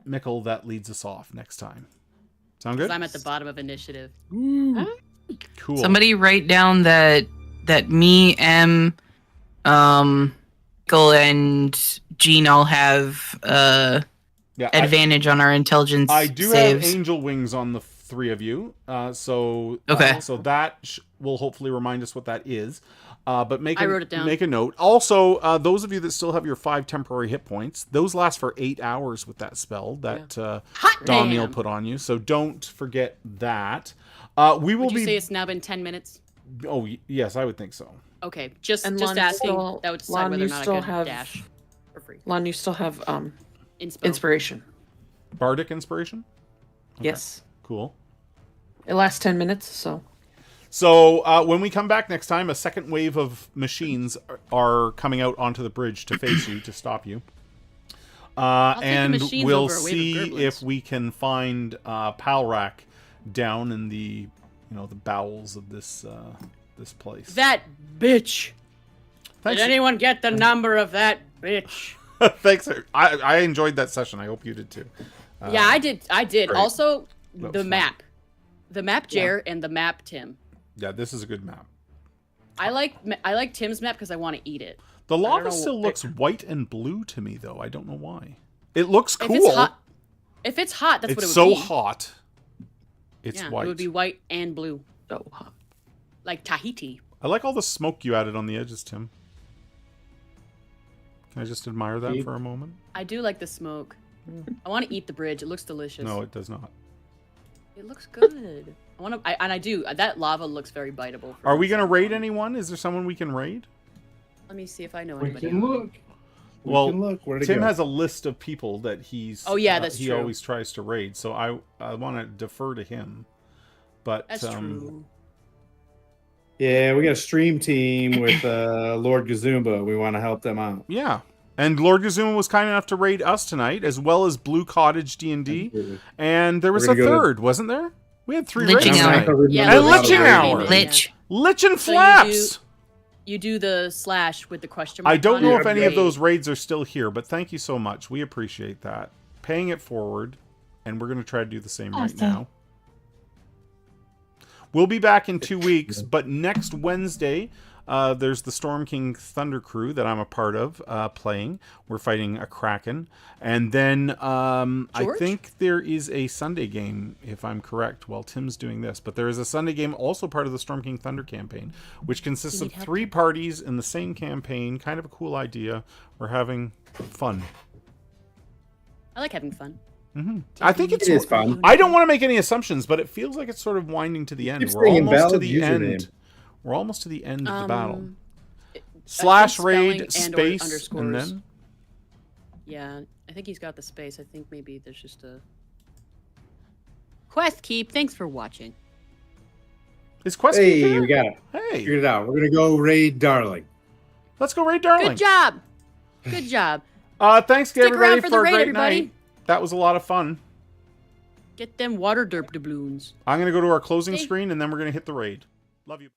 Mikkel that leads us off next time. Sound good? Because I'm at the bottom of initiative. Cool. Somebody write down that me, M, Michael, and Jean all have yeah, advantage on our intelligence I do saves. have angel wings on the 3 of you. So Okay. so that will hopefully remind us what that is. But I wrote it down. Make a note. Also, those of you that still have your 5 temporary hit points, those last for 8 hours with that spell that Hot Daniel damn. put on you. So don't forget that. We will Would you be. say it's now been 10 minutes? Oh yes, I would think so. Okay, just And just Lon, asking. still- That would decide Lon, whether or you not I still could have- dash for free. Lon, you still have Inspo. inspiration. Bardic inspiration. Yes. Cool. It lasts 10 minutes, so. So when we come back next time, a second wave of machines are coming out onto the bridge to face you, to stop you. take the And machines we'll over a wave of see gremlins. if we can find Palrak down in the, the bowels of this this place. That bitch. Thanks. Did anyone get the number of that bitch? Thanks. I enjoyed that session. I hope you did too. Yeah, I did. great. Also, That the was fun. map. The map, Jer, and the map, Tim. Yeah, this is a good map. I like Tim's map because I want to eat it. The don't lava know- still looks white and blue to me, though. I don't know why. It looks cool. If it's hot, that's what it It's would so be. hot. It's Yeah, white. it would be white and blue. So hot. Like Tahiti. I like all the smoke you added on the edges, Tim. Can I just admire that for a moment? I do like the smoke. I want to eat the bridge. It looks delicious. No, it does not. It looks good. I do. That lava looks very biteable. Are we going to raid anyone? Is there someone we can raid? Let me see if I know We anybody. can look. Well, can look. Where'd it Tim go? has a list of people that he's. Oh, yeah, that's he true. always tries to raid, so I want to defer to him. But That's true. Yeah, we got a stream team with Lord Gazumba. We want to help them out. Yeah, and Lord Gazuma was kind enough to raid us tonight, as well as Blue Cottage D&D, and there was a third, wasn't there? We had 3 raids Liching tonight. Hour. Yeah, and the Liching Hour. Hour. Lich. Lich and So Flaps. You do the slash with the question mark. I don't on know it. if any of those raids are still here, but thank you so much. We appreciate that. Paying it forward, and we're going to try to do the same right now. We'll be back in 2 weeks, but next Wednesday, there's the Storm King Thunder Crew that I'm a part of playing. We're fighting a Kraken. And then I think there is a Sunday game, if I'm correct, while Tim's doing this. But there is a Sunday game also part of the Storm King Thunder campaign, which consists of 3 parties in the same campaign. Kind of a cool idea. We're having fun. I like having fun. I think it is fun. I don't want to make any assumptions, but it feels like it's sort of winding to the end. Keep We're saying almost to invalid the username. end. We're almost to the end of the battle. Slash Raid space and then Yeah, I think he's got the space. I think maybe there's just a quest keep. Thanks for watching. is quest Hey, keep here? we got it. Hey, Figured it out. We're gonna go raid Darling. let's go raid Darling. Good job. Good job. Thanks to Stick everybody around for the a raid, great everybody. night. That was a lot of fun. Get them water derp doubloons. I'm gonna go to our closing Okay. screen and then we're gonna hit the raid. Love you.